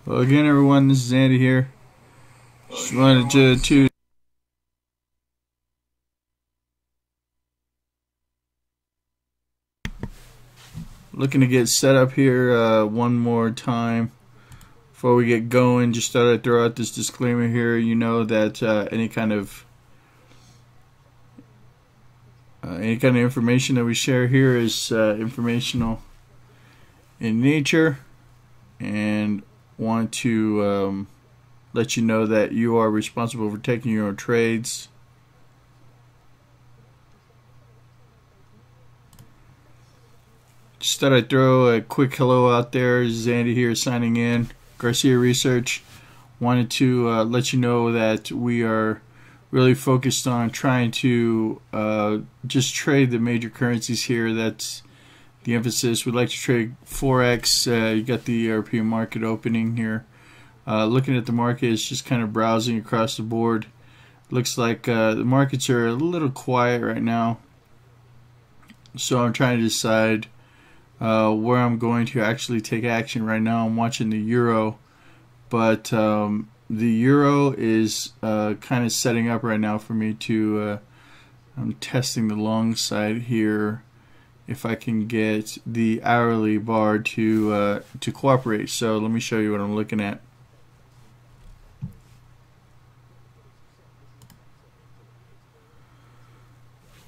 Well, again, everyone, this is Andy here. Just wanted to looking to get set up here one more time before we get going. Just thought I'd throw out this disclaimer here. You know that any kind of information that we share here is informational in nature, and want to let you know that you are responsible for taking your own trades. Just thought I'd throw a quick hello out there. This is Andy here signing in. Garcia Research. Wanted to let you know that we are really focused on trying to just trade the major currencies here. That's the emphasis. We'd like to trade Forex. You got the European market opening here. Looking at the market, it's just kind of browsing across the board. Looks like the markets are a little quiet right now. So I'm trying to decide where I'm going to actually take action. Right now I'm watching the euro, but the euro is kind of setting up right now for me to I'm testing the long side here if I can get the hourly bar to cooperate. So let me show you what I'm looking at.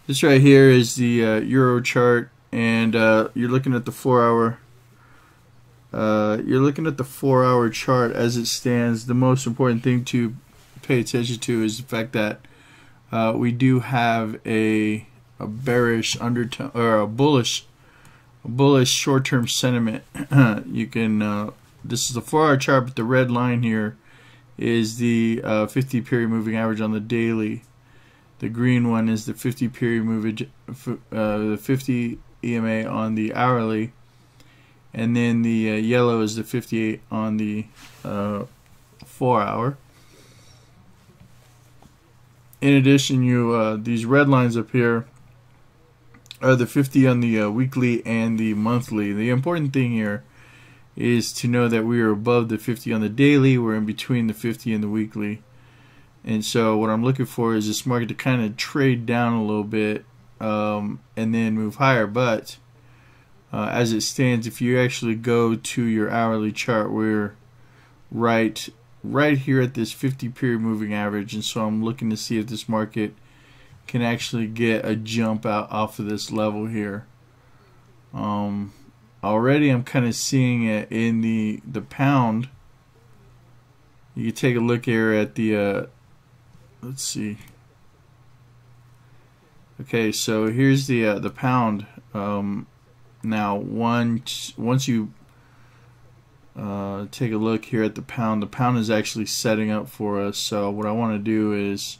This right here is the euro chart, and you're looking at the 4-hour. You're looking at the 4-hour chart as it stands. The most important thing to pay attention to is the fact that we do have a bearish undertone, or a bullish short-term sentiment. You can this is the 4-hour chart, but the red line here is the 50 period moving average on the daily. The green one is the 50 period moving, the 50 EMA on the hourly, and then the yellow is the 58 on the 4-hour. In addition, these red lines up here are the 50 on the weekly and the monthly. The important thing here is to know that we are above the 50 on the daily. We're in between the 50 and the weekly. And so what I'm looking for is this market to kind of trade down a little bit and then move higher. But as it stands, if you actually go to your hourly chart, we're right here at this 50 period moving average. And so I'm looking to see if this market can actually get a jump out off of this level here. Already I'm kind of seeing it in the pound. You can take a look here at the let's see. Okay, so here's the pound. Now once you take a look here at the pound is actually setting up for us. So what I want to do is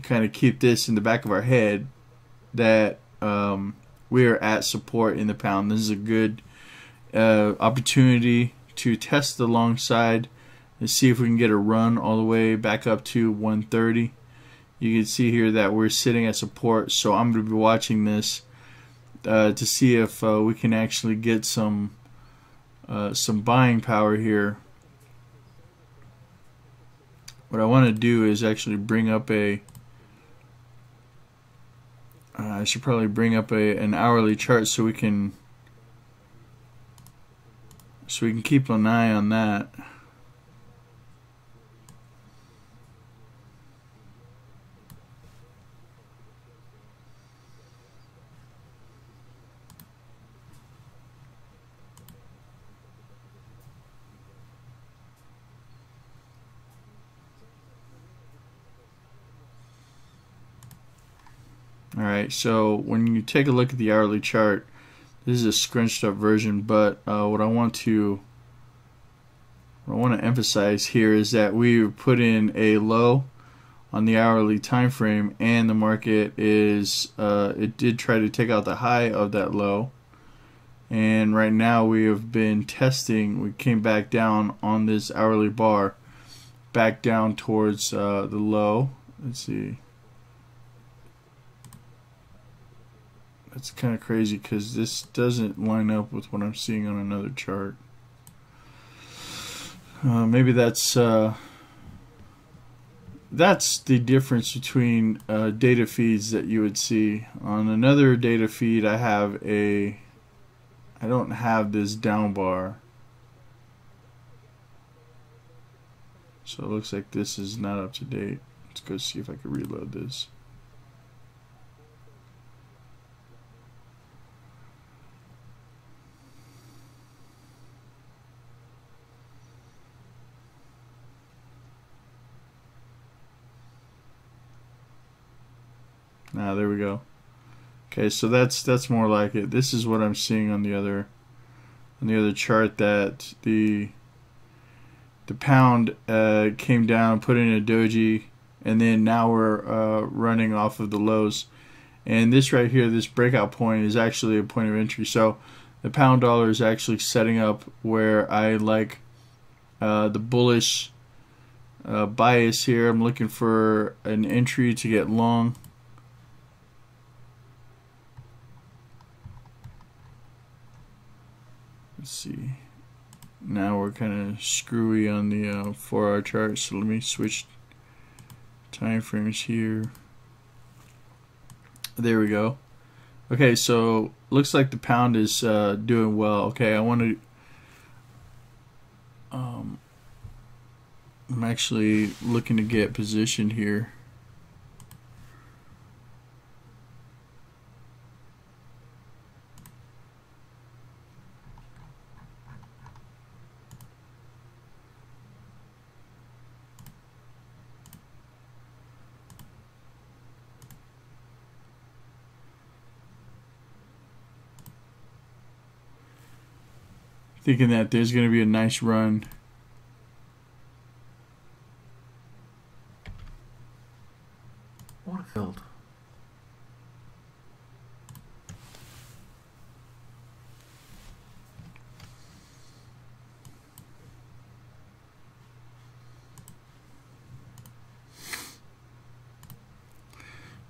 kind of keep this in the back of our head that we are at support in the pound. This is a good opportunity to test the long side and see if we can get a run all the way back up to 130. You can see here that we're sitting at support, so I'm going to be watching this to see if we can actually get some buying power here. What I want to do is actually bring up a I should probably bring up an hourly chart so we can keep an eye on that. Alright, so when you take a look at the hourly chart, this is a scrunched up version, but what I want to emphasize here is that we put in a low on the hourly time frame, and the market is it did try to take out the high of that low, and right now we have been testing. We came back down on this hourly bar, back down towards the low. Let's see. That's kind of crazy because this doesn't line up with what I'm seeing on another chart. Maybe that's the difference between data feeds that you would see. On another data feed, I don't have this down bar. So it looks like this is not up to date. Let's go see if I can reload this. There we go. Okay, so that's more like it. This is what I'm seeing on the other chart, that the pound came down, put in a doji, and then now we're running off of the lows. And this right here, this breakout point, is actually a point of entry. So the pound dollar is actually setting up where I like the bullish bias here. I'm looking for an entry to get long. Let's see. Now we're kind of screwy on the 4-hour chart, so let me switch time frames here. There we go. Okay, so looks like the pound is doing well. Okay, I want to. I'm actually looking to get positioned here. Thinking that there's going to be a nice run. What a field.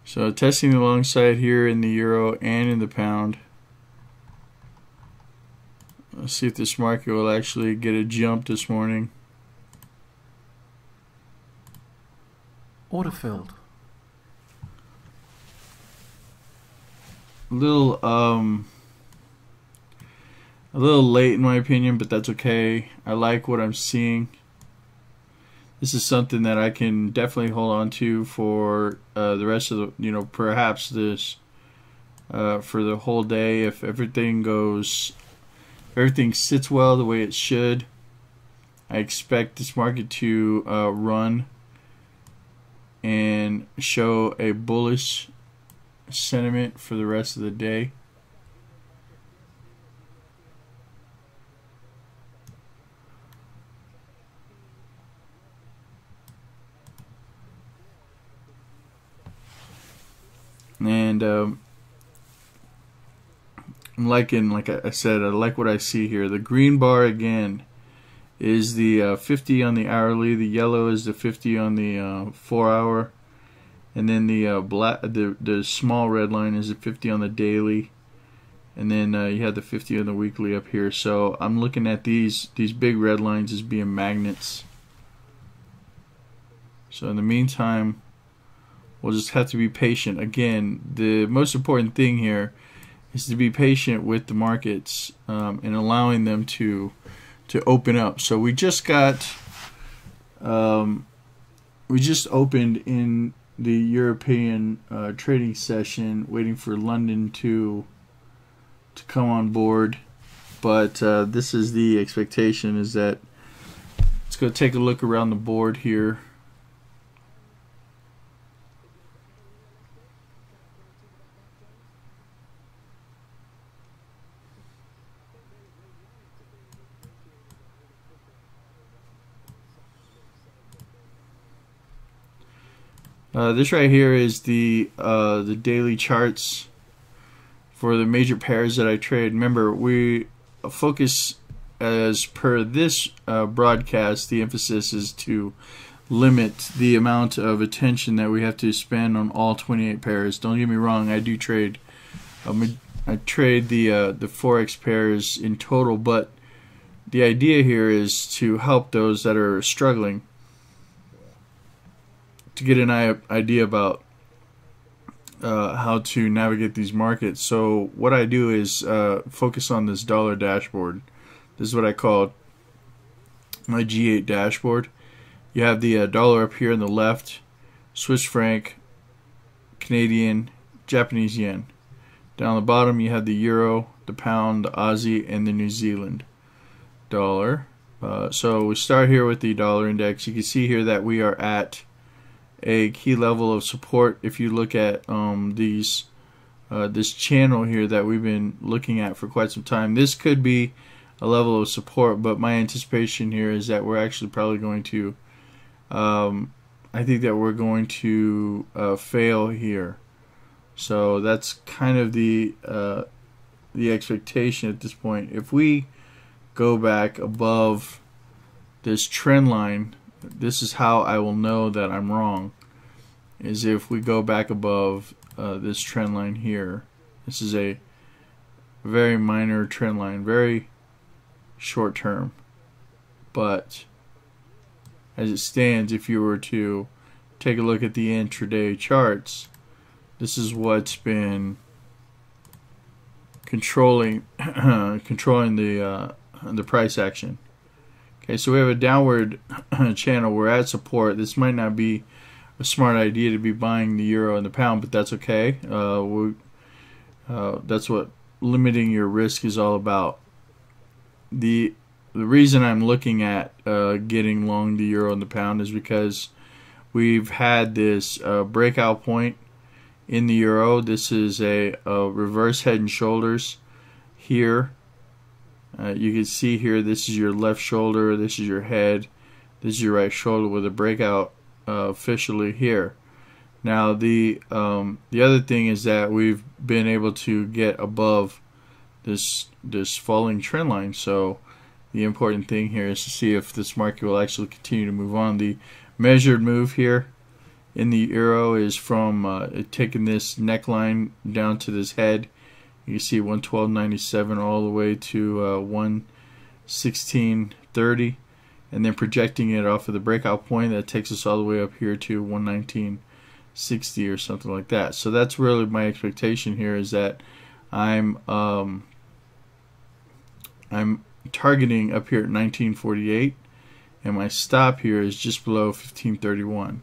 So testing the long side here in the euro and in the pound. Let's see if this market will actually get a jump this morning. Order filled. A little late in my opinion, but that's okay. I like what I'm seeing. This is something that I can definitely hold on to for the rest of the, perhaps this for the whole day if everything sits well the way it should. I expect this market to run and show a bullish sentiment for the rest of the day. And I'm liking, like I said, I like what I see here. The green bar again is the 50 on the hourly. The yellow is the 50 on the 4-hour, and then the small red line is the 50 on the daily, and then you have the 50 on the weekly up here. So I'm looking at these big red lines as being magnets. So in the meantime, we'll just have to be patient. Again, the most important thing here is to be patient with the markets and allowing them to open up. So we just opened in the European trading session, waiting for London to come on board. But this is the expectation, is that let's go take a look around the board here. This right here is the daily charts for the major pairs that I trade. Remember, we focus, as per this broadcast, the emphasis is to limit the amount of attention that we have to spend on all 28 pairs. Don't get me wrong, I do trade. I trade the Forex pairs in total, but the idea here is to help those that are struggling to get an idea about how to navigate these markets. So what I do is focus on this dollar dashboard. This is what I call my G8 dashboard. You have the dollar up here on the left, Swiss franc, Canadian, Japanese yen. Down the bottom you have the euro, the pound, the Aussie, and the New Zealand dollar. So we start here with the dollar index. You can see here that we are at a key level of support. If you look at this channel here that we've been looking at for quite some time, this could be a level of support, but my anticipation here is that we're actually probably going to I think that we're going to fail here. So that's kind of the expectation at this point. If we go back above this trend line, this is how I will know that I'm wrong, is if we go back above this trend line here. This is a very minor trend line, very short term, but as it stands, if you were to take a look at the intraday charts, this is what's been controlling the price action. Okay, so we have a downward channel. We're at support. This might not be a smart idea to be buying the euro and the pound, but that's okay. That's what limiting your risk is all about. The reason I'm looking at getting long the euro and the pound is because we've had this breakout point in the euro. This is a reverse head and shoulders here. You can see here, this is your left shoulder, this is your head, this is your right shoulder with a breakout officially here. Now the other thing is that we've been able to get above this falling trend line. So the important thing here is to see if this market will actually continue to move on. The measured move here in the euro is from taking this neckline down to this head. You can see 112.97 all the way to 116.30, and then projecting it off of the breakout point that takes us all the way up here to 119.60 or something like that. So that's really my expectation here, is that I'm targeting up here at 1948, and my stop here is just below 1531.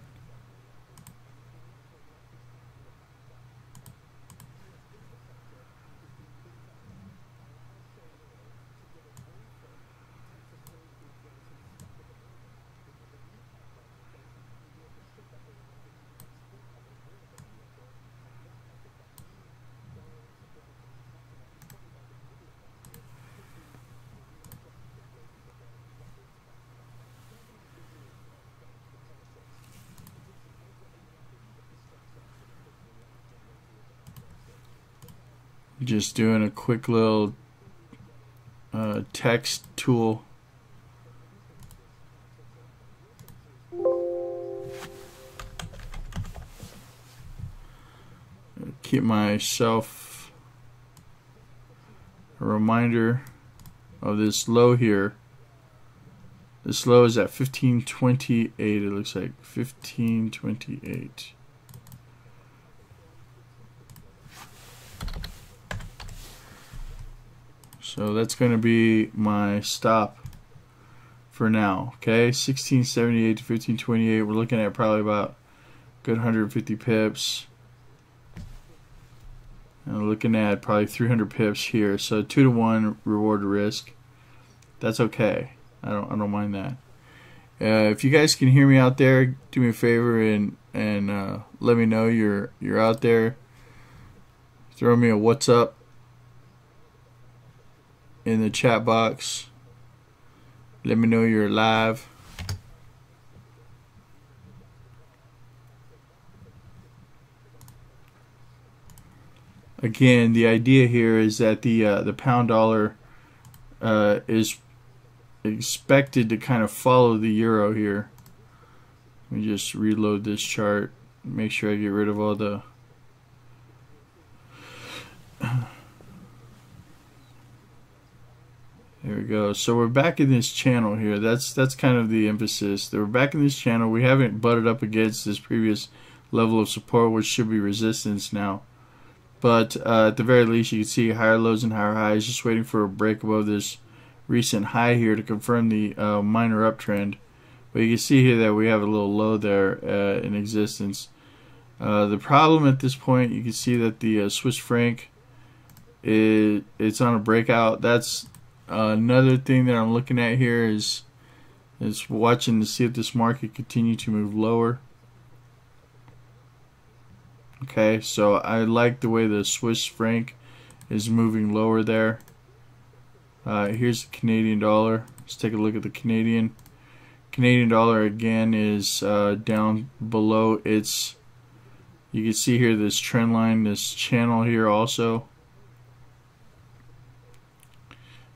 Just doing a quick little text tool. Keep myself a reminder of this low here. This low is at 1528. It looks like 1528. So that's going to be my stop for now. Okay, 1678 to 1528. We're looking at probably about a good 150 pips. And we're looking at probably 300 pips here. So 2-to-1 reward to risk. That's okay. I don't mind that. If you guys can hear me out there, do me a favor and let me know you're out there. Throw me a what's up in the chat box. Let me know you're live. Again, the idea here is that the pound dollar is expected to kind of follow the euro here. Let me just reload this chart, make sure I get rid of all the there we go. So we're back in this channel here. That's kind of the emphasis. That we're back in this channel. We haven't butted up against this previous level of support, which should be resistance now. But at the very least, you can see higher lows and higher highs. Just waiting for a break above this recent high here to confirm the minor uptrend. But you can see here that we have a little low there in existence. The problem at this point, you can see that the Swiss franc it's on a breakout. That's another thing that I'm looking at here is watching to see if this market continue to move lower. Okay, so I like the way the Swiss franc is moving lower there. Here's the Canadian dollar. Let's take a look at the Canadian. Canadian dollar again is down below its. You can see here this trend line, this channel here also.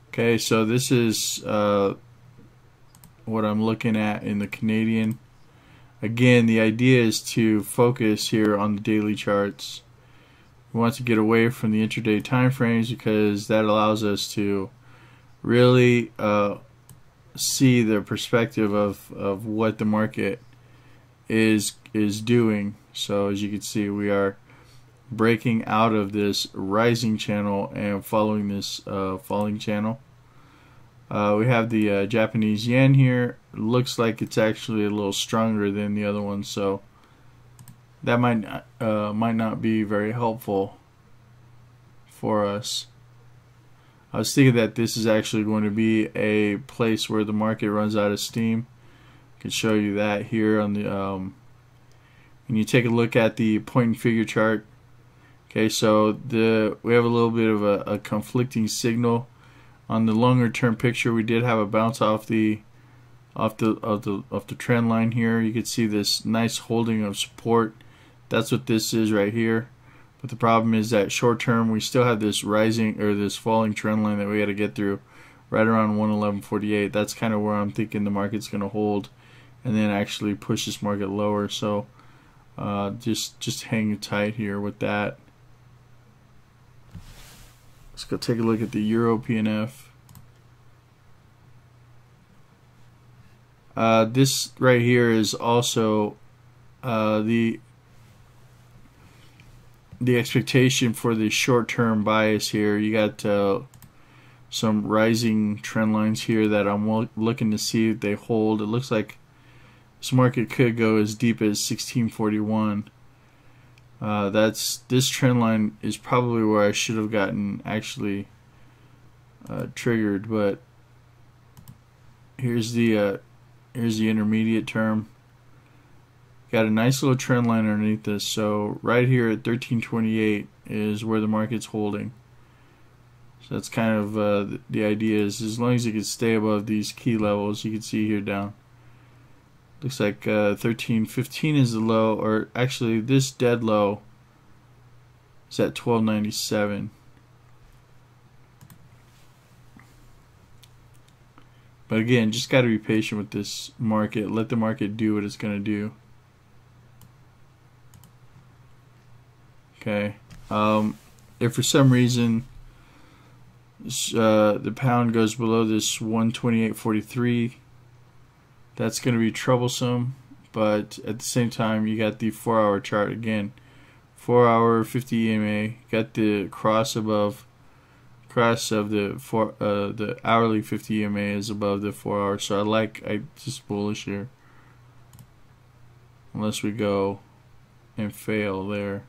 Okay, so this is what I'm looking at in the Canadian. Again, the idea is to focus here on the daily charts. We want to get away from the intraday time frames because that allows us to really see the perspective of what the market is doing. So as you can see, we are breaking out of this rising channel and following this falling channel. We have the Japanese yen here. Looks like it's actually a little stronger than the other one, so that might not be very helpful for us. I was thinking that this is actually going to be a place where the market runs out of steam. I can show you that here on the when you take a look at the point and figure chart. Okay, so we have a little bit of a conflicting signal. On the longer term picture, we did have a bounce off the trend line here. You can see this nice holding of support. That's what this is right here. But the problem is that short term we still have this rising or this falling trend line that we got to get through right around 111.48. That's kind of where I'm thinking the market's going to hold and then actually push this market lower. So just hang tight here with that. Let's go take a look at the Euro PNF. This right here is also the expectation for the short-term bias here. You got some rising trend lines here that I'm looking to see if they hold. It looks like this market could go as deep as 1641. This trend line is probably where I should have gotten actually triggered, but here's the intermediate term. Got a nice little trend line underneath this, so right here at 1328 is where the market's holding. So that's kind of the idea is as long as you can stay above these key levels. You can see here down. Looks like 1315 is the low, or actually this dead low is at 1297. But again, just got to be patient with this market. Let the market do what it's going to do. Okay. If for some reason the pound goes below this 128.43, that's going to be troublesome. But at the same time, you got the 4-hour chart again. 4-hour 50 EMA. Got the cross of the hourly 50 EMA is above the 4-hour. So I just bullish here. Unless we go and fail there.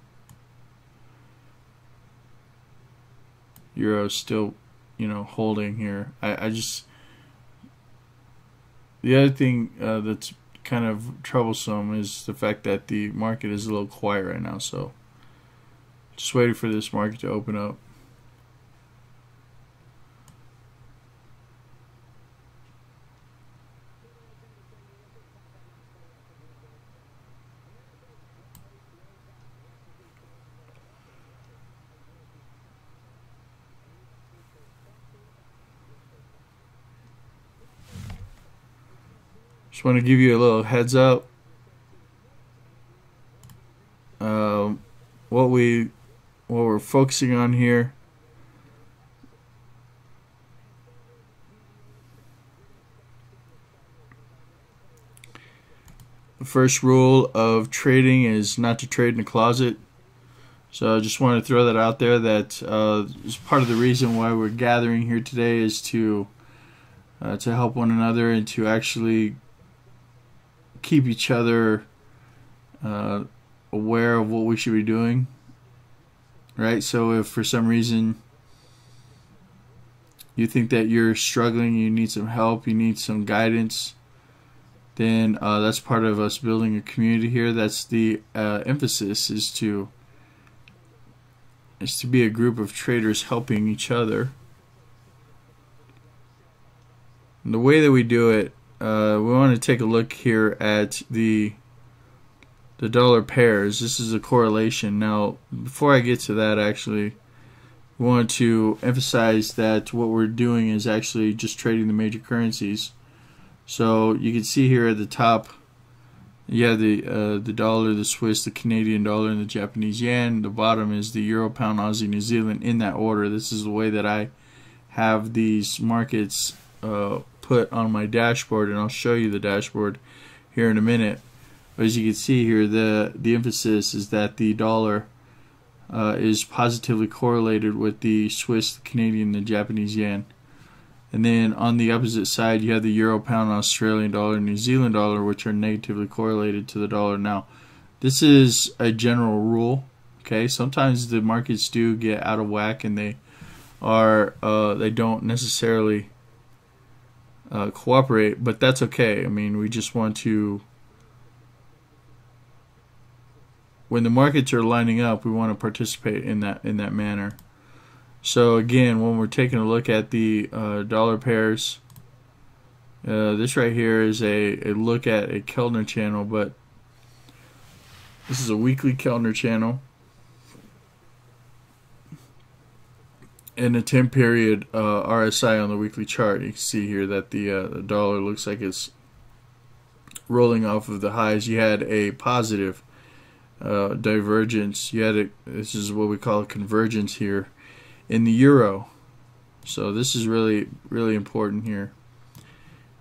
Euro's still, holding here. I just. The other thing that's kind of troublesome is the fact that the market is a little quiet right now. So just waiting for this market to open up. Just want to give you a little heads up. What we're focusing on here The first rule of trading is not to trade in a closet. So I just want to throw that out there. That is part of the reason why we're gathering here today, is to help one another and to actually keep each other aware of what we should be doing. Right? So if for some reason you think that you're struggling, you need some help, you need some guidance, then that's part of us building a community here. That's the emphasis, is to be a group of traders helping each other. And the way that we do it, we want to take a look here at the dollar pairs. This is a correlation. Now, before I get to that, actually, we want to emphasize that what we're doing is actually just trading the major currencies. So you can see here at the top, you have the dollar, the Swiss, the Canadian dollar, and the Japanese yen. The bottom is the Euro, Pound, Aussie, New Zealand, in that order. This is the way that I have these markets put on my dashboard, and I'll show you the dashboard here in a minute. But as you can see here, the emphasis is that the dollar is positively correlated with the Swiss, the Canadian, and the Japanese yen. And then on the opposite side, you have the Euro, Pound, Australian dollar, and New Zealand dollar, which are negatively correlated to the dollar. Now, this is a general rule. Okay, sometimes the markets do get out of whack, and they don't necessarily cooperate, but that's okay. I mean, we just want to, when the markets are lining up, we want to participate in that manner. So again, when we're taking a look at the dollar pairs, this right here is a look at a Kellner channel, but this is a weekly Kellner channel and a 10-period RSI on the weekly chart. You can see here that the dollar looks like it's rolling off of the highs. You had a positive divergence. This is what we call a convergence here in the euro. So this is really, really important here.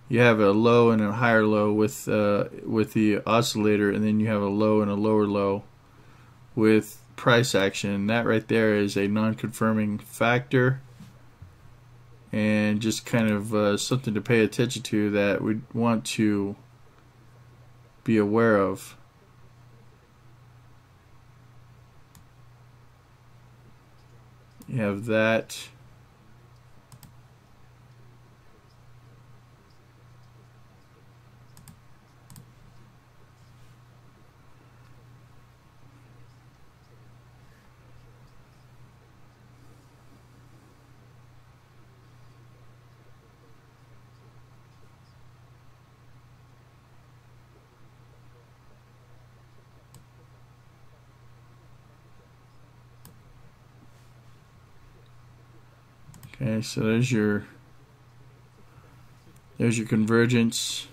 You have a low and a higher low with the oscillator, and then you have a low and a lower low with price action. That right there is a non-confirming factor, and just kind of something to pay attention to that we want to be aware of. You have that. Okay, so there's your convergence.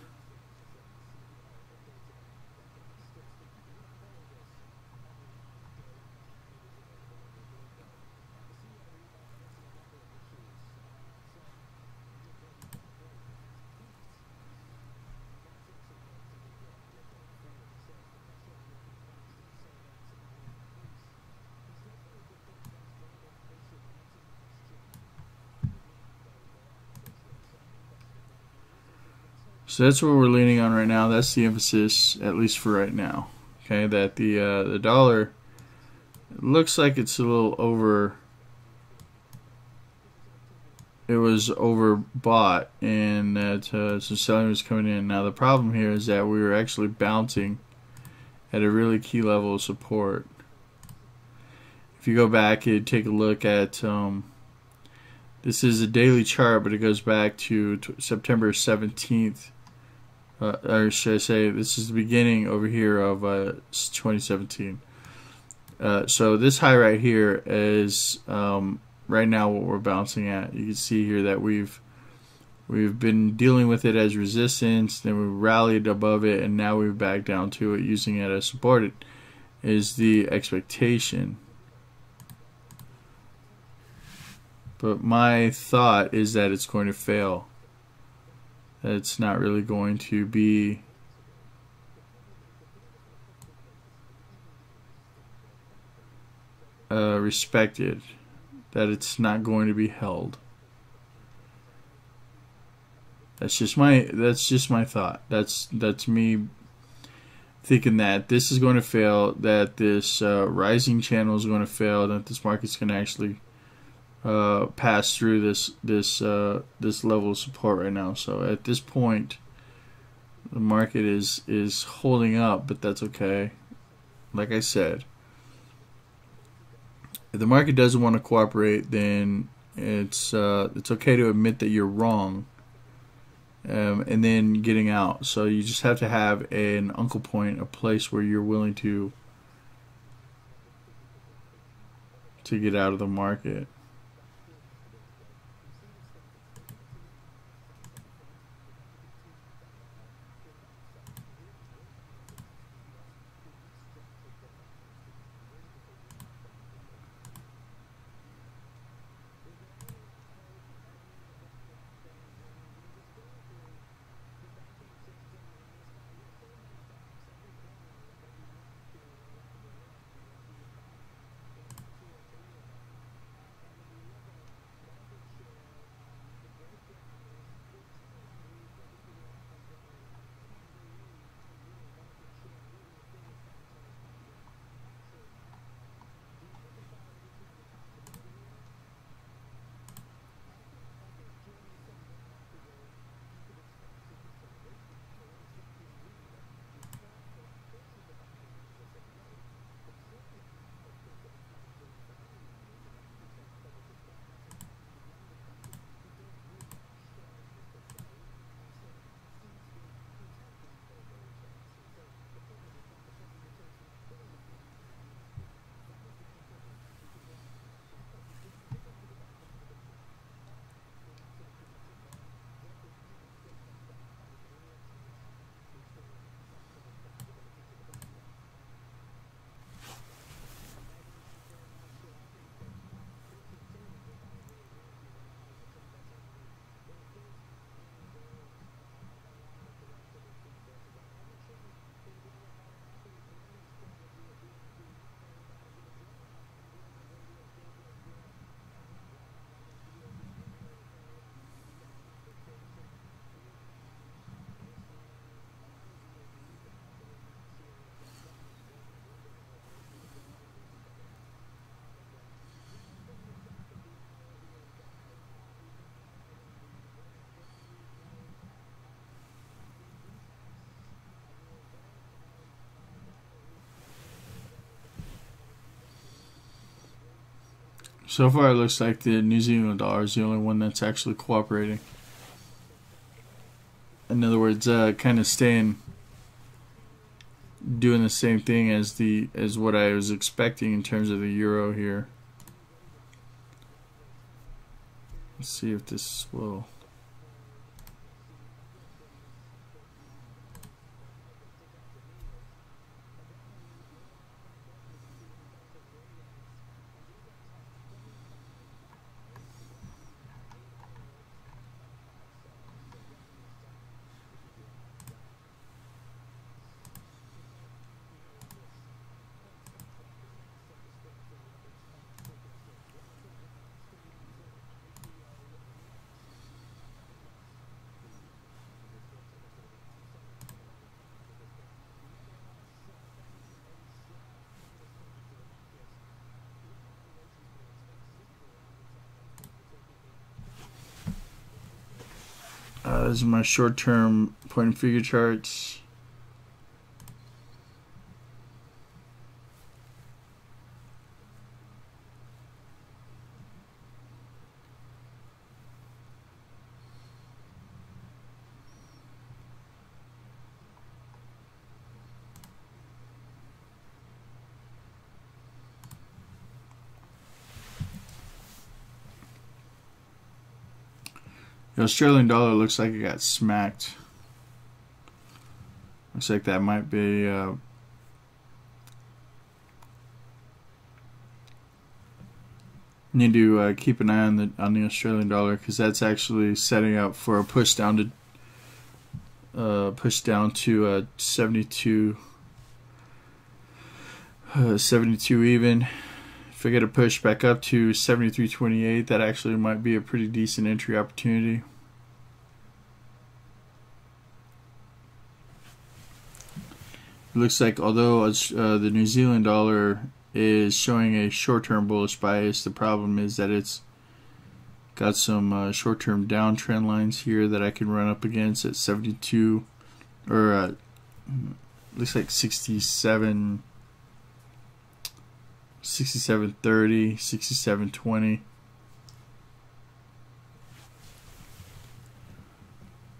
So that's what we're leaning on right now. That's the emphasis, at least for right now. Okay, that the dollar, it looks like it's a little over. It was overbought, and that some selling was coming in. Now the problem here is that we were actually bouncing at a really key level of support. If you go back and take a look at this is a daily chart, but it goes back to September 17th. Or should I say, this is the beginning over here of 2017. So this high right here is right now what we're bouncing at. You can see here that we've been dealing with it as resistance, then we rallied above it, and now we've backed down to it, using it as support. It is the expectation. But my thought is that it's going to fail. It's not really going to be respected, that it's not going to be held. That's just my thought. That's me thinking that this is going to fail, that this rising channel is going to fail, that this market's going to actually pass through this level of support right now. So at this point, the market is holding up, but that's okay. Like I said, if the market doesn't want to cooperate, then it's okay to admit that you're wrong, and then getting out. So you just have to have an uncle point, a place where you're willing to get out of the market. So far, it looks like the New Zealand dollar is the only one that's actually cooperating. In other words, kind of doing the same thing as what I was expecting in terms of the euro here. Let's see if this will. These are my short-term point and figure charts. The Australian dollar looks like it got smacked. Looks like that might be need to keep an eye on the Australian dollar, because that's actually setting up for a push down to 72 even. If I get a push back up to 73.28, that actually might be a pretty decent entry opportunity. It looks like although the New Zealand dollar is showing a short-term bullish bias, the problem is that it's got some short-term downtrend lines here that I can run up against at 72, or looks like 67, 67.30, 67.20.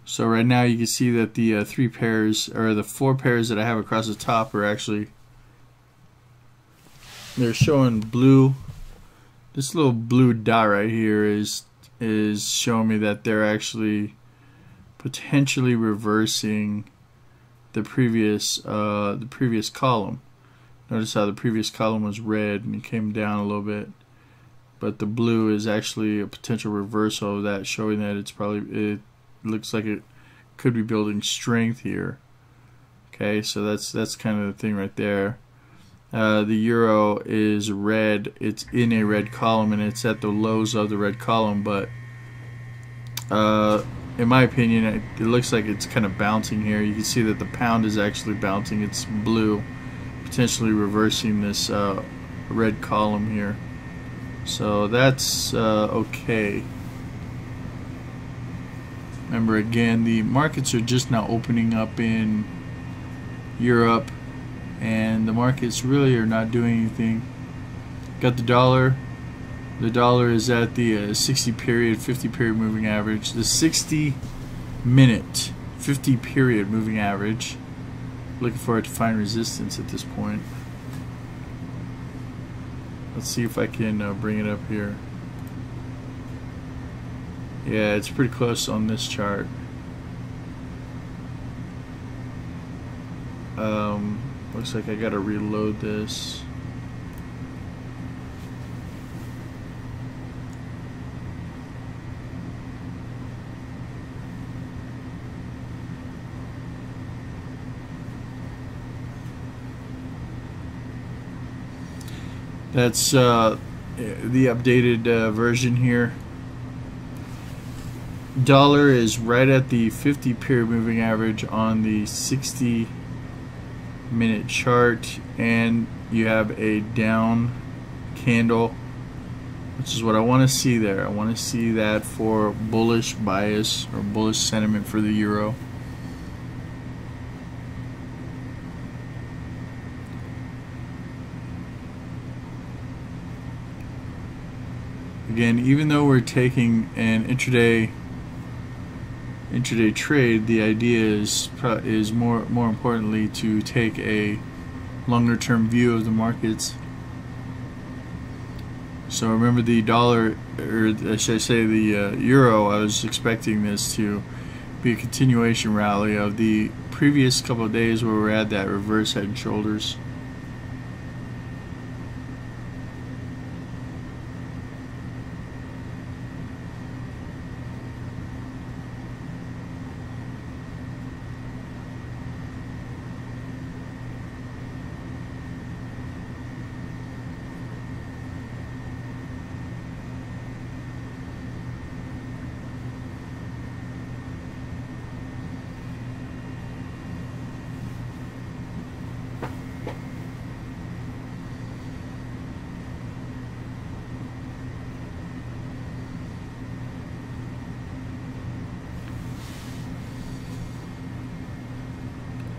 So right now you can see that the three pairs, or the four pairs that I have across the top, are actually, they're showing blue. This little blue dot right here is showing me that they're actually potentially reversing the previous column. Notice how the previous column was red and it came down a little bit, but the blue is actually a potential reversal of that, showing that it looks like it could be building strength here. Okay, so that's kind of the thing right there. The euro is red. It's in a red column and it's at the lows of the red column, but in my opinion, it looks like it's kind of bouncing here. You can see that the pound is actually bouncing. It's blue, potentially reversing this red column here. So that's okay. Remember, again, the markets are just now opening up in Europe, and the markets really are not doing anything. Got the dollar. The dollar is at the 60 period, 50 period moving average. The 60 minute, 50 period moving average. Looking for it to find resistance at this point. Let's see if I can bring it up here. Yeah, it's pretty close on this chart. Looks like I gotta reload this. That's the updated version here. Dollar is right at the 50 period moving average on the 60 minute chart, and you have a down candle, which is what I want to see there. I want to see that for bullish bias or bullish sentiment for the euro. Again, even though we're taking an intraday trade, the idea is more importantly to take a longer term view of the markets. So remember, the dollar, or should I say the euro, I was expecting this to be a continuation rally of the previous couple of days where we're at that reverse head and shoulders.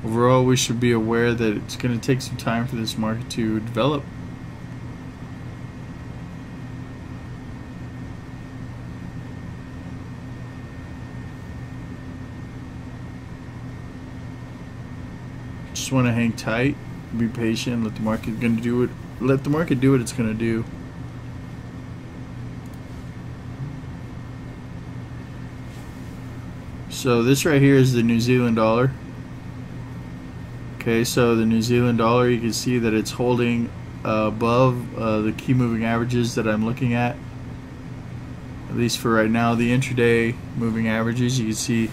Overall, we should be aware that it's going to take some time for this market to develop. Just want to hang tight, be patient, let the market do what it's going to do. So this right here is the New Zealand dollar. Okay, so the New Zealand dollar, you can see that it's holding above the key moving averages that I'm looking at least for right now. The intraday moving averages, you can see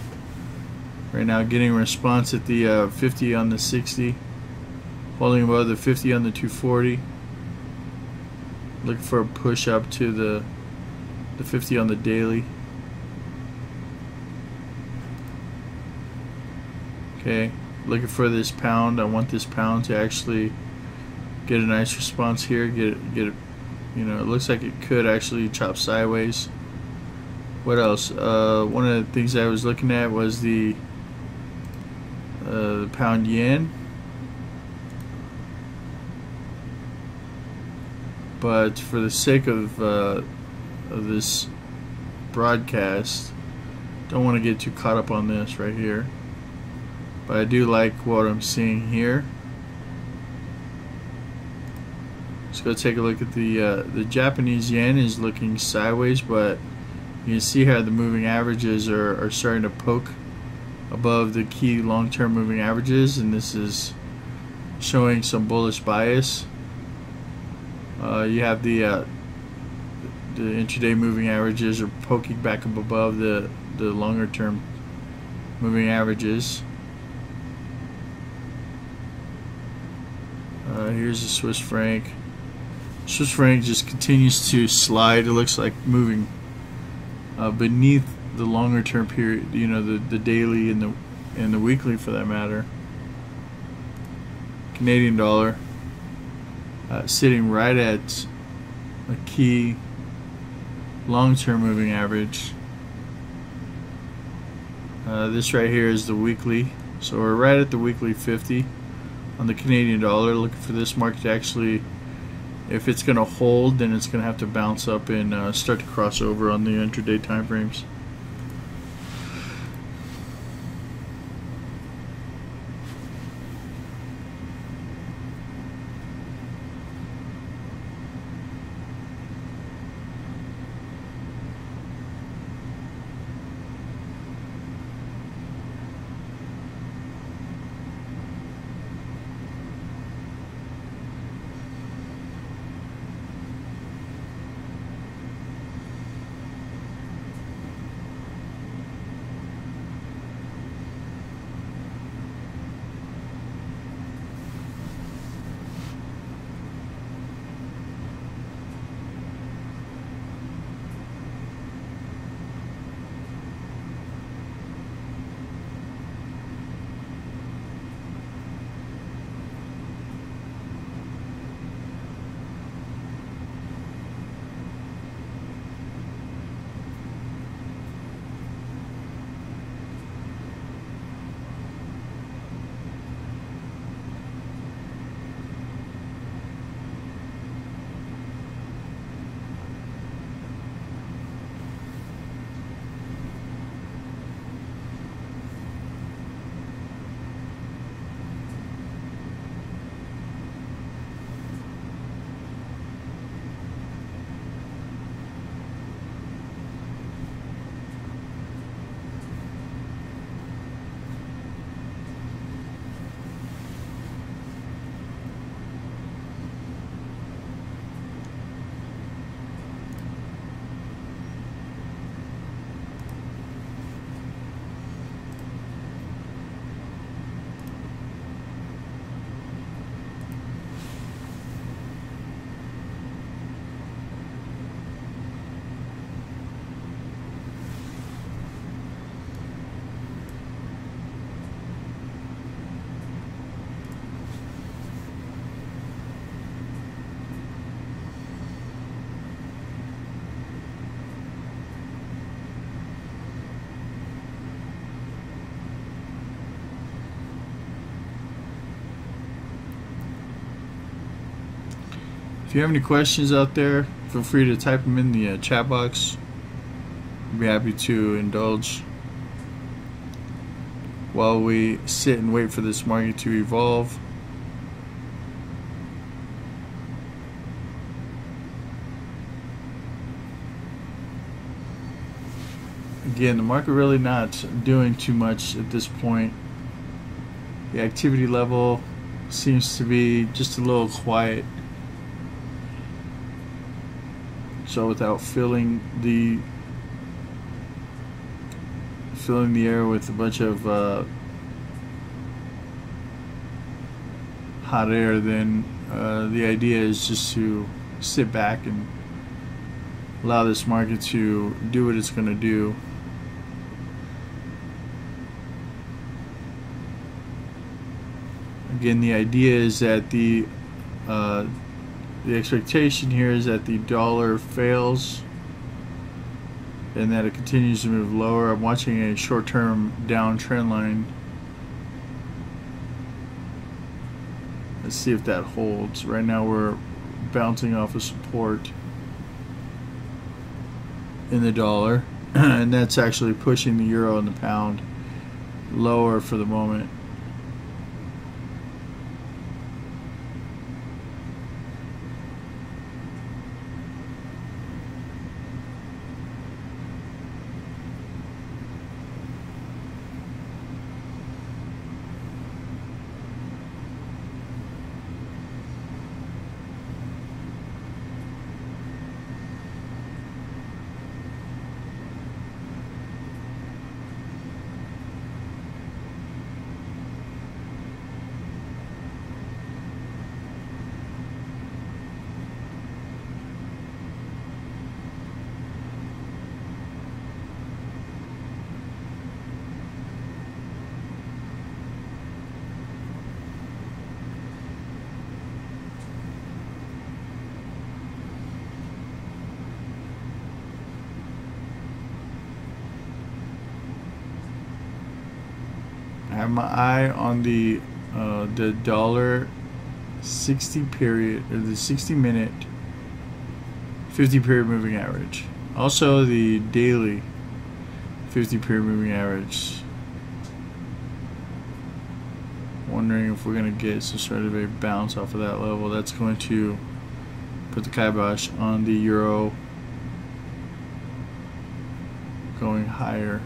right now getting a response at the 50 on the 60, holding above the 50 on the 240. Looking for a push up to the 50 on the daily. Okay, looking for this pound. I want this pound to actually get a nice response here. Get it. You know, it looks like it could actually chop sideways. What else? One of the things I was looking at was the pound yen. But for the sake of this broadcast, don't want to get too caught up on this right here. But I do like what I'm seeing here. Let's go take a look at the Japanese yen is looking sideways, but you can see how the moving averages are starting to poke above the key long-term moving averages, and this is showing some bullish bias. You have the intraday moving averages are poking back up above the longer term moving averages. Here's the Swiss franc. Swiss franc just continues to slide. It looks like moving beneath the longer term period, you know, the daily and the weekly for that matter. Canadian dollar sitting right at a key long-term moving average. This right here is the weekly, so we're right at the weekly 50 on the Canadian dollar. Looking for this market to actually, if it's going to hold, then it's going to have to bounce up and start to cross over on the intraday time frames. If you have any questions out there, feel free to type them in the chat box. I'd be happy to indulge while we sit and wait for this market to evolve. Again, the market really not doing too much at this point. The activity level seems to be just a little quiet. So without filling the air with a bunch of hot air, then the idea is just to sit back and allow this market to do what it's going to do. Again, the idea is that the expectation here is that the dollar fails and that it continues to move lower. I'm watching a short-term down trend line. Let's see if that holds. Right now we're bouncing off of support in the dollar, and that's actually pushing the euro and the pound lower for the moment. I have my eye on the dollar 60 period, or the 60-minute 50-period moving average. Also the daily 50-period moving average. Wondering if we're going to get some sort of a bounce off of that level. That's going to put the kibosh on the euro going higher.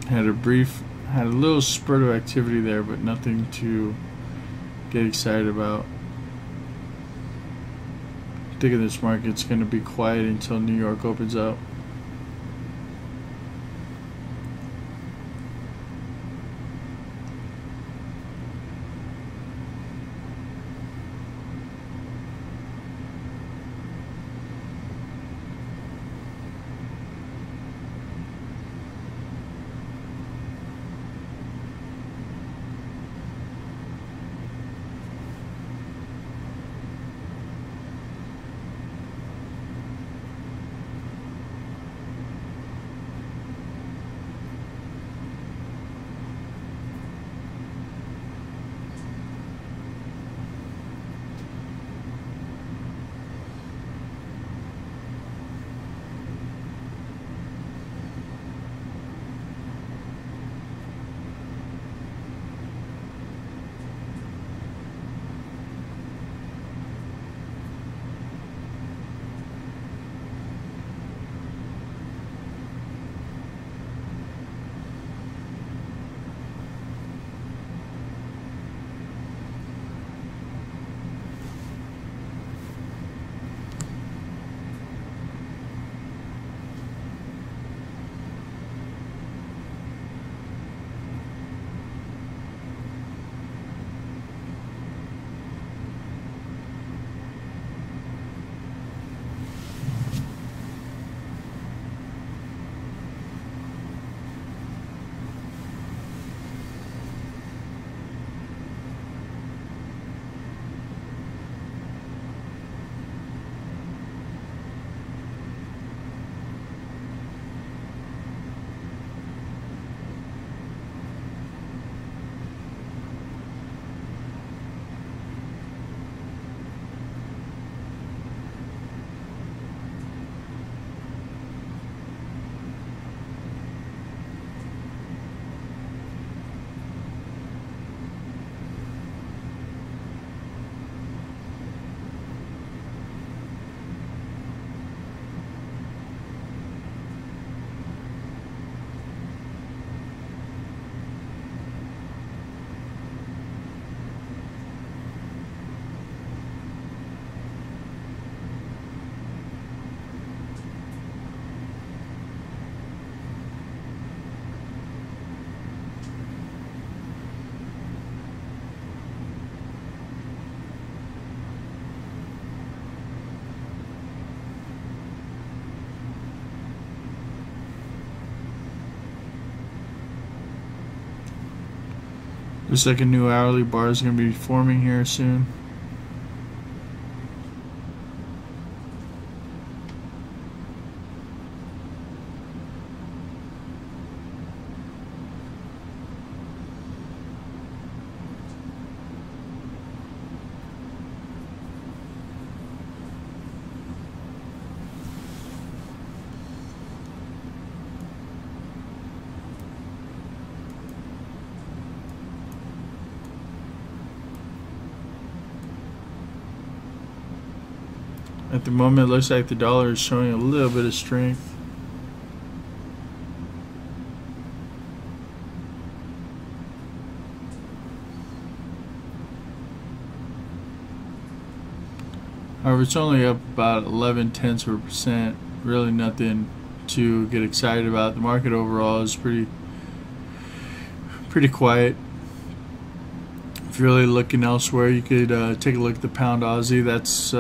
Had a little spurt of activity there, but nothing to get excited about. I think this market's going to be quiet until New York opens up. Looks like a new hourly bar is going to be forming here soon. At the moment, it looks like the dollar is showing a little bit of strength. However, it's only up about 0.11%. Really nothing to get excited about. The market overall is pretty quiet. If you're really looking elsewhere, you could take a look at the pound Aussie. That's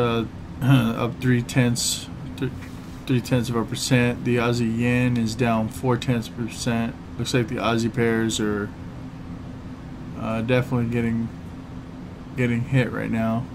up 0.3%. The Aussie yen is down 0.4%. Looks like the Aussie pairs are definitely getting hit right now.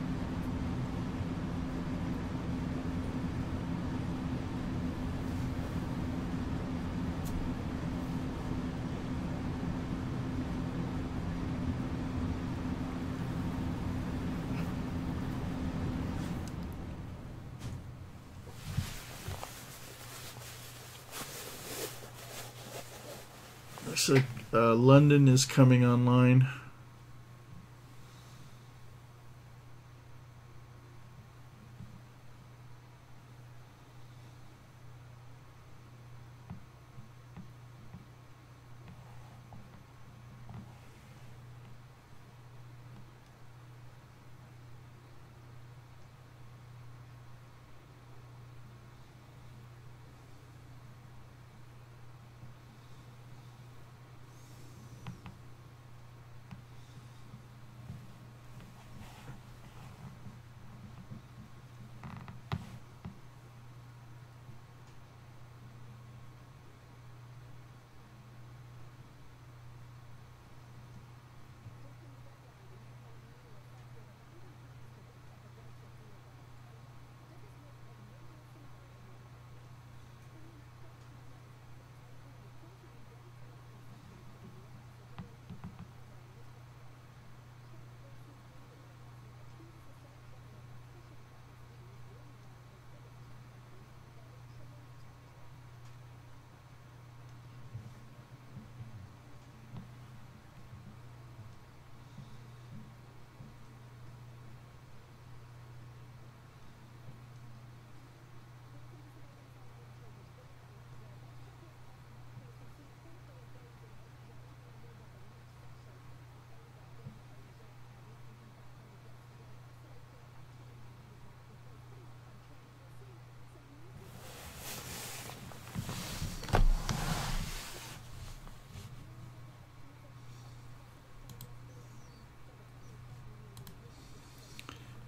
Looks like London is coming online.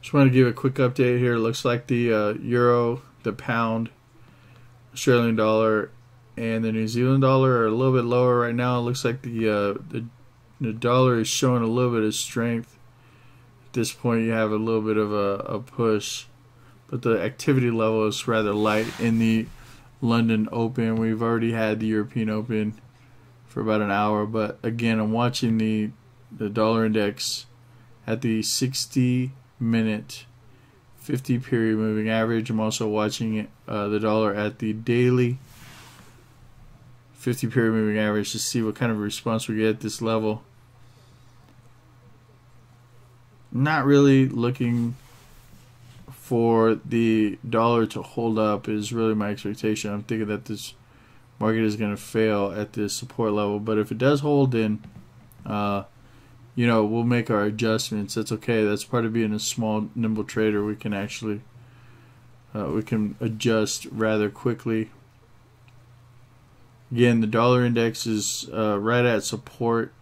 Just want to give a quick update here. It looks like the euro, the pound, Australian dollar, and the New Zealand dollar are a little bit lower right now. It looks like the dollar is showing a little bit of strength. At this point, you have a little bit of a push, but the activity level is rather light in the London Open. We've already had the European Open for about an hour, but again, I'm watching the dollar index at the 60-minute 50 period moving average. I'm also watching it, the dollar at the daily 50 period moving average to see what kind of response we get at this level. Not really looking for the dollar to hold up is really my expectation. I'm thinking that this market is going to fail at this support level, but if it does hold, then we'll make our adjustments. That's okay. That's part of being a small, nimble trader. We can actually we can adjust rather quickly. Again, the dollar index is right at support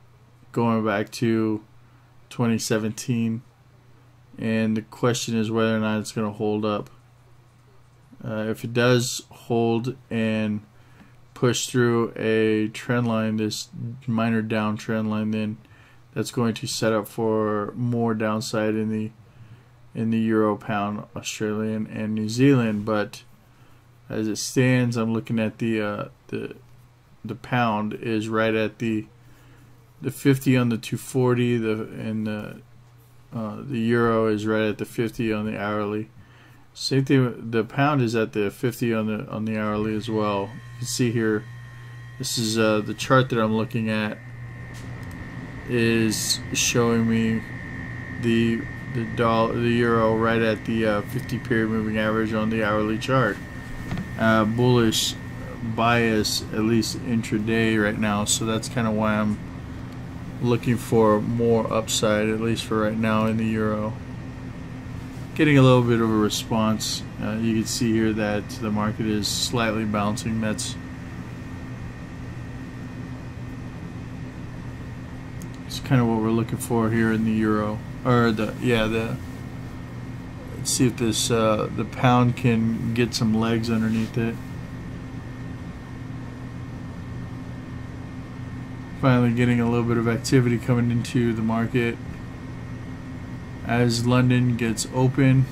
going back to 2017, and the question is whether or not it's going to hold up. If it does hold and push through a trend line, this minor down trend line, then that's going to set up for more downside in the Euro, Pound, Australian, and New Zealand. But as it stands, I'm looking at the pound is right at the 50 on the 240, and the euro is right at the 50 on the hourly. Same thing. The pound is at the 50 on the hourly as well. You can see here. This is the chart that I'm looking at is showing me the euro right at the 50 period moving average on the hourly chart. Bullish bias, at least intraday right now, so that's kind of why I'm looking for more upside, at least for right now, in the euro. Getting a little bit of a response. You can see here that the market is slightly bouncing. That's kind of what we're looking for here in the euro, or let's see if this the pound can get some legs underneath it. Finally getting a little bit of activity coming into the market as London gets open.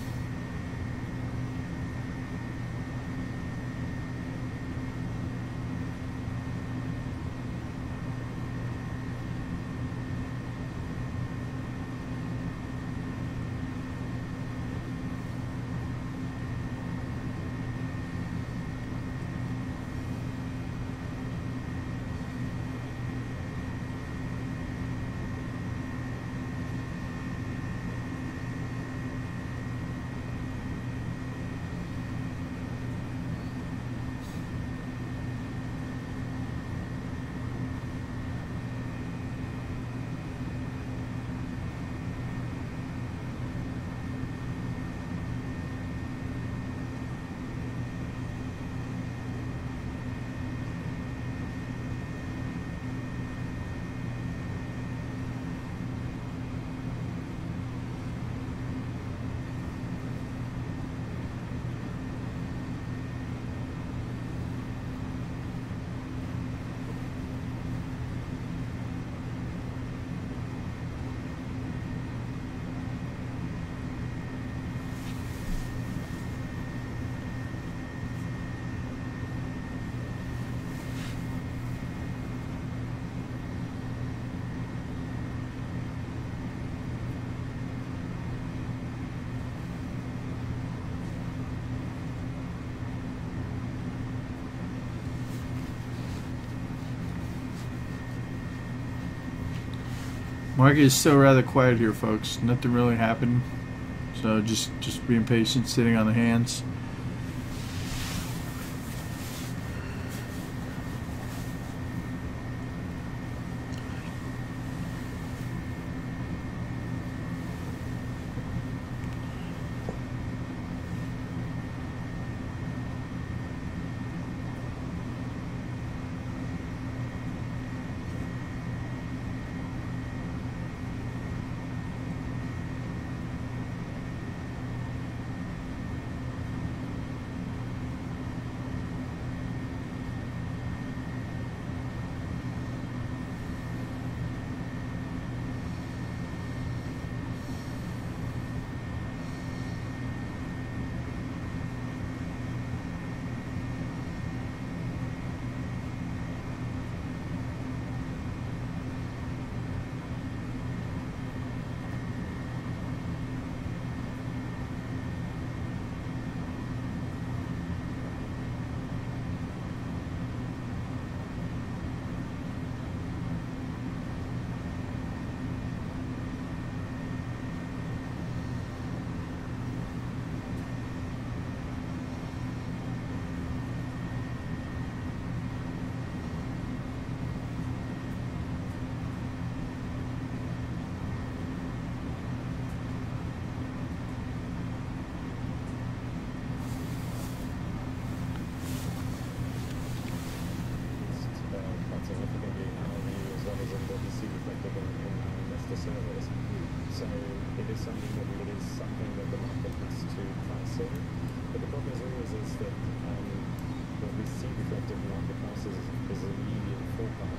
Market is still rather quiet here, folks. Nothing really happened, so just being patient, sitting on the hands.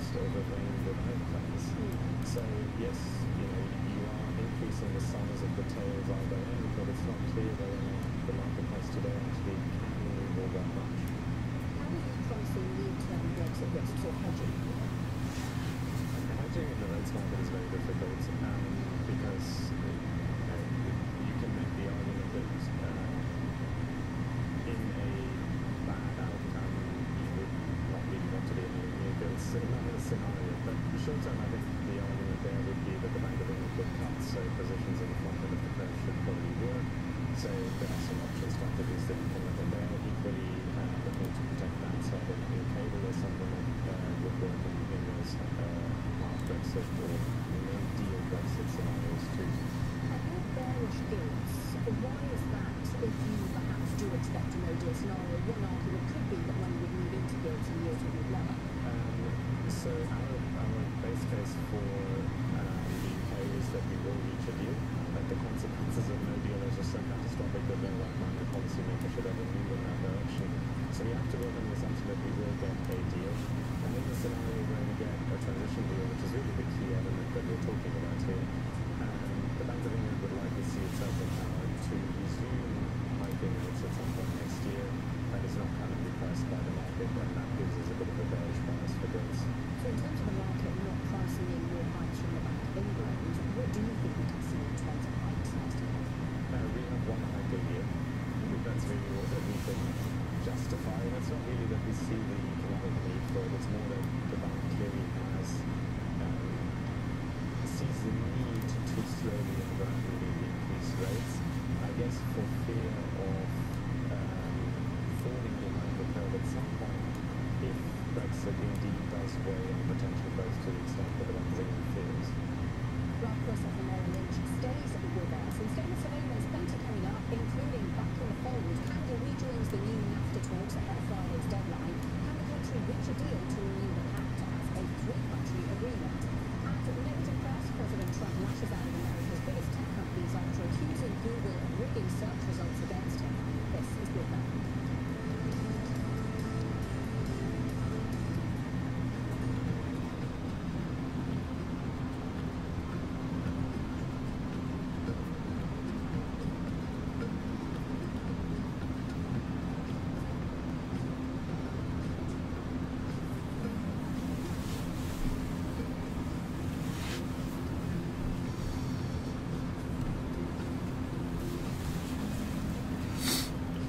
cost overweighing the dive plans. So yes, you are increasing the size of the tails either end, but it's not clear whether or not the market price today actually can move all that much. How are you pricing near-term Brexit risks or hedging? Hedging in the rates market is very difficult because you can make the argument that in a bad outcome you would not really want to be in new builds in that scenario. But short term, I think the argument there would be that the Bank of England could cut, so positions in the front end of the curve should probably work. So there are some option strategies that you can look at there. Equally, looking to protect that side of the cable is something that would work in those hard Brexit or no deal Brexit scenarios too. And your bearish gilt, why is that if you perhaps do expect a no-deal scenario? One argument could be that money would move into gilts and yields would move lower. So our base case for the UK is that we will reach a deal, but the consequences of no deal are just so catastrophic that no right-minded policymaker should ever move in that direction. So we have to work on the assumption that we will get a deal. And in the scenario where we get a transition deal, which is really the key element that we're talking about here, the Bank of England would likely see itself empowered to resume hiking rates at some point next year. That is not currently priced by the market, and that gives us a bit of a bearish bias for gilts. So in terms of the market not pricing in more hikes from the Bank of England, what do you think we can see in terms of hikes next year? We have one hike a year. I think that's really what we can justify. It's not really that we see the economic need for it. It's more that the bank clearly sees the need to slowly and gradually increase rates. I guess for fear of falling behind the curve at some point if Brexit indeed does weigh on potential votes to the extent that the Bank of England fears. Rob Russell from Merrill Lynch stays with us. And staying with Savannah, there's plenty coming up, including back in the fold. Canada rejoins the new NAFTA talks ahead of Friday's deadline. Can the country reach a deal to renew the pact as a three-country agreement? After the negative press, President Trump lashes out at America's biggest tech companies after accusing Google of rigging search results against him. This is Bloomberg.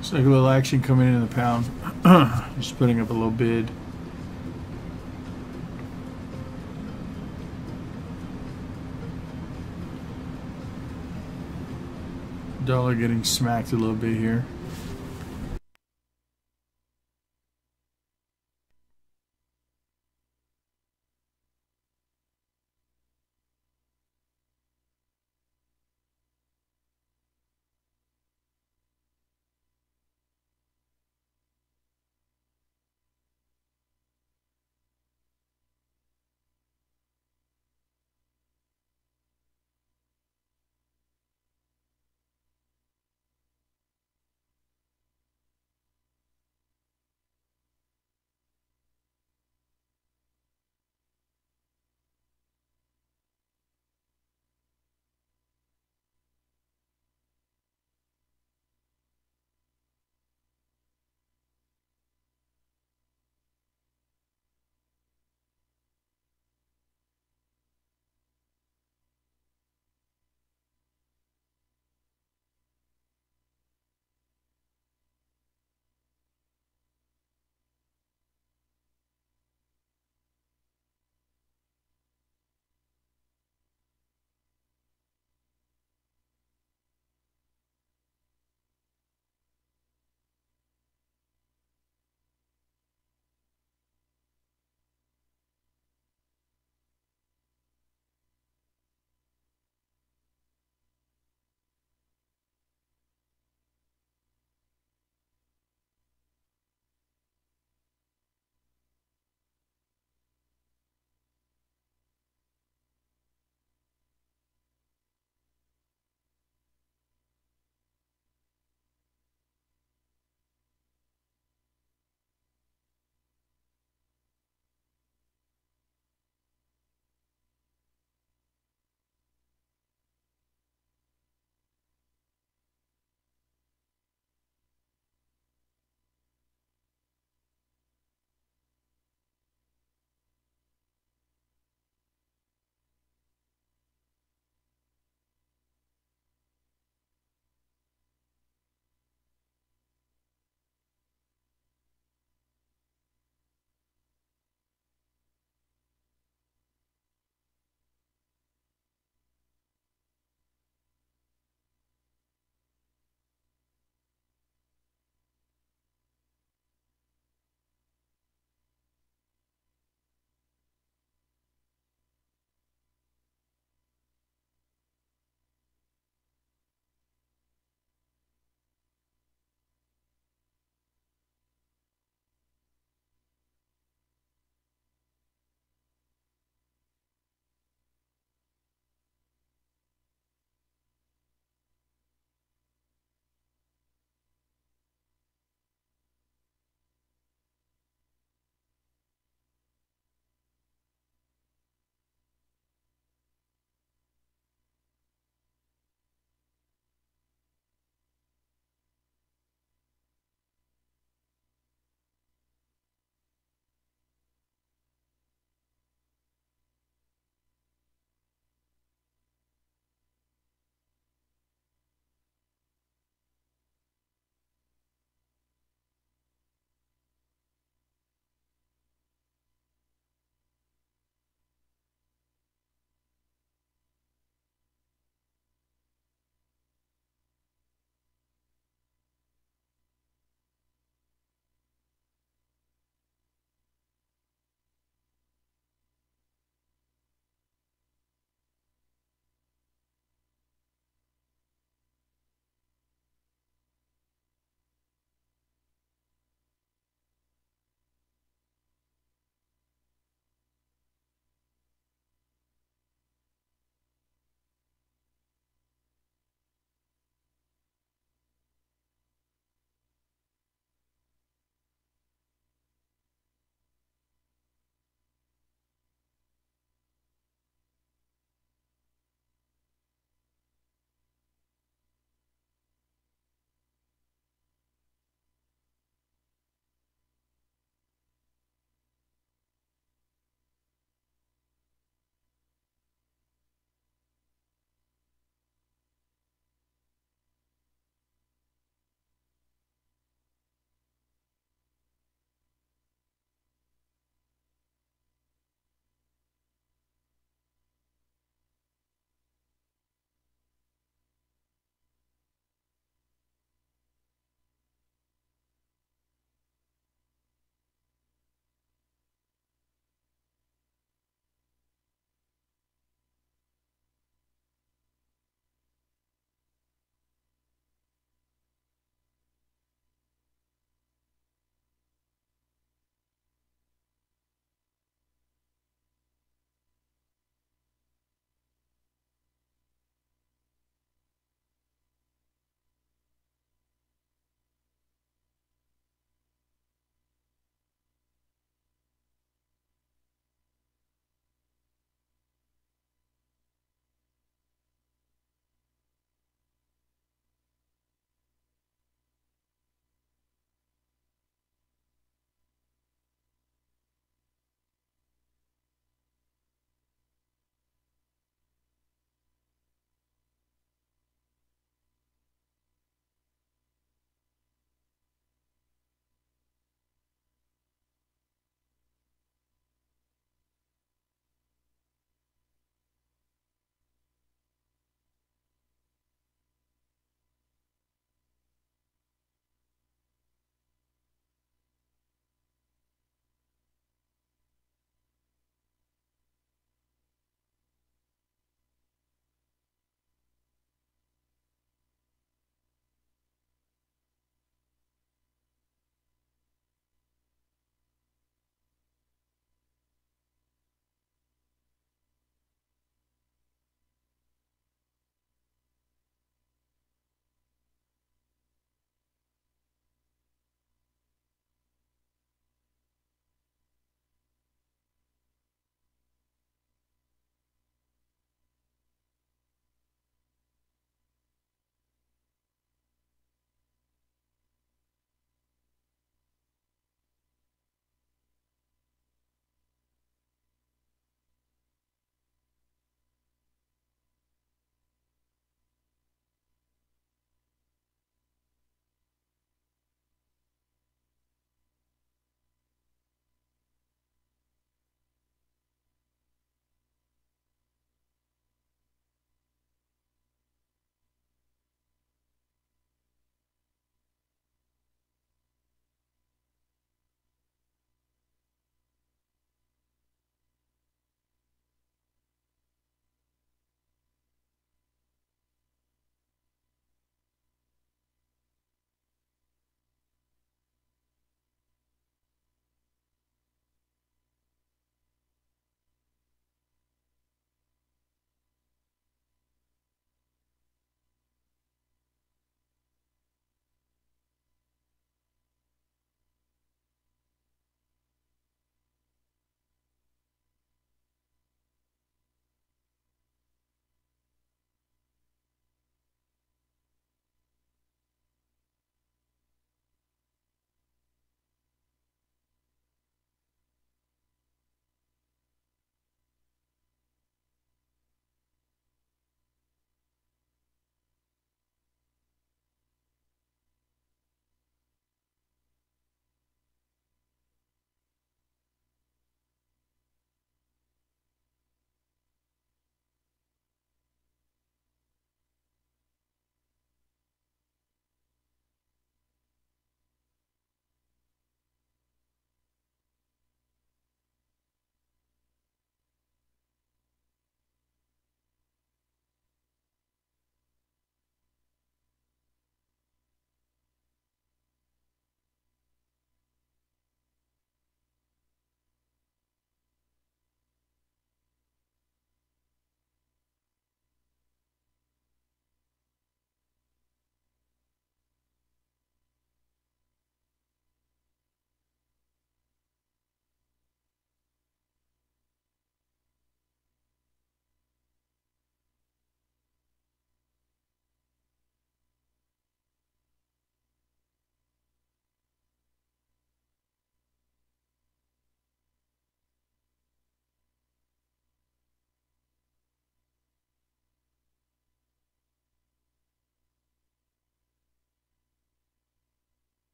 It's like a little action coming in the pound. Just putting up a little bid. Dollar getting smacked a little bit here.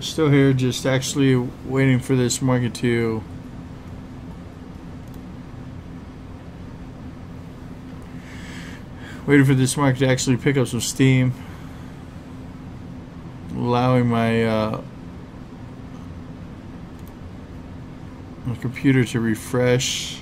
Still here, just actually waiting for this market to actually pick up some steam, allowing my my computer to refresh.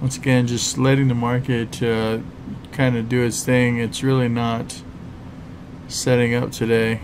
Once again, just letting the market kind of do its thing. It's really not setting up today.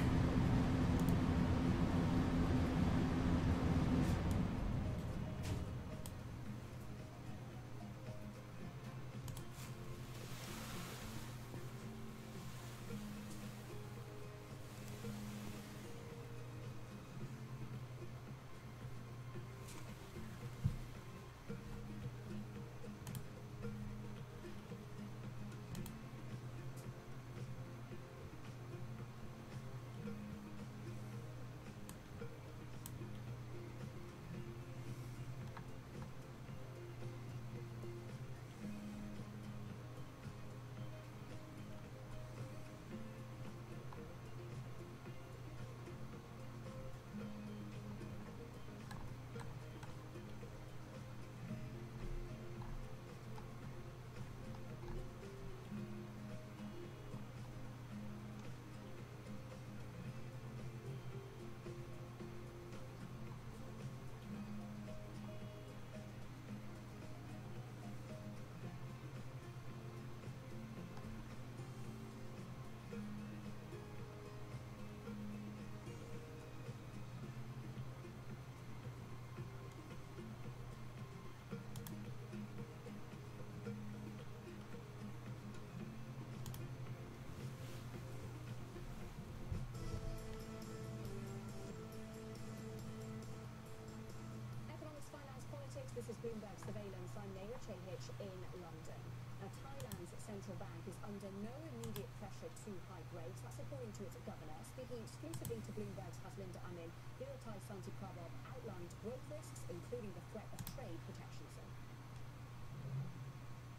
This is Bloomberg Surveillance. I'm Naira Chehich in London. Now, Thailand's central bank is under no immediate pressure to hike rates. That's according to its governor. Speaking exclusively to Bloomberg's Haslinda Amin, Thai Santi Prabhu outlined growth risks, including the threat of trade protectionism.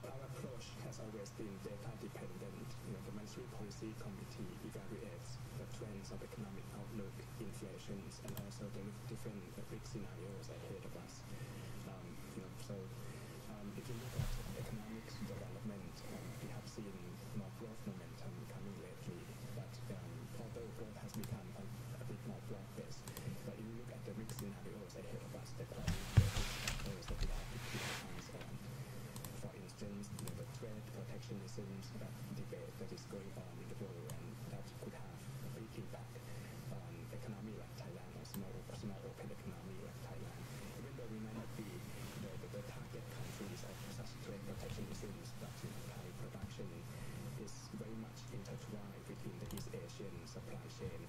Our approach has always been data dependent. The Monetary Policy Committee evaluates the trends of economic outlook, inflation, and also the different risk scenarios ahead of us. If you look at economic development, we have seen more growth momentum coming lately, but although growth has become a bit more broad-based, but if you look at the risk scenarios ahead of us, there are factors that we have to keep our eyes on. For instance, the trade protectionism debate that is going on in the world, and that could have a big impact on economy like Thailand, or small open economy like Thailand. Even though we might not be the target countries of such trade protectionism, but Thai production is very much intertwined within the East Asian supply chain.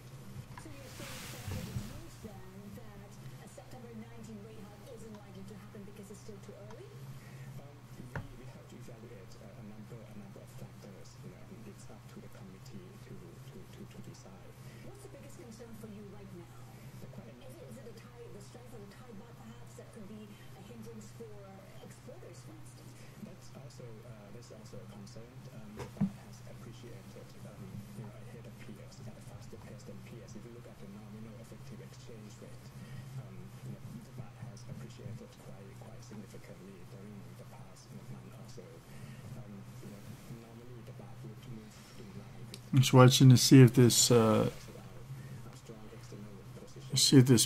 So you're saying that it means then that a September 19 rate hike isn't likely to happen because it's still too early? We have to evaluate a number of factors, and it's up to the committee to decide. What's the biggest concern for you right now? Is it the strength of the Thai baht perhaps that could be a hindrance for exporters, for instance? That's also a concern. The baht has appreciated ahead of peers at a faster pace than peers. If you look at the nominal effective exchange rate, the baht has appreciated quite significantly during the past month or so. Normally the baht would move in line with. Just watching to see if this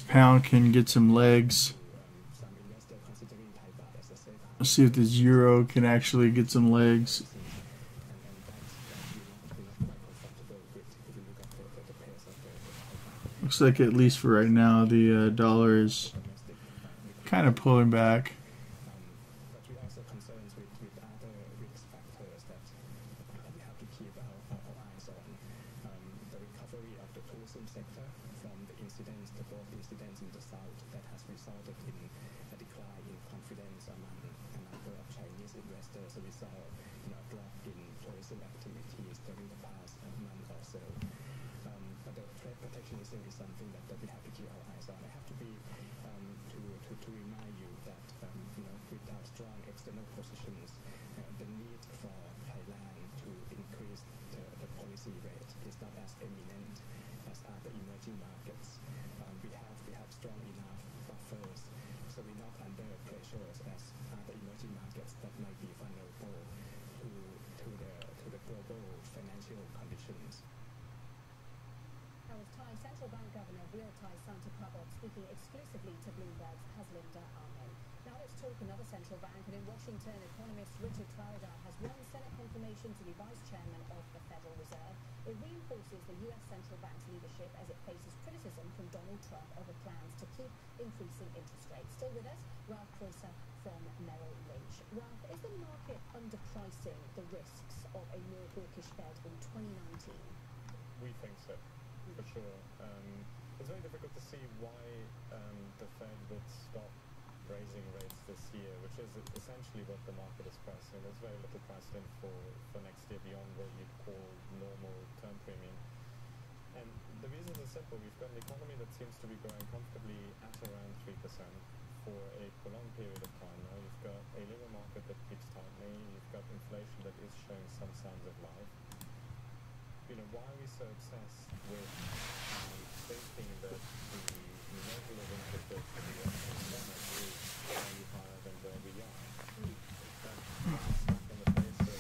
pound can get some legs. Let's see if this euro can actually get some legs. Looks like, at least for right now, the dollar is kind of pulling back. But we also concerns with other risk factors that we have to keep our eyes on. The recovery of the tourism sector from the incidents, the both incidents in the south, that has resulted in a decline in confidence among a number of Chinese investors. So we saw a drop in tourism activities during the past month or so. purchasing is something that we have to keep our eyes on. I have to be to remind you that without strong external positions, the need for Thailand to increase the policy rate is not as imminent as other emerging markets. We have strong enough buffers, so we're not under pressures as other emerging markets that might be vulnerable to the global financial conditions. Now, with Thai Central Bank Governor Thai Santipabot speaking exclusively to Bloomberg's Haslinda Ahmed. Now let's talk another central bank, and in Washington, economist Richard Florida has won Senate confirmation to be vice chairman of the Federal Reserve. It reinforces the U.S. central bank's leadership as it faces criticism from Donald Trump over plans to keep increasing interest rates. Still with us, Ralph Kreuzer from Merrill Lynch. Ralph, is the market underpricing the risks of a more hawkish Fed in 2019? We think so, for sure. It's very difficult to see why the Fed would stop raising rates this year, which is essentially what the market is pricing. There's very little priced in for next year beyond what you'd call normal term premium. And the reasons are simple. We've got an economy that seems to be growing comfortably at around 3% for a prolonged period of time now. You've got a labor market that keeps tightening. You've got inflation that is showing some signs of life. Why are we so obsessed with thinking that the level of interest rates for the US economic is slightly higher than where we are? That's stuck in the face of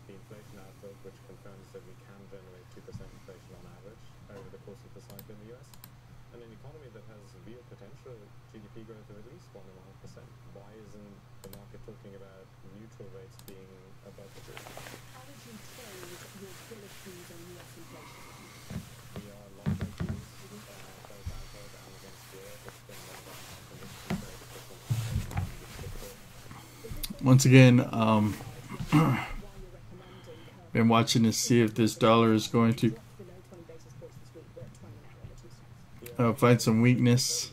the inflation outlook, which confirms that we can generate 2% inflation on average over the course of the cycle in the US, and an economy that has real potential GDP growth of at least 1.5%. Why isn't the market talking about neutral rates being above the group? How would you trade your bullish views on US inflation? We are long term views, both outside and against Europe. It's been 1.5% Once again, been watching to see if this dollar is going to find some weakness.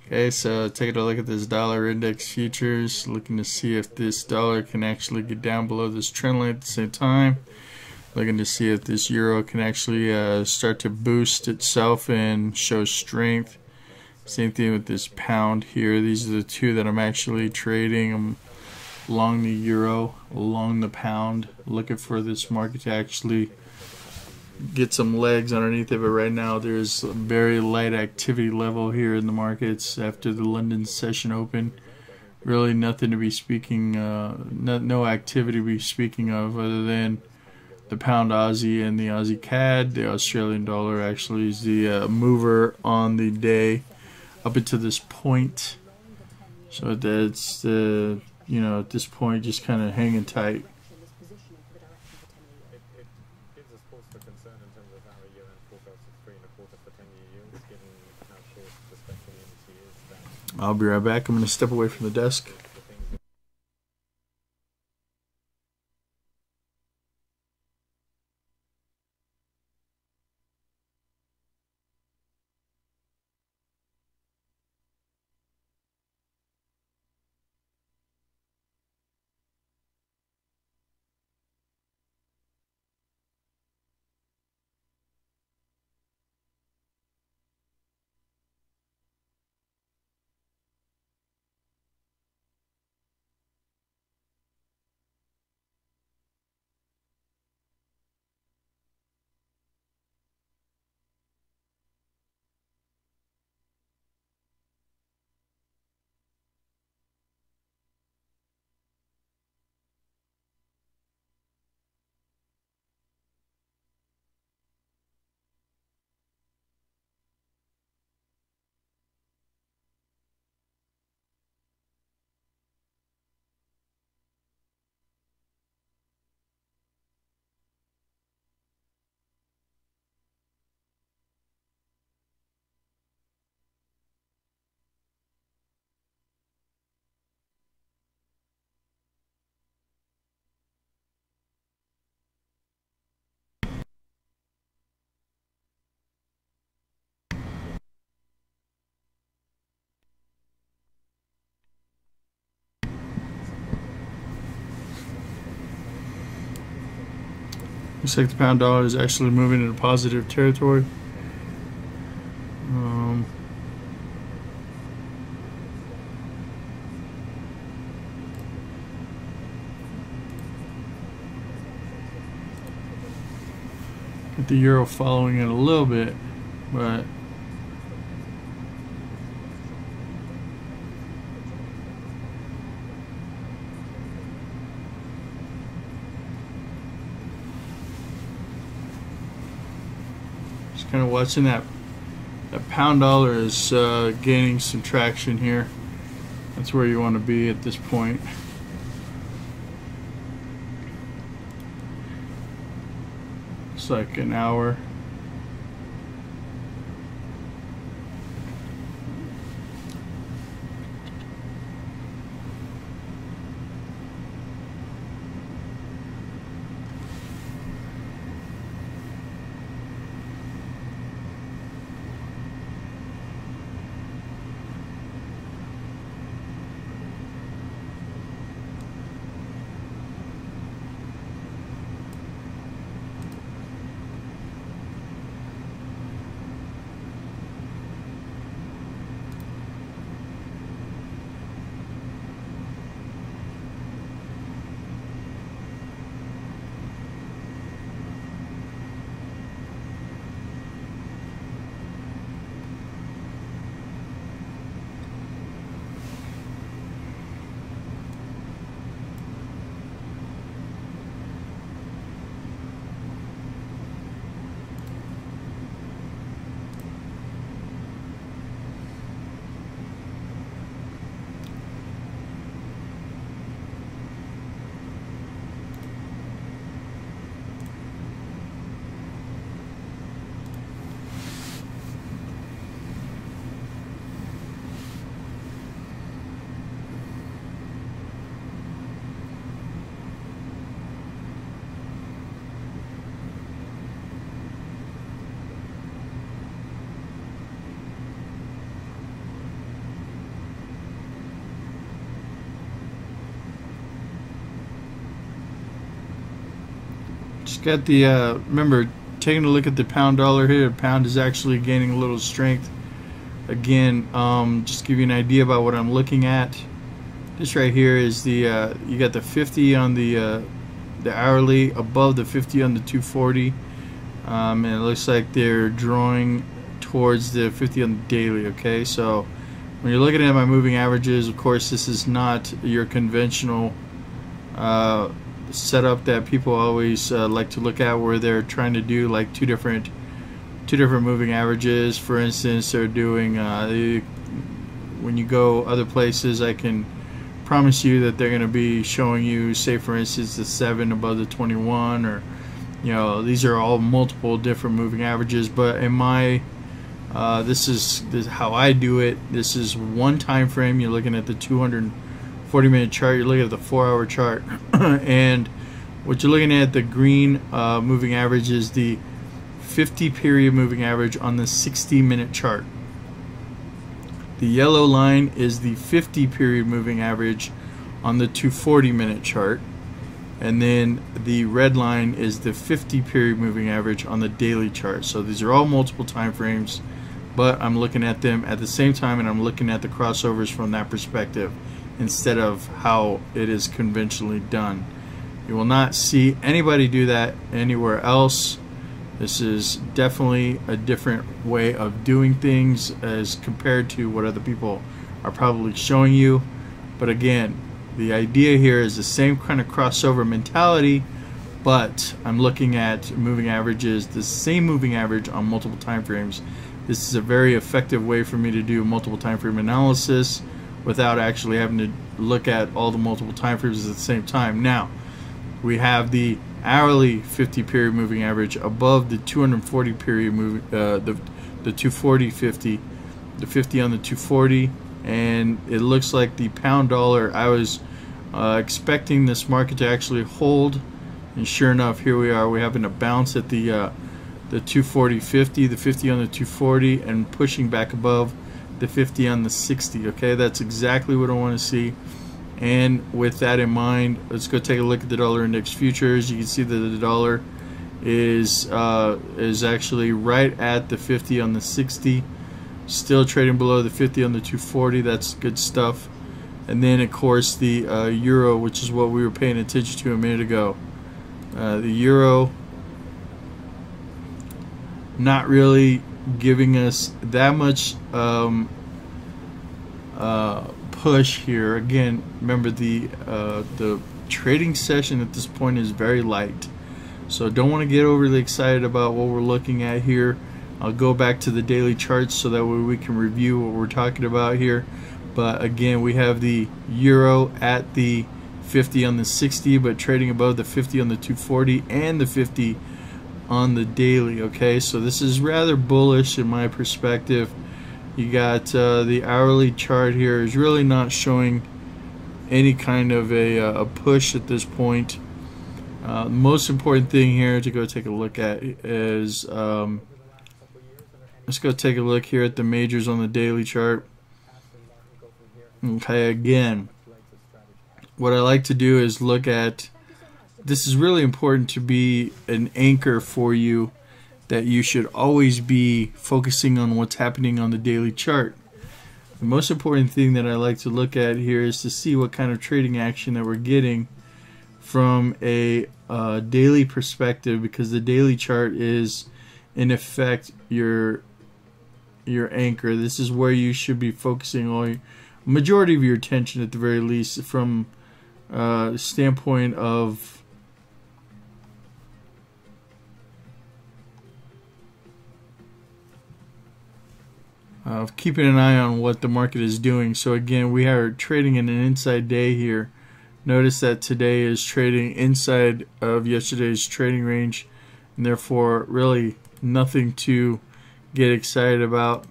Okay, so taking a look at this dollar index futures, looking to see if this dollar can actually get down below this trend line at the same time. Looking to see if this euro can actually start to boost itself and show strength. Same thing with this pound here. These are the two that I'm actually trading. I'm along the euro, along the pound, looking for this market to actually get some legs underneath it. But right now there's a very light activity level here in the markets after the London session open. Really nothing to be speaking, no activity to be speaking of other than the pound Aussie and the Aussie CAD. The Australian dollar actually is the mover on the day up until this point. So that's the at this point just kind of hanging tight. It gives us pause for concern in terms of our year-end forecast of 3.25 for 10-year yields, given how short the spectrum unity is. I'll be right back. I'm going to step away from the desk. Looks like the pound dollar is actually moving into positive territory. Get the euro following it a little bit, but just kind of watching that pound dollar is gaining some traction here. That's where you want to be at this point. It's like an hour. Just got the remember, taking a look at the pound dollar here. The pound is actually gaining a little strength again. Just to give you an idea about what I'm looking at. This right here is the you got the 50 on the hourly, above the 50 on the 240, and it looks like they're drawing towards the 50 on the daily. Okay, so when you're looking at my moving averages, of course this is not your conventional setup that people always like to look at, where they're trying to do like two different moving averages. For instance, they're doing when you go other places, I can promise you that they're going to be showing you, say for instance, the 7 above the 21, or these are all multiple different moving averages. But in my this is how I do it. This is one time frame. You're looking at the 240-minute chart. You're looking at the 4-hour chart, and what you're looking at, the green moving average, is the 50-period moving average on the 60-minute chart. The yellow line is the 50-period moving average on the 240-minute chart, and then the red line is the 50-period moving average on the daily chart. So these are all multiple time frames, but I'm looking at them at the same time, and I'm looking at the crossovers from that perspective instead of how it is conventionally done. You will not see anybody do that anywhere else. This is definitely a different way of doing things as compared to what other people are probably showing you. But again, the idea here is the same kind of crossover mentality, but I'm looking at moving averages, the same moving average on multiple time frames. This is a very effective way for me to do multiple time frame analysis without actually having to look at all the multiple time frames at the same time. Now, we have the hourly 50-period moving average above the 240-period moving, the 240-50, the 50 on the 240, and it looks like the pound dollar, I was expecting this market to actually hold, and sure enough, here we are. We're having a bounce at the 240-50, the 50 on the 240, and pushing back above the 50 on the 60. Okay, that's exactly what I want to see. And with that in mind, let's go take a look at the dollar index futures. You can see that the dollar is actually right at the 50 on the 60, still trading below the 50 on the 240. That's good stuff. And then of course the euro, which is what we were paying attention to a minute ago. The euro not really giving us that much push here. Again, remember the trading session at this point is very light, so don't want to get overly excited about what we're looking at here. I'll go back to the daily charts so that way we can review what we're talking about here. But again, we have the euro at the 50 on the 60, but trading above the 50 on the 240 and the 50 on the daily. Okay, so this is rather bullish in my perspective. You got the hourly chart here is really not showing any kind of a push at this point. The most important thing here to go take a look at is let's go take a look here at the majors on the daily chart. Okay, again, what I like to do is look at, this is really important to be an anchor for you, that you should always be focusing on what's happening on the daily chart. The most important thing that I like to look at here is to see what kind of trading action that we're getting from a daily perspective, because the daily chart is in effect your anchor. This is where you should be focusing all majority of your attention, at the very least, from standpoint of keeping an eye on what the market is doing. So again, we are trading in an inside day here. Notice that today is trading inside of yesterday's trading range, and therefore really nothing to get excited about.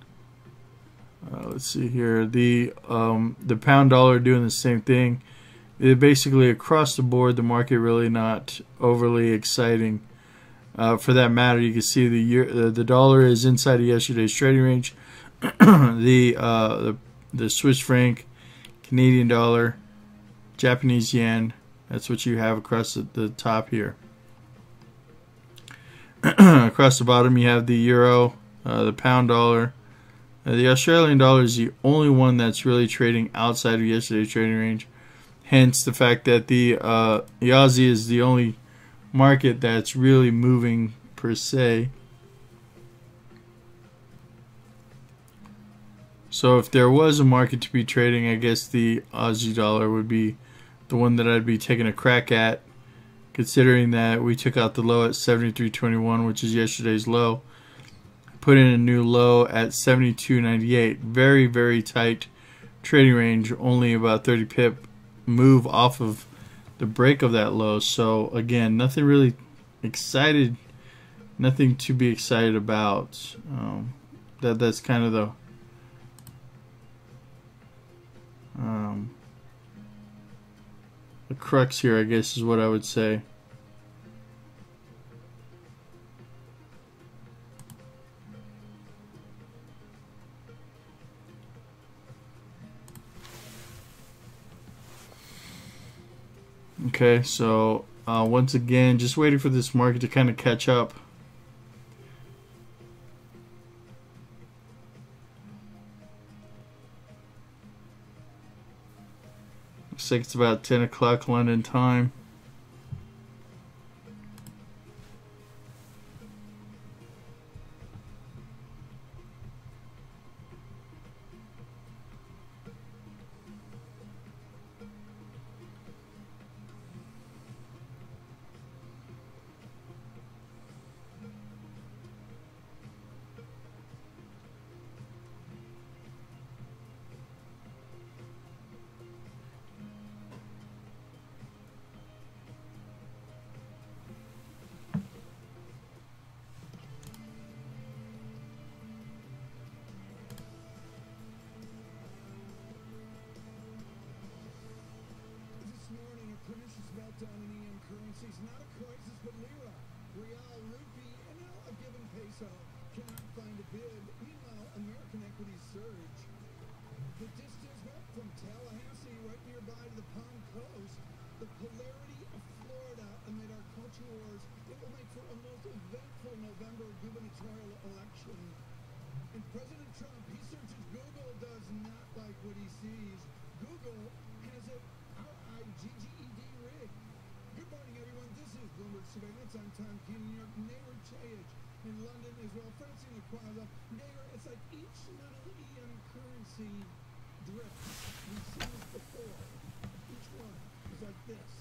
Let's see here, the pound dollar doing the same thing. Basically across the board, the market really not overly exciting. For that matter, you can see the dollar is inside of yesterday's trading range. The Swiss franc, Canadian dollar, Japanese yen, that's what you have across the top here. Across the bottom you have the euro, the pound dollar. The Australian dollar is the only one that's really trading outside of yesterday's trading range. Hence the fact that the Aussie is the only market that's really moving per se. So if there was a market to be trading, I guess the Aussie dollar would be the one that I'd be taking a crack at, considering that we took out the low at 73.21, which is yesterday's low. Put in a new low at 72.98. Very, very tight trading range, only about 30 pip move off of the break of that low. So again, nothing really excited, nothing to be excited about. That's kind of the crux here, I guess, is what I would say. Okay, so once again, just waiting for this market to kind of catch up. Looks like it's about 10 o'clock London time. Dominating currencies, not a crisis, but lira, real, rupee, and now a given peso cannot find a bid. Meanwhile, American equities surge. The distance from Tallahassee, right nearby to the Palm Coast, the polarity of Florida amid our culture wars, it will make for a most gubernatorial election. And President Trump, he searches Google, does not like what he sees. Google has it RIGGED rigged. Good morning, everyone. This is Bloomberg Surveillance. I'm Tom Keene in New York. Nehru Chayich in London as well. Francine Aquila. Nehru, it's like each little EM currency drift. We've seen this before. Each one is like this.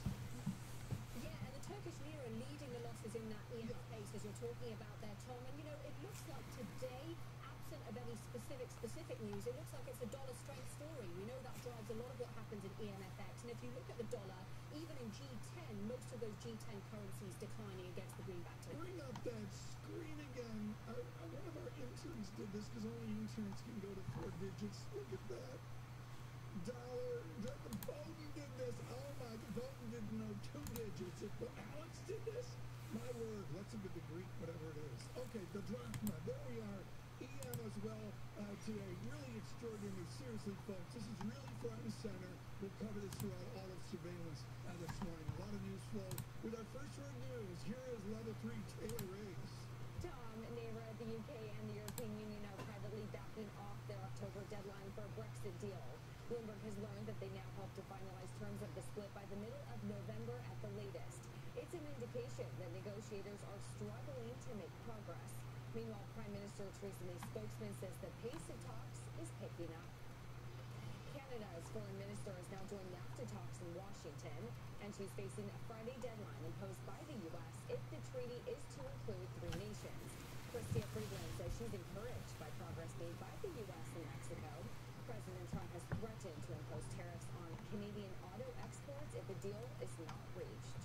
Yeah, and the Turkish lira leading the losses in that EM case as you're talking about there, Tom. And, you know, it looks like today, absent of any specific news, it looks like it's a dollar strength story. We know that drives a lot of what happens in EMFX. And if you look at the dollar, even in G10, most of those G10 currencies declining against the greenback token. Bring up that screen again. One of our interns did this because only interns can go to 4 digits. Look at that. Dollar. Bowden did this. Oh my, Bowden didn't know 2 digits. But Alex did this. My word. Let's look at the Greek, whatever it is. Okay, the drachma. There we are. EM as well today. Really extraordinary. Seriously, folks, this is really front and center. We'll cover this throughout all of surveillance this morning. A lot of news flow. With our first word news, here is level 3 Taylor Riggs. Tom, Nehru, the UK and the European Union are privately backing off their October deadline for a Brexit deal. Bloomberg has learned that they now hope to finalize terms of the split by the middle of November at the latest. It's an indication that negotiators are struggling to make progress. Meanwhile, Prime Minister Theresa May's spokesman says the pace of talks is picking up. Canada's foreign minister is now joining NAFTA talks in Washington, and she's facing a Friday deadline imposed by the U.S. if the treaty is to include 3 nations. Garcia says she's encouraged by progress made by the U.S. and Mexico. President Trump has threatened to impose tariffs on Canadian auto exports if the deal is not reached.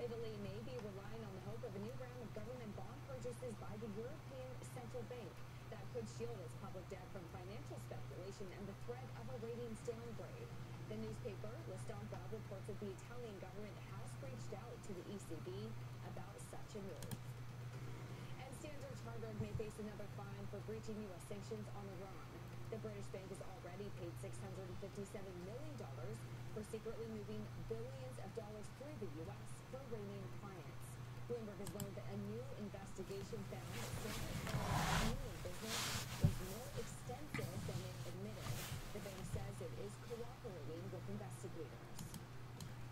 Italy may be relying on the hope of a new round of government bond purchases by the European Central Bank that could shield its public debt from financial speculation and the threat of a ratings downgrade. The newspaper La Stampa reports that the Italian government has reached out to the ECB about such a move. And Standard Chartered may face another fine for breaching U.S. sanctions on Iran. The British bank has already paid $657 million for secretly moving billions of dollars through the U.S. for Iranian clients. Bloomberg has learned that a new investigation found that Standard Chartered's Iranian business was more extensive than it admitted. The bank says it is cooperating with investigators.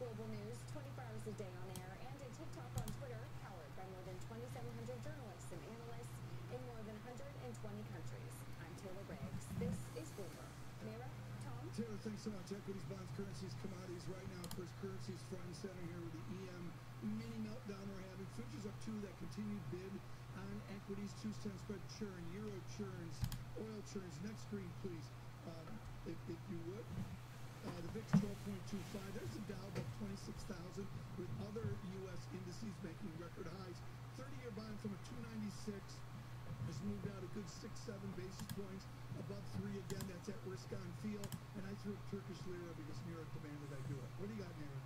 Global news, 24 hours a day on air and a TikTok on Twitter, powered by more than 2,700 journalists and analysts in more than 120 countries. I'm Taylor Riggs. This is Bloomberg. Mira, Tom? Taylor, thanks so much. Equities, bonds, currencies, commodities. Right now, of course, currencies front and center here with the EM mini meltdown we're having. Futures up 2, that continued bid on equities. 2-cent spread churn, euro churns, oil churns. Next screen, please, if you would. The VIX 12.25. There's the Dow up 26,000 with other U.S. indices making record highs. 30-year bond from a 296 has moved out a good 6-7 basis points above 3 again. That's at risk on feel. And I threw Turkish lira because New York demanded I do it. What do you got, Nehru?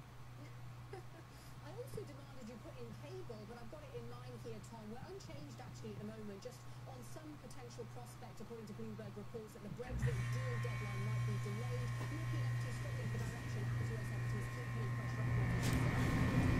I also demanded you put in cable, but I've got it in mind here, Tom. We're unchanged actually at the moment, just on some potential prospect, according to Bloomberg reports, that the Brexit deal deadline might be delayed, looking up to struggling for direction as US equities keep putting pressure upwards.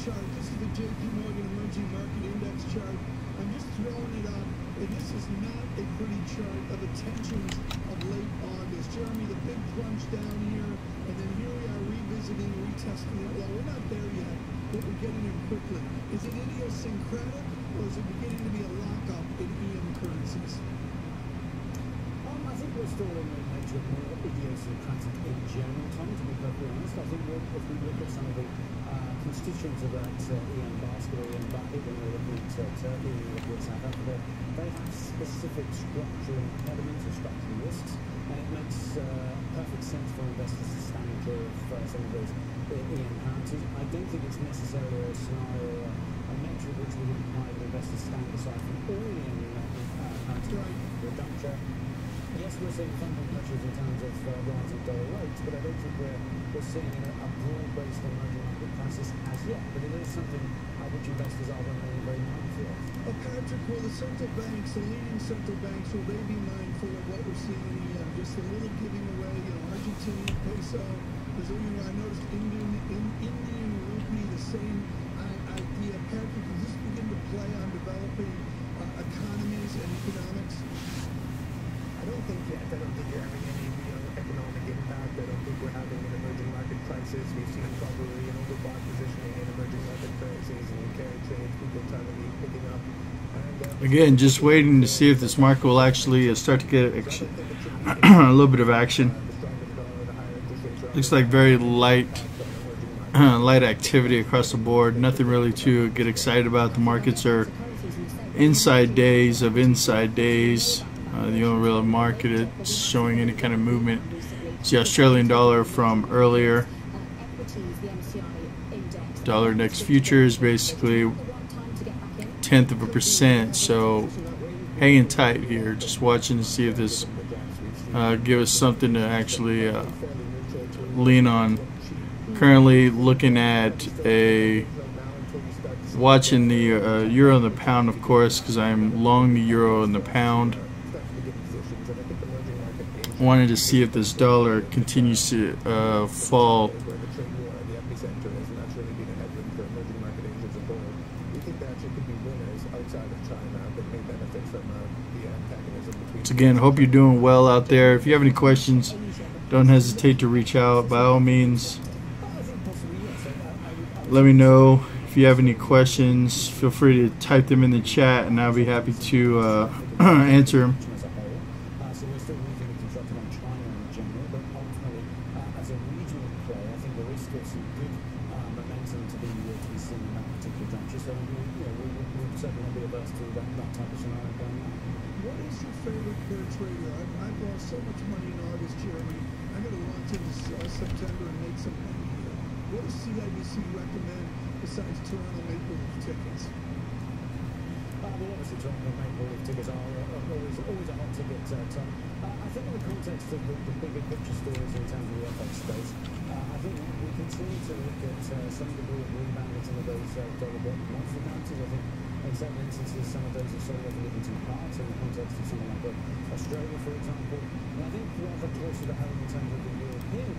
chart. This is the JP Morgan Emerging Market Index chart. I'm just throwing it up, and this is not a pretty chart of the tensions of late August. Jeremy, the big plunge down here, and then here we are revisiting, retesting it. Well, we're not there yet, but we're getting there quickly. Is it idiosyncratic, or is it beginning to be a lockup in EM currencies? I think we're still in the nature of more idiosyncratic in general, Tom, to be perfectly honest. I think if we look at some of the constituents of that EM basket or EM bucket, when we're looking at Turkey, when we're looking at South Africa, they have specific structural impediments or structural risks, and it makes perfect sense for investors to stand clear of some of those EM currencies. I don't think it's necessarily a scenario, a metric which would require that investors stand aside from all EM currencies. Reduction. Yes, we're seeing funding pressures in terms of rising dollar rates, but I don't think we're seeing a broad-based emerging market crisis as yet. But it is something which investors are remaining very mindful of. Well, Patrick, will the central banks, the leading central banks, will they be mindful of what we're seeing in EM? Just a little giving away, Argentinian peso. I noticed Indian rupee, the same idea. Patrick, does this begin to play on developing economies and economics? I don't think yet. I don't think you're having any real economic impact. I don't think we're having an emerging market crisis. We've seen probably an overbought positioning in emerging market currencies and carry trades, people finally picking up. And, Again, just waiting to see if this market will actually start to get a little bit of action. Looks like very light activity across the board. Nothing really to get excited about. The markets are inside days of inside days. The only real market that's showing any kind of movement is the Australian dollar from earlier. Dollar index futures basically 0.1%, so hanging tight here, just watching to see if this give us something to actually lean on. Currently looking at watching the euro and the pound, of course, because I'm long the euro and the pound. Wanted to see if this dollar continues to fall. So again, hope you're doing well out there. If you have any questions, don't hesitate to reach out. By all means, let me know. If you have any questions, feel free to type them in the chat, and I'll be happy to answer them. What is your favorite per trader? I've lost so much money in August, Jeremy. I'm going to launch into September and make some money here. What does CIBC recommend besides Toronto Maple Leaf tickets? Well, obviously Toronto Maple Leaf tickets are always a hot ticket, Tom. I think in the context of the bigger picture stories in terms of the FX space, I think we continue to look at some degree of rebound in some of those dollar bond commodity currencies. I think in certain instances some of those are sort of looking into parts in the context of something like Australia, for example. And I think rather closer to home in terms of the European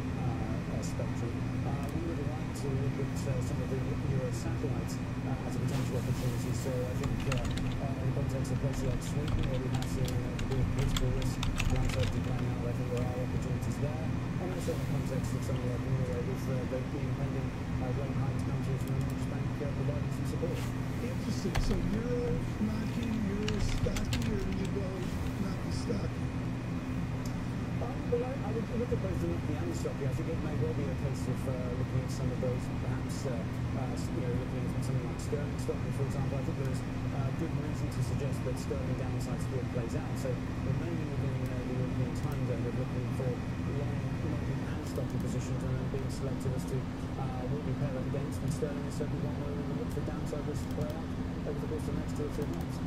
spectrum, we would like to look at some of the Euro satellites as a potential opportunity. So I think in the context of places like Sweden, where we have seen a degree of political risk uncertainty playing out, I think there are opportunities there. And also in the context of something like Norway, with the impending rate hikes coming through from the Norges Bank providing some support. Interesting. So Euro knocky, Euro stocky, or do you go knocky stocky? Well, I would look at both the knocky and the stocky. I think it may well be a case of looking at some of those, perhaps looking at something like sterling stocking, for example. I think there's good reason to suggest that sterling downside still plays out. So remaining within the European time zone of looking for long and stocky positions and then being selective as to what we pair that against. And sterling is certainly one where we will look for downside risk to play out over the course of the next 2 or 3 months.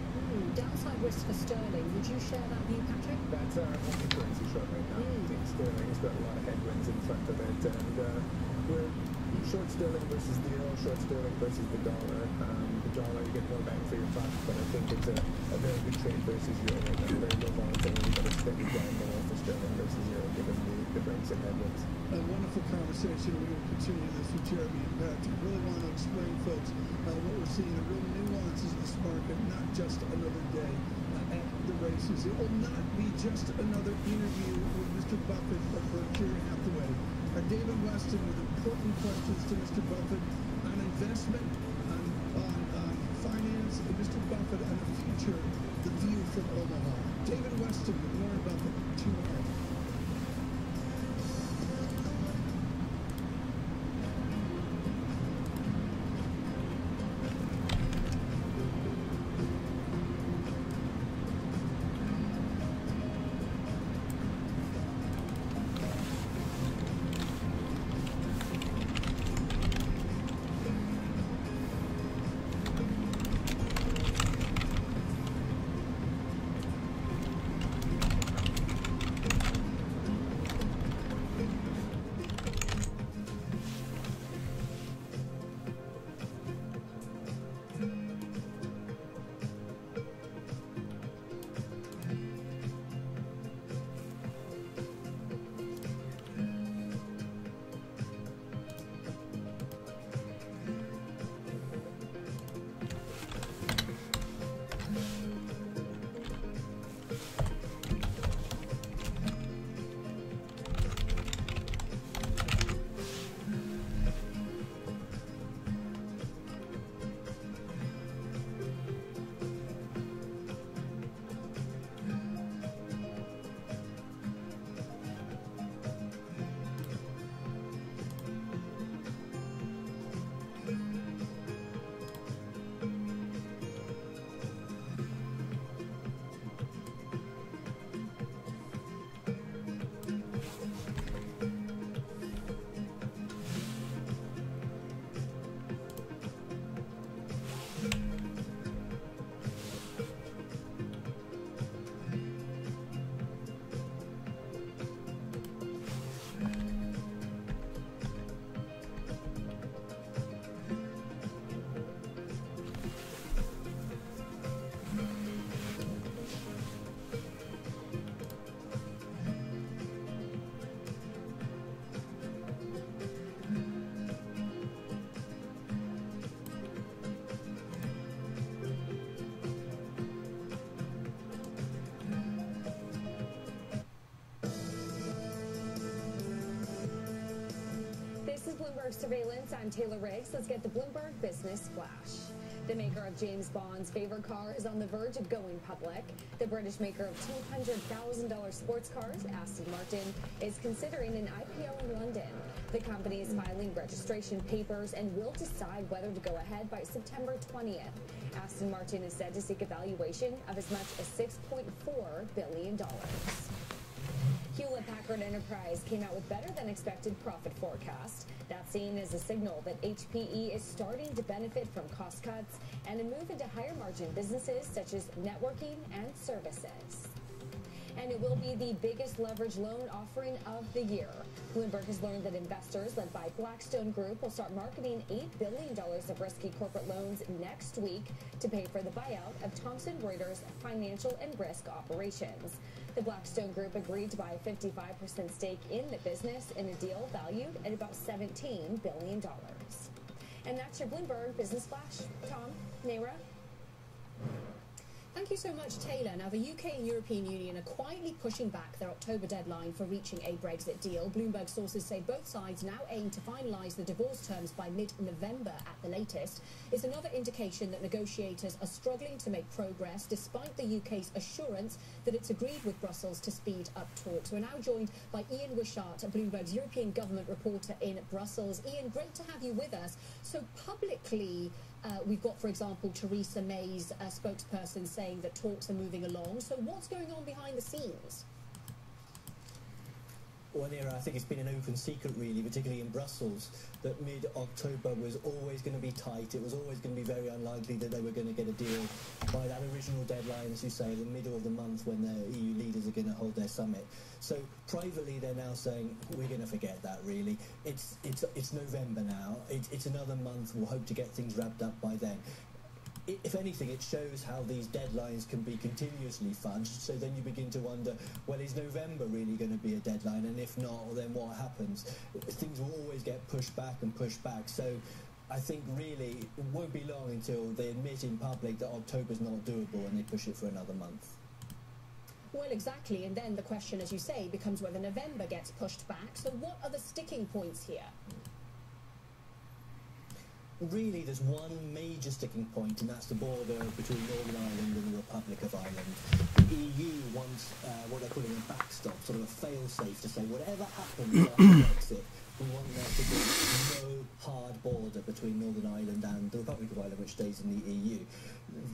Downside risk for sterling. Would you share that view, Patrick? That's only currency short right now. I think sterling's got a lot of headwinds in front of it, and we're short sterling versus the euro, short sterling versus the dollar. The dollar, you get more bang for your buck, but I think it's a very good trade versus euro right now. Very low volatility, but a steady grind more for sterling versus euro, given the difference in headwinds. A wonderful conversation. We will continue this with Jeremy and Patrick. Really want to explain, folks, just another day at the races. It will not be just another interview with Mr. Buffett of Berkshire Hathaway. David Weston with important questions to Mr. Buffett on investment, on finance, and Mr. Buffett on the future, the view from Omaha. David Weston with Warren Buffett tomorrow. Bloomberg Surveillance. I'm Taylor Riggs. Let's get the Bloomberg Business Flash. The maker of James Bond's favorite car is on the verge of going public. The British maker of $200,000 sports cars, Aston Martin, is considering an IPO in London. The company is filing registration papers and will decide whether to go ahead by September 20th. Aston Martin is said to seek a valuation of as much as $6.4 billion. Hewlett-Packard Enterprise came out with better than expected profit forecast. That's seen as a signal that HPE is starting to benefit from cost cuts and a move into higher margin businesses such as networking and services. And it will be the biggest leverage loan offering of the year. Bloomberg has learned that investors led by Blackstone Group will start marketing $8 billion of risky corporate loans next week to pay for the buyout of Thomson Reuters' financial and risk operations. The Blackstone Group agreed to buy a 55% stake in the business in a deal valued at about $17 billion. And that's your Bloomberg Business Flash. Tom, Naira. Thank you so much, Taylor. Now, the UK and European Union are quietly pushing back their October deadline for reaching a Brexit deal. Bloomberg sources say both sides now aim to finalise the divorce terms by mid-November at the latest. It's another indication that negotiators are struggling to make progress, despite the UK's assurance that it's agreed with Brussels to speed up talks. We're now joined by Ian Wishart, Bloomberg's European government reporter in Brussels. Ian, great to have you with us. So publicly, we've got, for example, Theresa May's spokesperson saying that talks are moving along. So what's going on behind the scenes? Well, Nira, I think it's been an open secret, really, particularly in Brussels, that mid-October was always going to be tight. It was always going to be very unlikely that they were going to get a deal by that original deadline, as you say, the middle of the month when the EU leaders are going to hold their summit. So privately, they're now saying, we're going to forget that, really. It's November now. It's another month. We'll hope to get things wrapped up by then. If anything, it shows how these deadlines can be continuously fudged, so then you begin to wonder, well, is November really going to be a deadline? And if not, then what happens? Things will always get pushed back and pushed back. So I think really it won't be long until they admit in public that October's not doable and they push it for another month. Well, exactly, and then the question, as you say, becomes whether November gets pushed back. So what are the sticking points here? Really, there's one major sticking point, and that's the border between Northern Ireland and the Republic of Ireland. The EU wants what they're calling a backstop, sort of a fail-safe to say whatever happens after Brexit, we want there to be no hard border between Northern Ireland and the Republic of Ireland, which stays in the EU.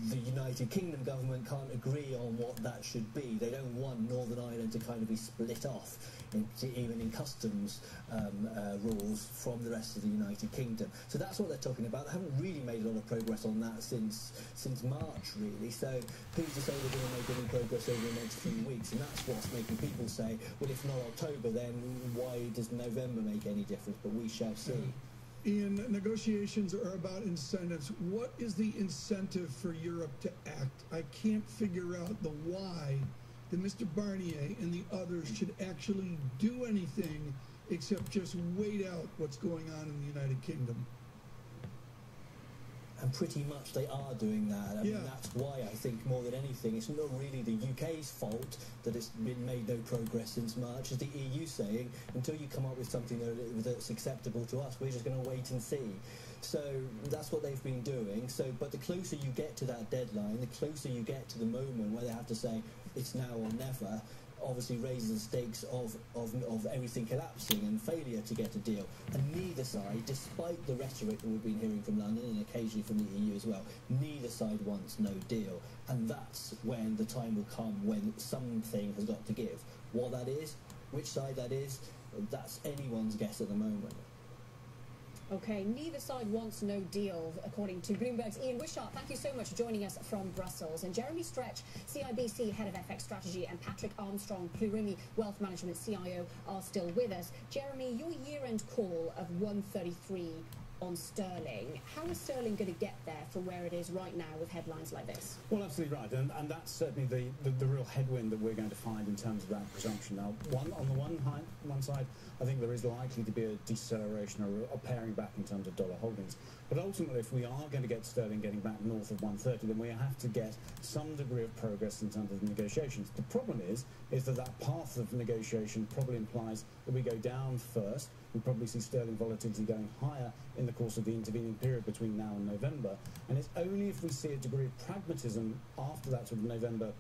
The United Kingdom government can't agree on what that should be. They don't want Northern Ireland to kind of be split off, even in customs rules, from the rest of the United Kingdom. So that's what they're talking about. They haven't really made a lot of progress on that since March, really. So who's to say they're going to make any progress over the next few weeks? And that's what's making people say, well, if not October, then why does November make any difference? But we shall see. Ian, negotiations are about incentives. What is the incentive for Europe to act? I can't figure out the why that Mr. Barnier and the others should actually do anything except just wait out what's going on in the United Kingdom. And pretty much they are doing that. I mean, Yeah. that's why I think more than anything, it's not really the UK's fault that it's been made no progress since March. It's the EU saying, until you come up with something that's acceptable to us, we're just going to wait and see. So that's what they've been doing. So, but the closer you get to that deadline, the closer you get to the moment where they have to say it's now or never, obviously raises the stakes of everything collapsing and failure to get a deal. And neither side, despite the rhetoric that we've been hearing from London and occasionally from the EU as well, neither side wants no deal. And that's when the time will come when something has got to give. What that is, which side that is, that's anyone's guess at the moment. Okay, neither side wants no deal, according to Bloomberg's Ian Wishart. Thank you so much for joining us from Brussels. And Jeremy Stretch, CIBC Head of FX Strategy, and Patrick Armstrong, Plurimi Wealth Management CIO, are still with us. Jeremy, your year-end call of 133 on sterling. How is sterling going to get there from where it is right now with headlines like this? Well, absolutely right, and that's certainly the real headwind that we're going to find in terms of that presumption. Now, on the one side, I think there is likely to be a deceleration or a paring back in terms of dollar holdings. But ultimately, if we are going to get sterling getting back north of 130, then we have to get some degree of progress in terms of negotiations. The problem is that path of negotiation probably implies that we go down first. We probably see sterling volatility going higher in the course of the intervening period between now and November. And it's only if we see a degree of pragmatism after that sort of November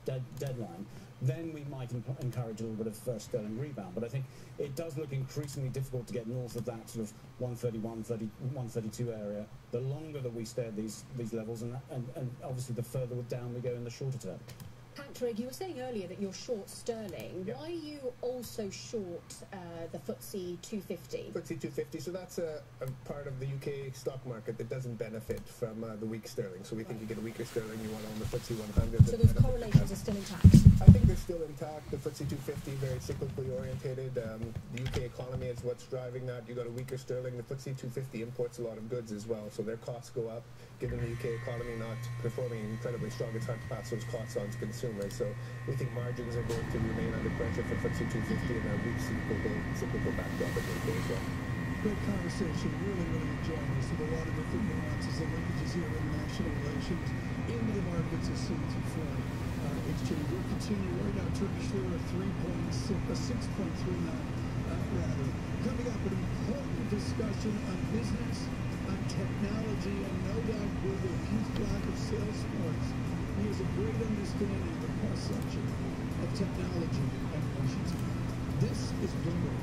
deadline, then we might encourage a little bit of sterling rebound. But I think it does look increasingly difficult to get north of that sort of 132 area the longer that we stay at these levels, and obviously the further down we go in the shorter term. Patrick, you were saying earlier that you're short sterling. Yeah. Why are you also short the FTSE 250? FTSE 250, so that's a part of the UK stock market that doesn't benefit from the weak sterling. So we think you get a weaker sterling, you want to own the FTSE 100. So those correlations are still intact? I think they're still intact. The FTSE 250, very cyclically orientated. The UK economy is what's driving that. You got a weaker sterling. The FTSE 250 imports a lot of goods as well, so their costs go up. Given the UK economy not performing incredibly strong, it's hard to pass those costs on to consumers. So we think margins are going to remain under pressure for FTSE 250 and a weak cyclical backdrop at the UK as well. Great conversation. Really enjoying this with a lot of different nuances and linkages here in international relations into the markets as seen through foreign exchange. We'll continue right now. Turkish lira 6.39 rather. Coming up, an important discussion on business, on technology, and no doubt Google. Keith Black of Salesforce. He has a great understanding of the cross-section of technology and Washington. This is Bloomberg.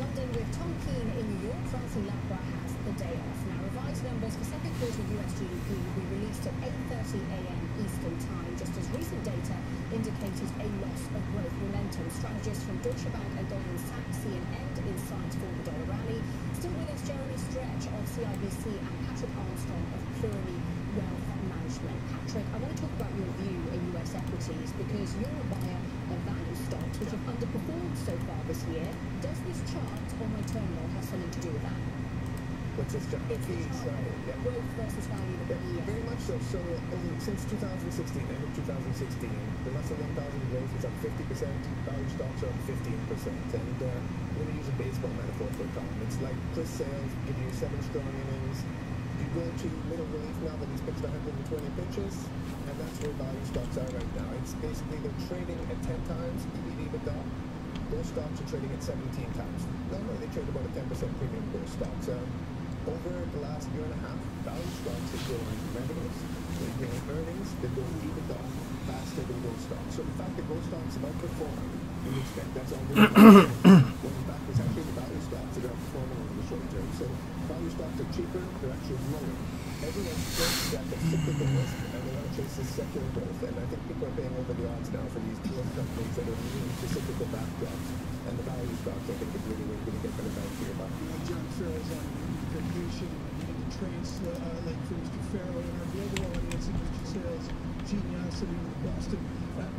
London with Tom Keane in New York. Francie Lacqua has the day off. Now, revised numbers for second quarter US GDP will be released at 8:30 a.m. Eastern Time, just as recent data indicated a loss of growth momentum. Strategists from Deutsche Bank and Goldman Sachs see an end in sight for the dollar rally. Still with us, Jeremy Stretch of CIBC and Patrick Armstrong of Plurally Wealth Management. Patrick, I want to talk about your view in US equities because you're a buyer of value stocks which have underperformed so far this year. Does this chart on my terminal have something to do with that? What's this chart? It's the chart Yeah. growth versus value of the Yeah, very much so. So since 2016, end of 2016, the Russell 1000 growth is up 50%, value stocks are up 15%. And I'm going to use a baseball metaphor for a time. It's like Chris Sales give you 7 strong innings. You go to middle relief now that he's pitched 120 pitches, and that's where value stocks are right now. It's basically they're trading at 10 times EV/EBITDA. Those stocks are trading at 17 times. Normally they trade about a 10% premium to those stocks. Over the last year and a half, value stocks have grown revenues, they've grown earnings, they've grown EBITDA faster than growth stocks. So the fact that growth stocks have outperformed, you expect that's all good. When in fact it's actually the value stocks that are outperforming over the short term. So value stocks are cheaper, they're actually growing. Everyone's chasing that cyclical risk, and they want to chase this secular growth. And I think people are paying over the odds now for these growth companies that are immune to cyclical backdrops. And the value stocks, I think, is really where you're going to get better bang for your buck. John Farrell's on vacation. We need to translate for Mr. Farrell and our global audience and Mr. Sales. Gene Yassity with Boston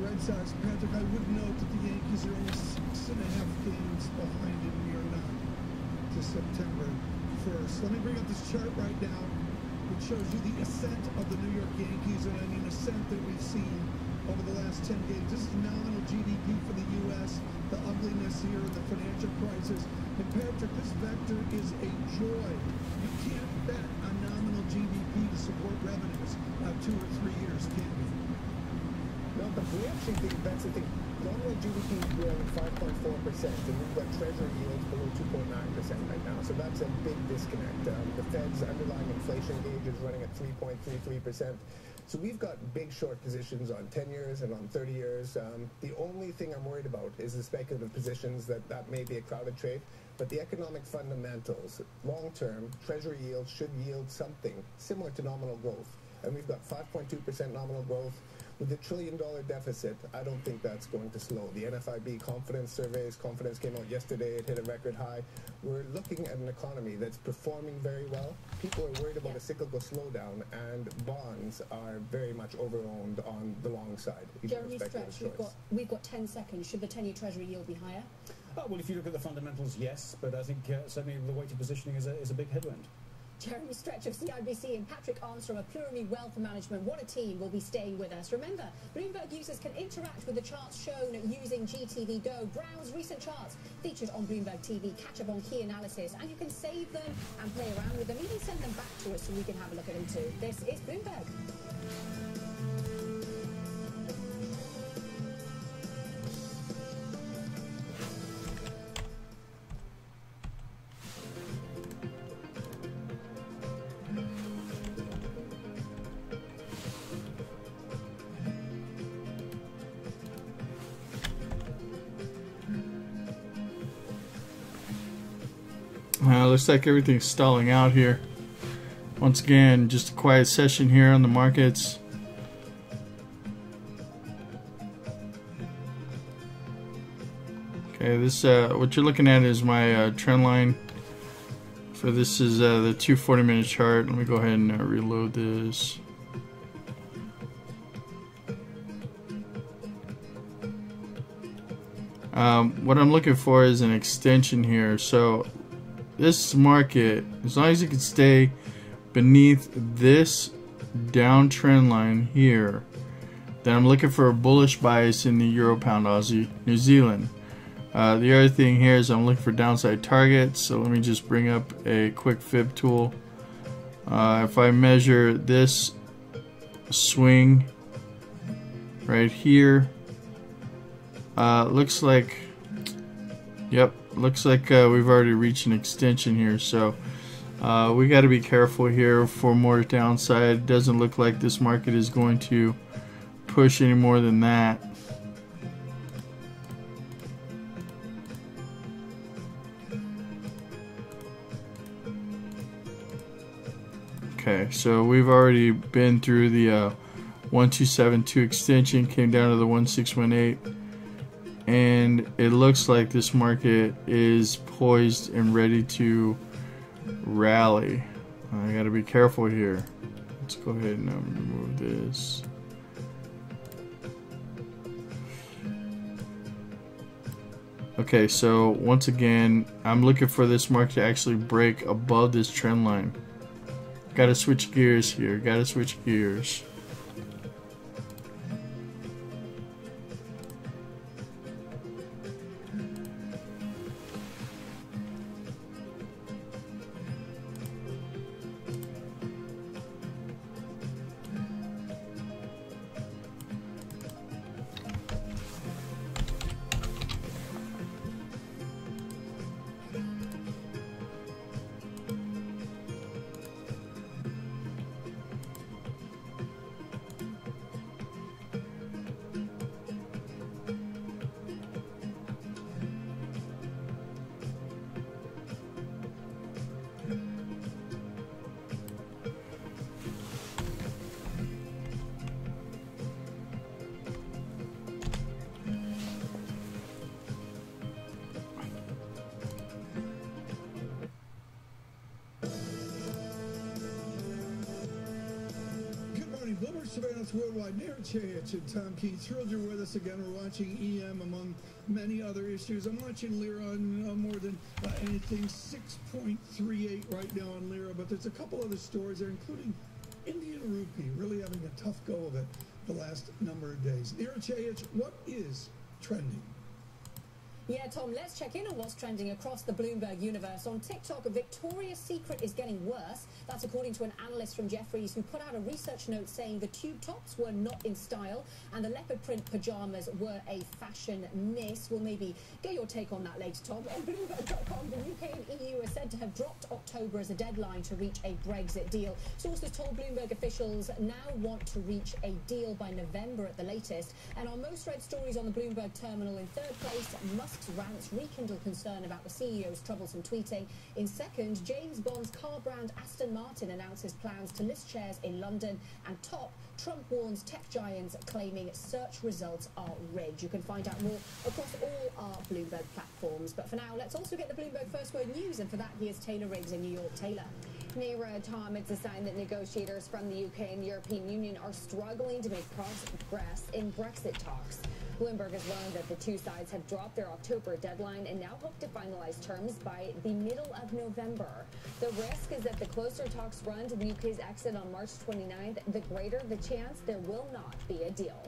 Red Sox. Patrick, I would note that the Yankees are only 6.5 games behind in year 9 to September 1st. Let me bring up this chart right now, which shows you the ascent of the New York Yankees, and I mean ascent that we've seen over the last 10 games. This is nominal GDP for the U.S., the ugliness here, the financial crisis. And Patrick, this vector is a joy. You can't bet on nominal GDP to support revenues 2 or 3 years, can you? No, but we actually think that's the thing. Nominal GDP is growing 5.4%, and we've got treasury yields below 2.9% right now. So that's a big disconnect. The Fed's underlying inflation gauge is running at 3.33%. So we've got big short positions on 10 years and on 30 years. The only thing I'm worried about is the speculative positions that may be a crowded trade. But the economic fundamentals, long-term, treasury yields should yield something similar to nominal growth. And we've got 5.2% nominal growth. With a $1 trillion deficit, I don't think that's going to slow. The NFIB confidence surveys, confidence came out yesterday, it hit a record high. We're looking at an economy that's performing very well. People are worried about a cyclical slowdown, and bonds are very much overowned on the long side. Jeremy Stretch, we've got 10 seconds. Should the 10-year Treasury yield be higher? Well, if you look at the fundamentals, yes, but I think certainly the weighted positioning is a big headwind. Jeremy Stretch of CIBC and Patrick Armstrong of Plurally Wealth Management. What a team will be staying with us. Remember, Bloomberg users can interact with the charts shown using GTV Go. Browse recent charts featured on Bloomberg TV, catch up on key analysis, and you can save them and play around with them. Even send them back to us so we can have a look at them too. This is Bloomberg. Looks like everything's stalling out here. Once again, just a quiet session here on the markets. Okay, this what you're looking at is my trend line. So this is the 240-minute chart. Let me go ahead and reload this. What I'm looking for is an extension here. So this market, as long as it can stay beneath this downtrend line here, then I'm looking for a bullish bias in the Euro, Pound, Aussie, New Zealand. The other thing here is I'm looking for downside targets. So let me just bring up a quick fib tool. If I measure this swing right here, looks like, yep, looks like we've already reached an extension here. So we got to be careful here for more downside. It doesn't look like this market is going to push any more than that. Okay, so we've already been through the 1272 extension, came down to the 1618, and it looks like this market is poised and ready to rally. I gotta be careful here. Let's go ahead and remove this. Okay, so once again, I'm looking for this market to actually break above this trend line. Gotta switch gears here. Gotta switch gears. Bloomberg Surveillance Worldwide, Mayor Chayich and Tom Keene, thrilled you're with us again. We're watching EM among many other issues. I'm watching Lira on more than anything, 6.38 right now on Lira, but there's a couple other stories there, including Indian rupee, really having a tough go of it the last number of days. Mayor Chayich, what is trending? Yeah, Tom, let's check in on what's trending across the Bloomberg universe. On TikTok, Victoria's Secret is getting worse. That's according to an analyst from Jefferies who put out a research note saying the tube tops were not in style and the leopard print pajamas were a fashion miss. We'll maybe get your take on that later, Tom. On Bloomberg.com, the UK and EU are said to have dropped October as a deadline to reach a Brexit deal. Sources told Bloomberg officials now want to reach a deal by November at the latest. And our most read stories on the Bloomberg terminal: in third place, Musk's rants rekindle concern about the CEO's troublesome tweeting. In second, James Bond's car brand Aston Martin announces plans to list shares in London. And top, Trump warns tech giants, claiming search results are rigged. You can find out more across all our Bloomberg platforms. But for now, let's also get the Bloomberg First Word News. And for that, here's Taylor Riggs in New York. Taylor. Naira, Tom, it's a sign that negotiators from the UK and the European Union are struggling to make progress in Brexit talks. Bloomberg has learned that the two sides have dropped their October deadline and now hope to finalize terms by the middle of November. The risk is that the closer talks run to the UK's exit on March 29th, the greater the chance there will not be a deal.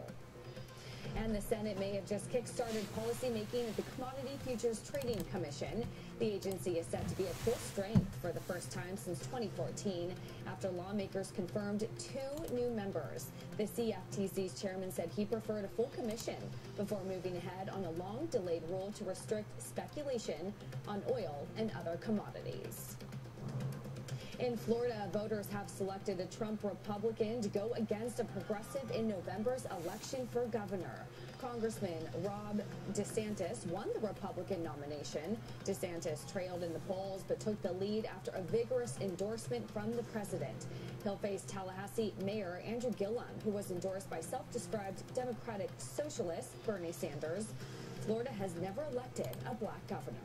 And the Senate may have just kick-started policymaking at the Commodity Futures Trading Commission. The agency is set to be at full strength for the first time since 2014 after lawmakers confirmed 2 new members. The CFTC's chairman said he preferred a full commission before moving ahead on a long-delayed rule to restrict speculation on oil and other commodities. In Florida, voters have selected a Trump Republican to go against a progressive in November's election for governor. Congressman Ron DeSantis won the Republican nomination. DeSantis trailed in the polls but took the lead after a vigorous endorsement from the president. He'll face Tallahassee Mayor Andrew Gillum, who was endorsed by self-described Democratic Socialist Bernie Sanders. Florida has never elected a black governor.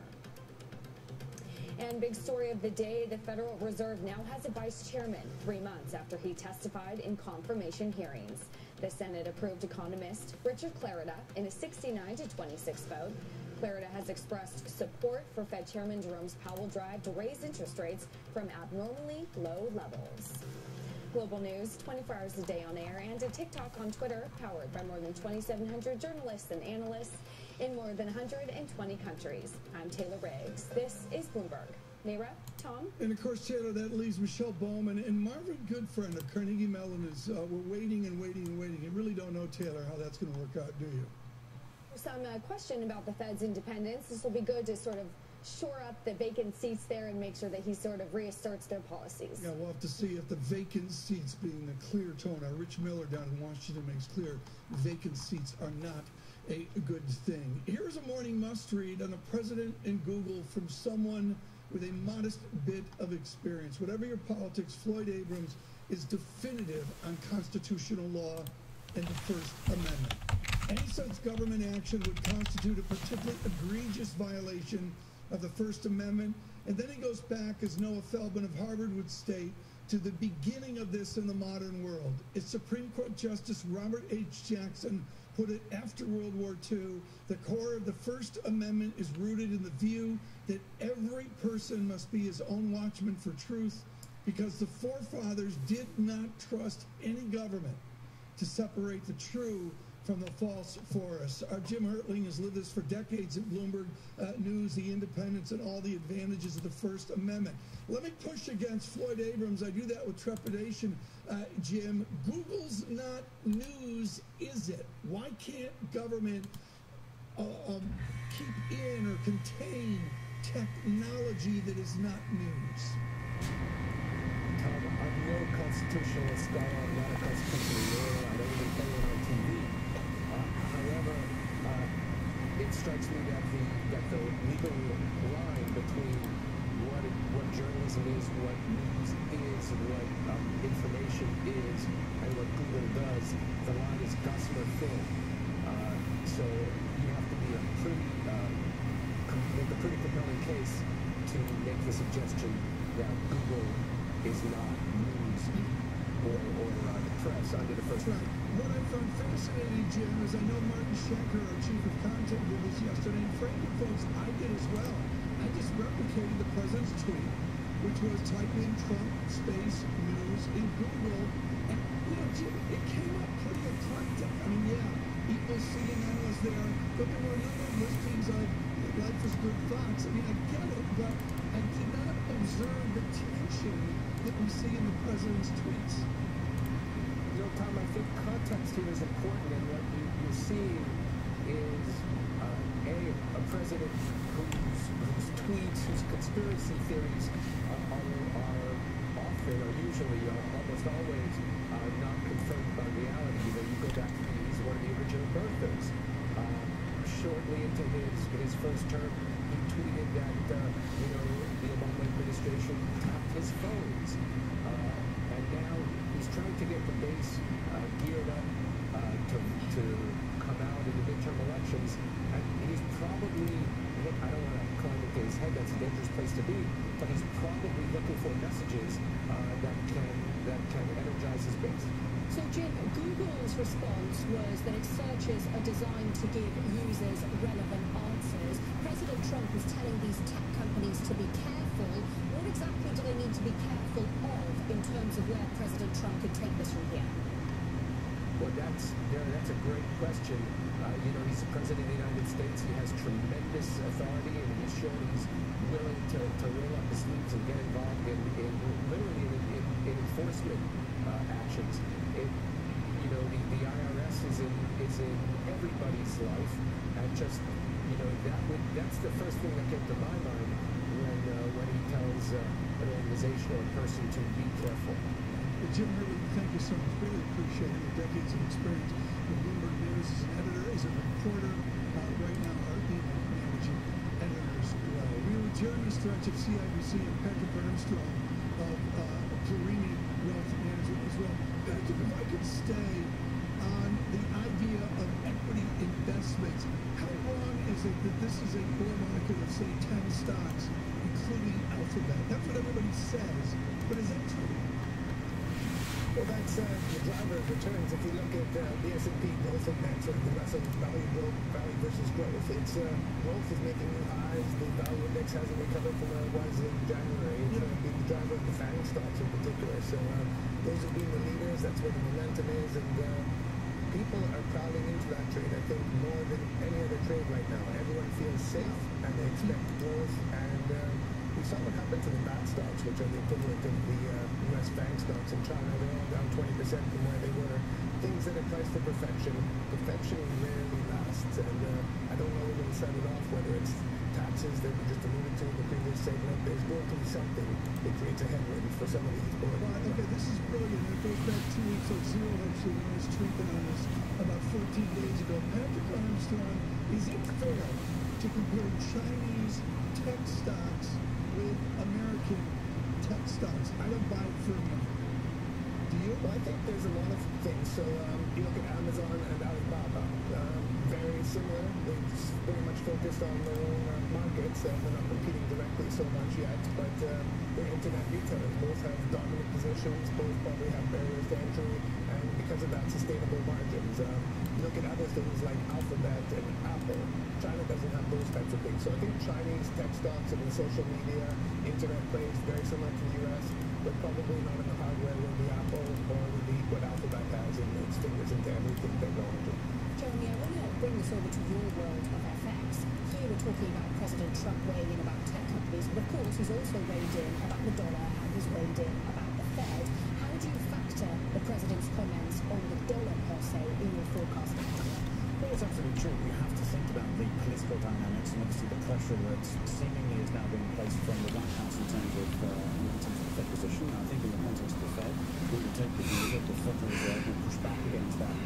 And big story of the day, the Federal Reserve now has a vice chairman 3 months after he testified in confirmation hearings. The Senate approved economist Richard Clarida in a 69-26 vote. Clarida has expressed support for Fed Chairman Jerome Powell's drive to raise interest rates from abnormally low levels. Global news, 24 hours a day on air, and a TikTok on Twitter, powered by more than 2,700 journalists and analysts in more than 120 countries. I'm Taylor Riggs. This is Bloomberg. Naira, Tom? And of course, Taylor, that leaves Michelle Bowman and Marvin Goodfriend of Carnegie Mellon is we're waiting and waiting and waiting. You really don't know, Taylor, how that's going to work out, do you? Some question about the Fed's independence. This will be good to sort of shore up the vacant seats there and make sure that he sort of reasserts their policies. Yeah, we'll have to see if the vacant seats being the clear tone. Rich Miller down in Washington makes clear vacant seats are not a good thing. Here's a morning must read on the president and Google from someone with a modest bit of experience. Whatever your politics, Floyd Abrams is definitive on constitutional law and the First Amendment. Any such government action would constitute a particularly egregious violation of the First Amendment. And then he goes back, as Noah Feldman of Harvard would state, to the beginning of this in the modern world. As Supreme Court Justice Robert H. Jackson put it after World War II, the core of the First Amendment is rooted in the view that every person must be his own watchman for truth, because the forefathers did not trust any government to separate the true from the false for us. Our Jim Hertling has lived this for decades at Bloomberg News, the independence, and all the advantages of the First Amendment. Let me push against Floyd Abrams. I do that with trepidation, Jim. Google's not news, is it? Why can't government keep in or contain technology that is not news? Tom, I'm no constitutional scholar, I'm not a constitutional lawyer, I don't even play it on TV. However, it strikes me that the legal line between what journalism is, what news is, what information is, and what Google does, the line is gossamer thin. So you have to be make a pretty compelling case to make the suggestion that Google is not news or the press under the First Amendment. What I found fascinating, Jim, is I know Martin Schecker, our chief of content, did this yesterday, and frankly, folks, I did as well. I just replicated the president's tweet, which was type in Trump space news in Google, and, Jim, it came up pretty eclectic. I mean, yeah, equal seating analysts there, but there were a number of listings of Life is Good Fox. I mean, I get it, but I did not observe the tension that we see in the president's tweets. Tom, I think context here is important, and what you're seeing is a president whose tweets, whose conspiracy theories are usually, almost always not confirmed by reality. You go back to he's one of the original birthers. Shortly into his first term, he tweeted that the Obama administration tapped his phones, and now he's trying to get the base geared up to come out in the midterm elections, and he's probably, look, I don't want to climb into his head, that's a dangerous place to be, but he's probably looking for messages that can energize his base. So, Jim, Google's response was that its searches are designed to give users relevant answers. President Trump is telling these tech companies to be careful. What exactly do they need to be careful of in terms of where President Trump could take this from here? Well, that's a great question. He's the president of the United States. He has tremendous authority, and he's shown he's willing to roll up his sleeves and get involved in enforcement actions. The IRS is in everybody's life, and that's the first thing that came to my mind when he tells an organization or a person to be careful. Jim Hertling, thank you so much. Really appreciate it. Decades of experience with Bloomberg News as an editor, as a reporter. Right now, our managing editor as well. We were Jeremy Stretch of CIBC and Patrick Armstrong of Plurini Wealth Management as well. Patrick, if I could stay on the idea of equity investments, how wrong is it that this is a bull market of, say, 10 stocks, including Alphabet? That's what everybody says, but is that true? Well, that's the driver of returns. If you look at the S&P Growth Index, or the Russell value versus growth, it's growth is making new highs. The value index hasn't recovered from where it was in January. It's been the driver of the FANG stocks in particular. So those have been the leaders. That's where the momentum is, and people are crowding into that trade. I think more than any other trade right now. Everyone feels safe, and they expect growth. And we saw what happened to the BAT stocks, which are the equivalent of the U.S. FANG stocks in China. They're all down 20% from where they were. Things that are priced for perfection rarely lasts. And I don't know who will set it off, whether it's taxes that we just alluded to in the previous segment. There's going to be something that creates a headwind for some of these boards. Well, okay, this is brilliant. It goes back 2 weeks, like Zero Hedge did a nice tweet on this about 14 days ago. Patrick Armstrong, is it fair to compare Chinese tech stocks with to buy it from you. Do you? Well, I think there's a lot of things. So you look at Amazon and Alibaba, very similar. They're very much focused on their own markets. They're not competing directly so much yet, but they're internet retailers. Both have dominant positions. Both probably have barriers to entry, and because of that, sustainable margins. You look at other things like Alphabet and Apple. China doesn't have those types of things. So I think Chinese tech stocks and the social media, internet plays very similar to the U.S., but probably not in the hardware with the Apple or with the what Alphabet has in its fingers into everything technology. Jeremy, I want to bring this over to your world of FX. Here we're talking about President Trump weighing in about tech companies, but of course he's also weighed in about the dollar and he's weighed in about the Fed. How do you factor the president's comments on the dollar per se in your forecasting? Well, it's absolutely true. You have to think about the political dynamics and obviously the pressure that seemingly is now being placed from the White House in terms of the Fed position. I think in the context of the Fed, we would take the view that the Federal Reserve will push back against that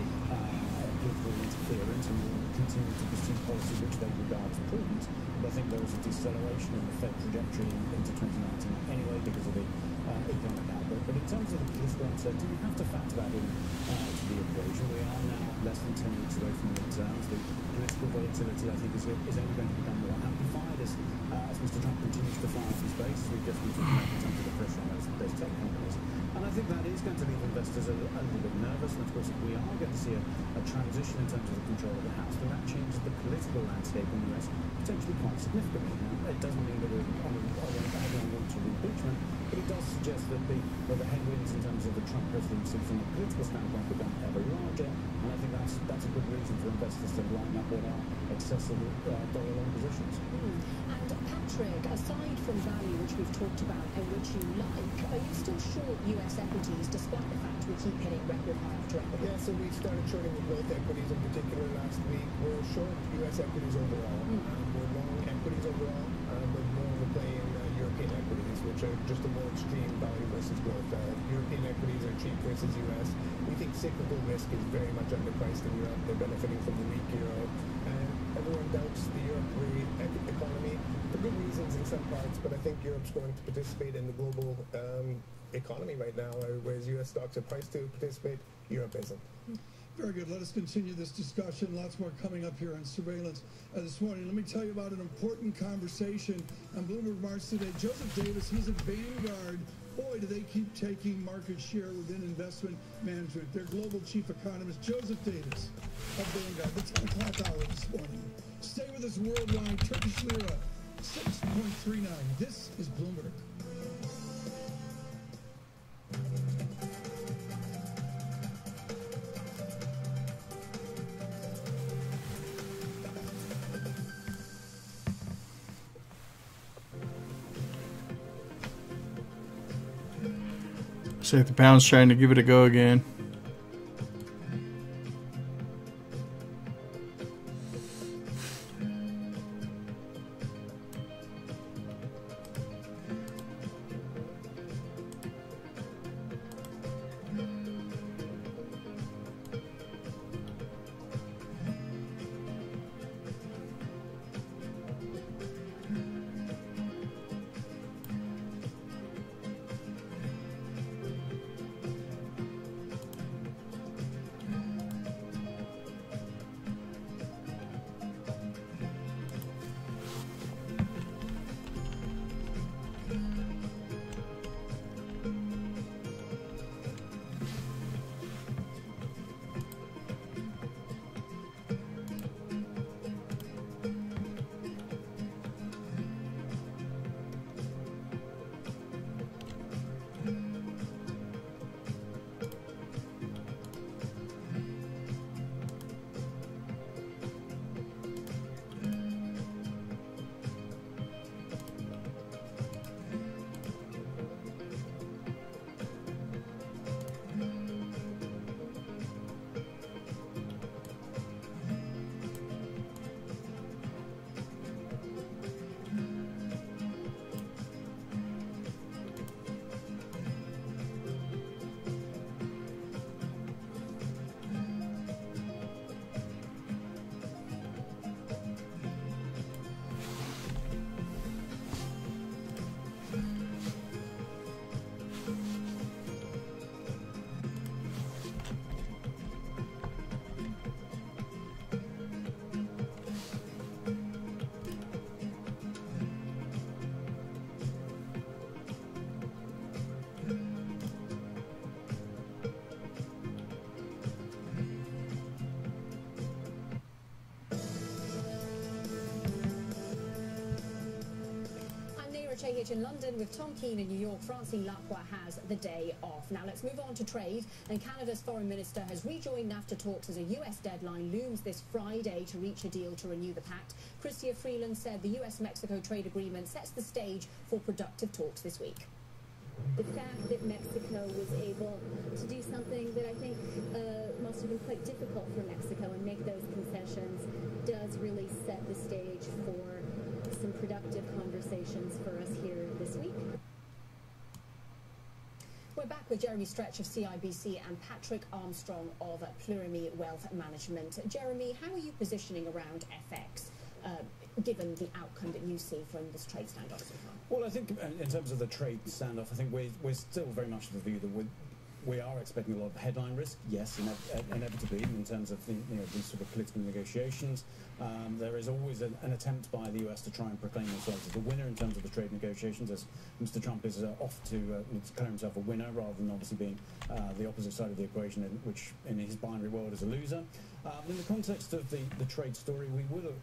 political interference and will continue to pursue policy which they regard as prudent. But I think there is a deceleration in the Fed trajectory into 2019 anyway because of the economic outlook. But in terms of the political uncertainty, we have to factor that in to the equation. We are now less than 10 weeks away from the midterms. The political volatility, I think, is only going to become more amplified as Mr. Trump continues to fire off his base. We've just been talking about in terms of the pressure on those tech companies. And I think that is going to leave investors a little bit nervous. And of course, if we are going to see a transition in terms of the control of the House, then that changes the political landscape in the US potentially quite significantly. Now, it doesn't mean that we're on to impeachment, but it does suggest that the headwinds in terms of the Trump presidency from a political standpoint become ever larger. And I think that's a good reason for investors to line up what are excessive dollar long positions. And Patrick, aside from value, which we've talked about and which you like, are you still short US equities despite the fact we keep hitting record high after record? Yeah, so we started shorting the growth equities in particular last week. We're short U.S. equities overall. We're long equities overall, but more of a play in European equities, which are just a more extreme value versus growth. European equities are cheap versus U.S. We think cyclical risk is very much underpriced in Europe. They're benefiting from the weak euro. And everyone doubts the Europe economy for good reasons in some parts, but I think Europe's going to participate in the global economy right now, whereas U.S. stocks are priced to participate, Europe isn't. Very good. Let us continue this discussion. Lots more coming up here on Surveillance this morning. Let me tell you about an important conversation on Bloomberg March today. Joseph Davis, he's at Vanguard. Boy, do they keep taking market share within investment management. Their global chief economist, Joseph Davis of Vanguard. The 10 o'clock hour this morning. Stay with us worldwide. Turkish lira, 6.39. This is Bloomberg. Looks like the pound's trying to give it a go again. stay here in London with Tom Keane in New York. Francine Lacroix has the day off. Now let's move on to trade. And Canada's foreign minister has rejoined NAFTA talks as a US deadline looms this Friday to reach a deal to renew the pact. Chrystia Freeland said the US-Mexico trade agreement sets the stage for productive talks this week. The fact that Mexico was able to do something that I think must have been quite difficult for Mexico and make those concessions does really set the stage for some productive conversations for us here this week. We're back with Jeremy Stretch of CIBC and Patrick Armstrong of Plurimi Wealth Management. Jeremy, how are you positioning around FX, given the outcome that you see from this trade standoff so far? Well, I think in terms of the trade standoff, I think we're still very much of the view that we are expecting a lot of headline risk, yes, inevitably, in terms of these sort of political negotiations. There is always an attempt by the US to try and proclaim themselves as the winner in terms of the trade negotiations, as Mr. Trump is off to declare himself a winner rather than obviously being the opposite side of the equation, which in his binary world is a loser. In the context of the trade story,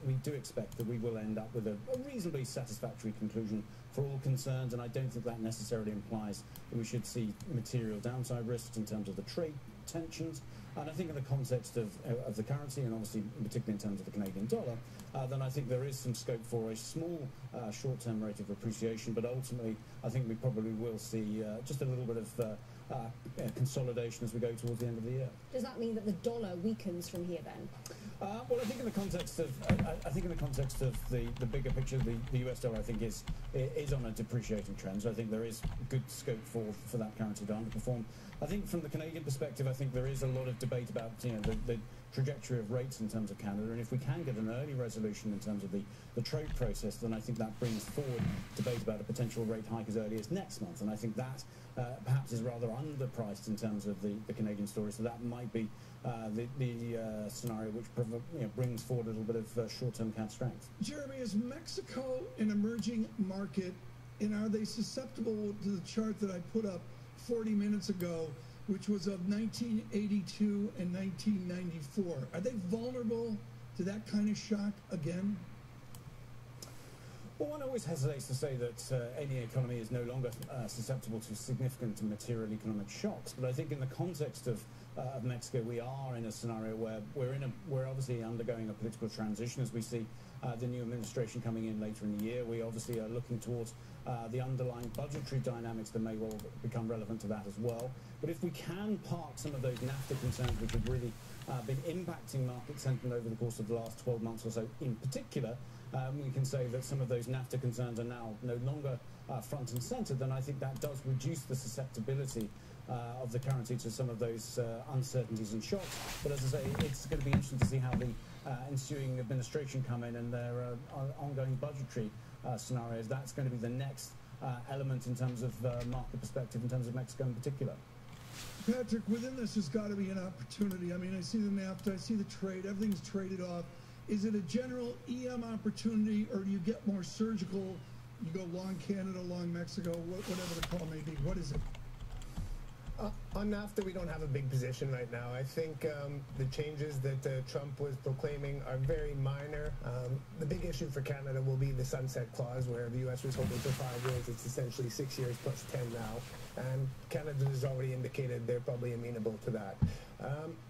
we do expect that we will end up with a reasonably satisfactory conclusion for all concerned, and I don't think that necessarily implies that we should see material downside risks in terms of the trade tensions. And I think in the context of the currency, and obviously particularly in terms of the Canadian dollar, then I think there is some scope for a small short-term rate of appreciation, but ultimately I think we probably will see just a little bit of consolidation as we go towards the end of the year. Does that mean that the dollar weakens from here then? Well, I think in the context of the bigger picture, the US dollar I think is on a depreciating trend. So I think there is good scope for that currency to underperform. I think from the Canadian perspective, I think there is a lot of debate about the trajectory of rates in terms of Canada, and if we can get an early resolution in terms of the trade process, then I think that brings forward debate about a potential rate hike as early as next month, and I think that perhaps is rather underpriced in terms of the Canadian story, so that might be the scenario which brings forward a little bit of short-term CAD strength. Jeremy, is Mexico an emerging market, and are they susceptible to the chart that I put up 40 minutes ago, which was of 1982 and 1994? Are they vulnerable to that kind of shock again? Well, one always hesitates to say that any economy is no longer susceptible to significant and material economic shocks, but I think in the context of Mexico, we are in a scenario where we're obviously undergoing a political transition as we see the new administration coming in later in the year. We obviously are looking towards the underlying budgetary dynamics that may well become relevant to that as well. But if we can park some of those NAFTA concerns which have really been impacting market sentiment over the course of the last 12 months or so in particular, we can say that some of those NAFTA concerns are now no longer front and centre, then I think that does reduce the susceptibility of the currency to some of those uncertainties and shocks. But as I say, it's going to be interesting to see how the ensuing administration come in and their ongoing budgetary scenarios. That's going to be the next element in terms of market perspective, in terms of Mexico in particular. Patrick, within this has got to be an opportunity. I mean, I see the NAFTA, I see the trade, everything's traded off. Is it a general EM opportunity, or do you get more surgical? You go long Canada, long Mexico, whatever the call may be. What is it? On NAFTA, we don't have a big position right now. I think the changes that Trump was proclaiming are very minor. The big issue for Canada will be the sunset clause, where the U.S. was hoping for 5 years. It's essentially 6 years plus 10 now. And Canada has already indicated they're probably amenable to that.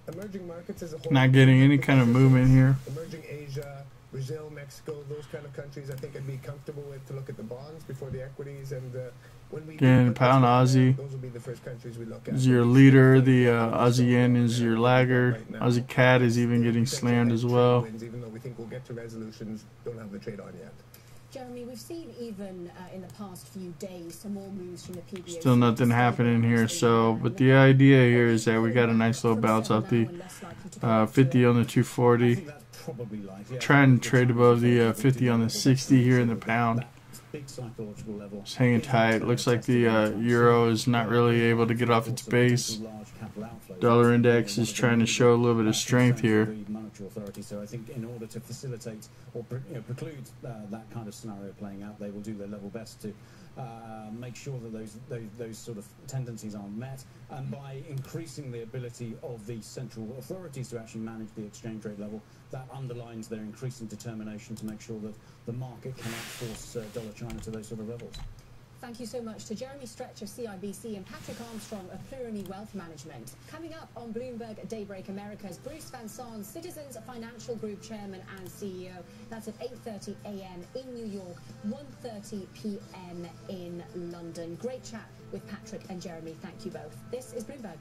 Emerging markets as a whole... Not getting any kind of movement here. Emerging Asia, Brazil, Mexico, those kind of countries I think I'd be comfortable with to look at the bonds before the equities. And when we again, pound Aussie those will be the first countries we look at. is your leader. The Aussie yen is your lagger. Aussie CAD is even getting slammed as well. Even though we think we'll get to resolutions, don't have the trade on yet. Jeremy, we've seen even in the past few days some more moves from the PBOC. Still nothing happening here. So, but the idea here is that we got a nice little bounce off the 50 on the 240. Trying to trade above the 50 on the 60 here in the pound. It's hanging tight. Looks like the euro is not really able to get off its base. Dollar index is trying to show a little bit of strength here. So I think in order to facilitate or preclude that kind of scenario playing out, they will do their level best to make sure that those sort of tendencies aren't met, and by increasing the ability of the central authorities to actually manage the exchange rate level, that underlines their increasing determination to make sure that the market cannot force dollar China to those sort of levels. Thank you so much to Jeremy Stretch of CIBC and Patrick Armstrong of Plurimi Wealth Management. Coming up on Bloomberg Daybreak Americas, Bruce Van Saun, Citizens Financial Group Chairman and CEO. That's at 8:30 a.m. in New York, 1:30 p.m. in London. Great chat with Patrick and Jeremy. Thank you both. This is Bloomberg.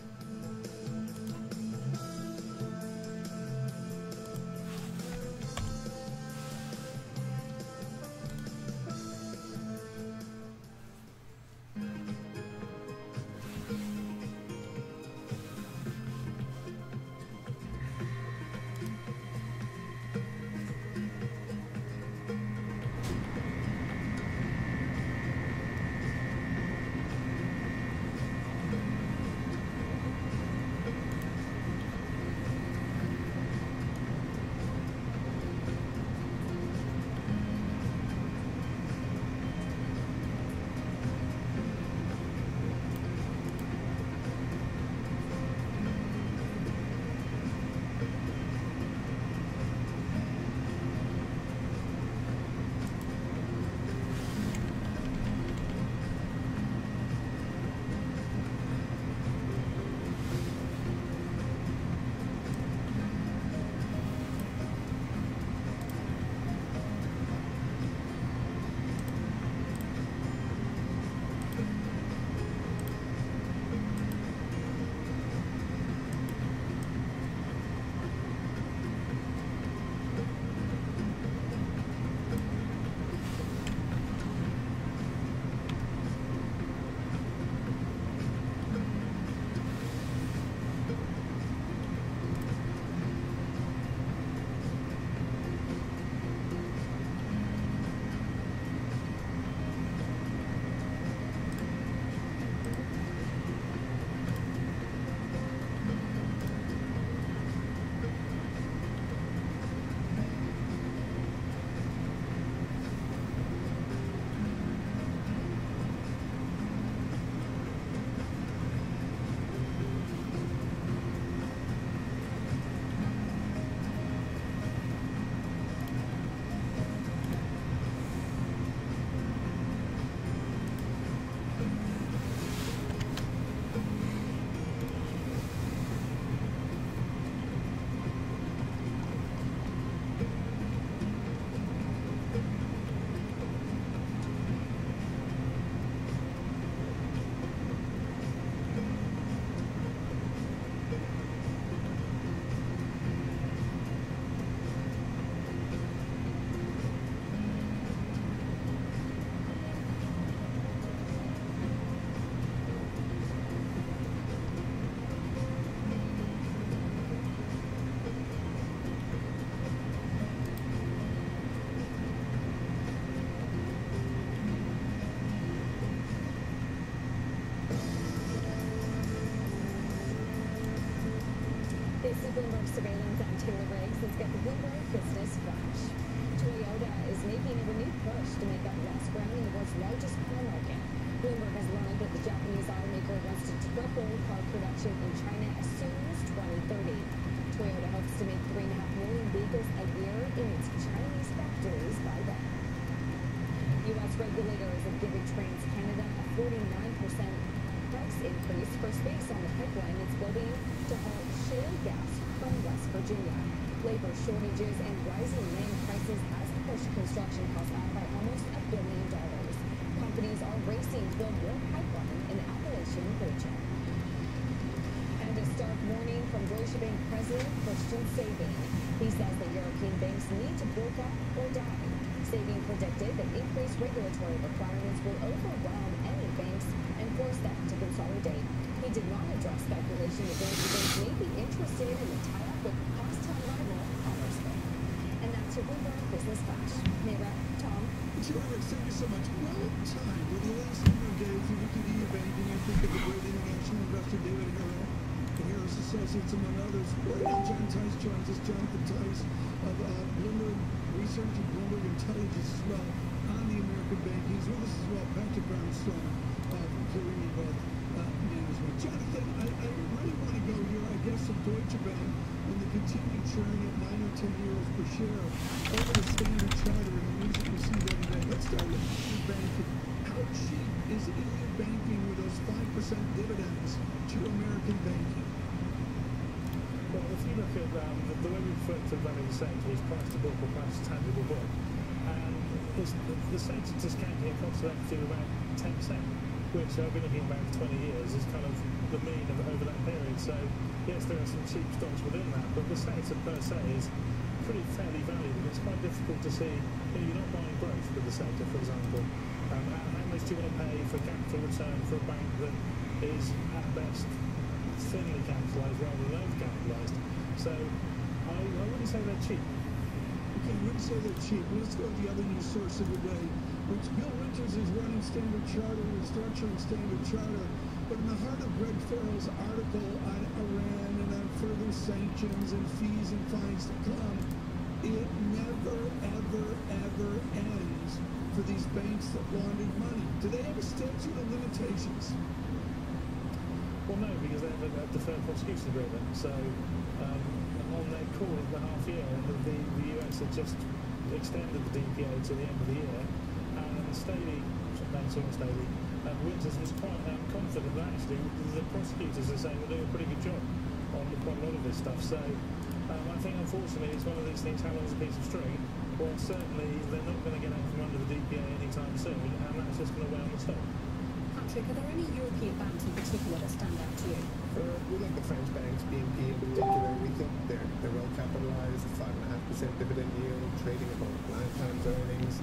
Bloomberg surveillance. I'm Taylor Briggs. Let's get the Bloomberg Business Flash. Toyota is making a renewed push to make up lost ground in the world's largest car market. Bloomberg has learned that the Japanese automaker wants to triple car production in China as soon as 2030. Toyota hopes to make 3.5 million vehicles a year in its Chinese factories by then. U.S. regulators have given TransCanada a 49% price increase for space on the pipeline it's building to haul shale gas from West Virginia. Labor shortages and rising land prices has pushed construction costs up by almost $1 billion. Companies are racing to build more pipeline in the Appalachian region. And a stark warning from Deutsche Bank President Christian Saving. He says that European banks need to break up or die. Saving predicted that increased regulatory requirements will overwhelm any banks and force them to consolidate. He did not address speculation that Deutsche Bank may be interested in the tie-up with past-time rival Commerzbank. And that's your Bloomberg Business Flash. Mayra, Tom. Terrific, thank you so much. Well timed. Over the last number of days, you look at EU banking, I think of the great international investor David Harrell, the Harris Associates, among others. Right now, John Tice joins us. Jonathan Tice of Bloomberg Research and Bloomberg Intelligence as well on the American bank. He's with us as well. Patrick Armstrong from Plurimi Wealth Management. Jonathan, I really want to go here, I guess, of Deutsche Bank and the continued churn at 9 or 10 euros per share over the Standard Charter and the news that we see every day. Let's start with the bank. How How cheap is EU banking with those 5% dividends to American banking? Well, if you look at the way we refer to value the sector is price to book or price to tangible book, and the sector discounting a cost of equity of about 10%, which I've been looking at about for 20 years, is kind of the mean over that period. So yes, there are some cheap stocks within that, but the sector per se is pretty fairly valued. It's quite difficult to see. You're not buying growth with the sector, for example. How much do you want to pay for capital return for a bank that is at best thinly capitalised rather than over-capitalised? So I wouldn't say they're cheap. Okay, you wouldn't say they're cheap. Let's go to the other news source of the day, which Bill Winters is running Standard Charter, restructuring Standard Charter. But in the heart of Greg Farrell's article on Iran and on further sanctions and fees and fines to come, it never, ever, ever ends for these banks that laundered money. Do they have a statute of limitations? Well, no, because they have a deferred prosecution agreement. So on their call at the half year, the US had just extended the DPA to the end of the year, and Staley, Winters was quite confident that actually the prosecutors are saying we're doing a pretty good job on quite a lot of this stuff. So I think unfortunately it's one of these things, how long is a piece of string? Well, certainly they're not going to get out from under the DPA anytime soon, and that's just going to weigh on the stock. Patrick, are there any European banks in particular that stand out to you? We like the French banks, BNP in particular. We think they're well capitalized, 5.5% dividend yield, trading about 9 times earnings.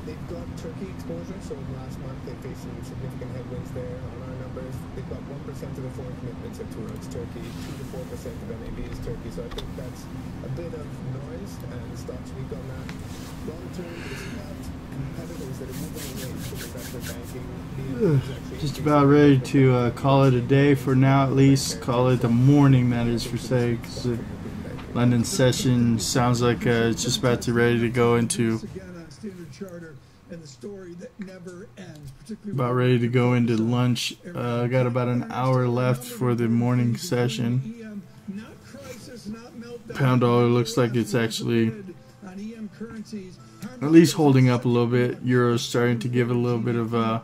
They've got Turkey exposure, so last month they faced some significant headwinds there on our numbers. They've got 1% of the foreign commitments are towards Turkey, 2 to 4% of NAV is Turkey, so I think that's a bit of noise, and the stock's weak on that. Long term, it's about competitors that are moving away from investment banking. Just about ready to call it a day for now, at least. Call it the morning, that is, for say, because the London session sounds like it's just about to ready to go into. About ready to go into lunch. Got about an hour left for the morning session. Pound dollar looks like it's actually at least holding up a little bit. Euro's starting to give it a little bit of a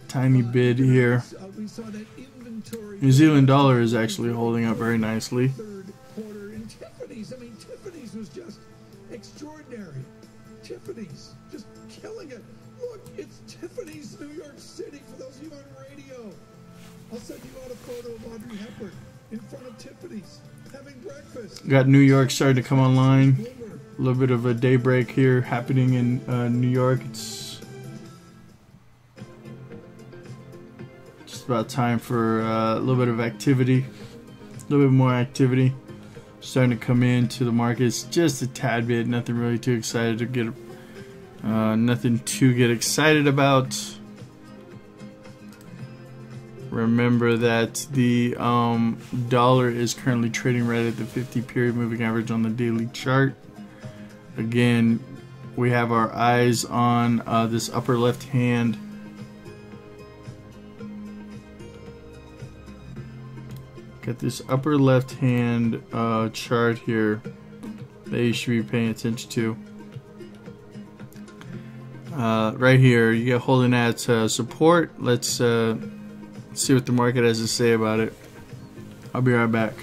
tiny bid here. New Zealand dollar is actually holding up very nicely. Tiffany's was just extraordinary. Tiffany's just killing it. Look, it's Tiffany's, New York City. For those of you on radio, I'll send you out a photo of Audrey Hepburn in front of Tiffany's having breakfast. Got New York starting to come online. A little bit of a daybreak here happening in New York. It's just about time for a little bit of activity, a little bit more activity starting to come into the markets, just a tad bit. Nothing really too excited to get, nothing to get excited about. Remember that the dollar is currently trading right at the 50 period moving average on the daily chart. Again, we have our eyes on this upper left hand. Got this upper left hand chart here that you should be paying attention to. Right here, you get holding at support. Let's see what the market has to say about it. I'll be right back.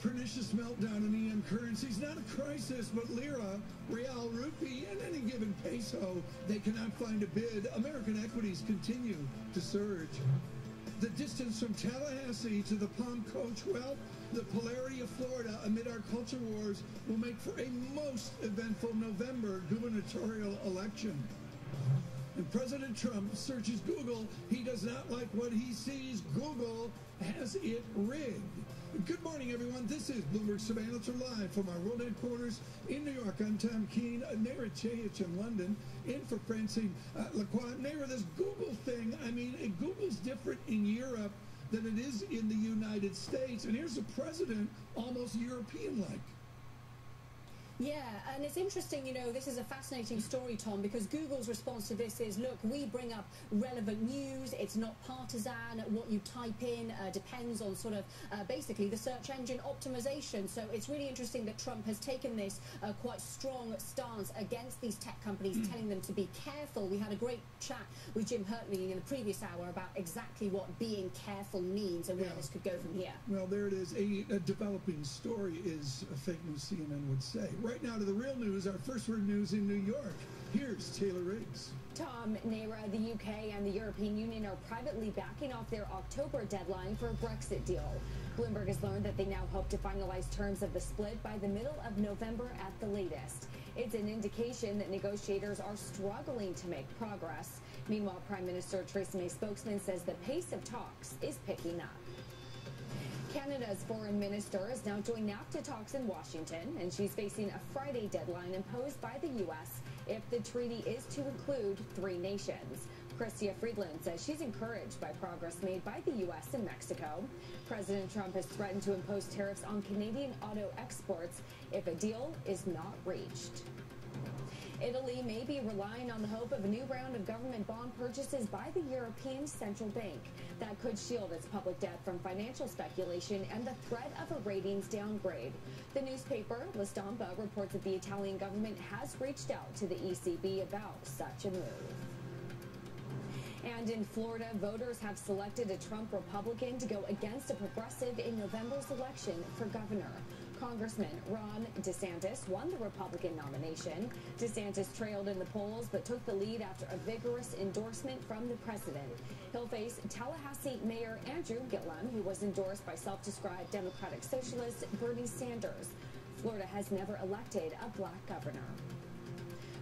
pernicious meltdown in EM currencies, not a crisis, but lira, real, rupee, and any given peso, they cannot find a bid. American equities continue to surge. The distance from Tallahassee to the Palm Coast, well, the polarity of Florida amid our culture wars will make for a most eventful November gubernatorial election. And President Trump searches Google. He does not like what he sees. Google has it rigged. Good morning, everyone. This is Bloomberg Surveillance. We're live from our world headquarters in New York. I'm Tom Keene, Naira Chayich in London, in for Francine Lacroix. Naira, this Google thing, I mean, Google's different in Europe than it is in the United States. And here's the president, almost European-like. Yeah, and it's interesting, you know, this is a fascinating story, Tom, because Google's response to this is, look, we bring up relevant news, it's not partisan, what you type in depends on sort of basically the search engine optimization. So it's really interesting that Trump has taken this quite strong stance against these tech companies, telling them to be careful. We had a great chat with Jim Hertling in the previous hour about exactly what being careful means and where this could go from here. Well, there it is. A developing story, is a fake news CNN would say. Right now to the real news, our first word news in New York. Here's Taylor Riggs. Tom, Naira, the UK and the European Union are privately backing off their October deadline for a Brexit deal. Bloomberg has learned that they now hope to finalize terms of the split by the middle of November at the latest. It's an indication that negotiators are struggling to make progress. Meanwhile, Prime Minister Theresa May's spokesman says the pace of talks is picking up. Canada's foreign minister is now joining NAFTA talks in Washington, and she's facing a Friday deadline imposed by the U.S. if the treaty is to include 3 nations. Chrystia Freeland says she's encouraged by progress made by the U.S. and Mexico. President Trump has threatened to impose tariffs on Canadian auto exports if a deal is not reached. Italy may be relying on the hope of a new round of government bond purchases by the European Central Bank. That could shield its public debt from financial speculation and the threat of a ratings downgrade. The newspaper La Stampa reports that the Italian government has reached out to the ECB about such a move. And in Florida, voters have selected a Trump Republican to go against a progressive in November's election for governor. Congressman Ron DeSantis won the Republican nomination. DeSantis trailed in the polls but took the lead after a vigorous endorsement from the president. He'll face Tallahassee Mayor Andrew Gillum, who was endorsed by self-described Democratic Socialist Bernie Sanders. Florida has never elected a black governor.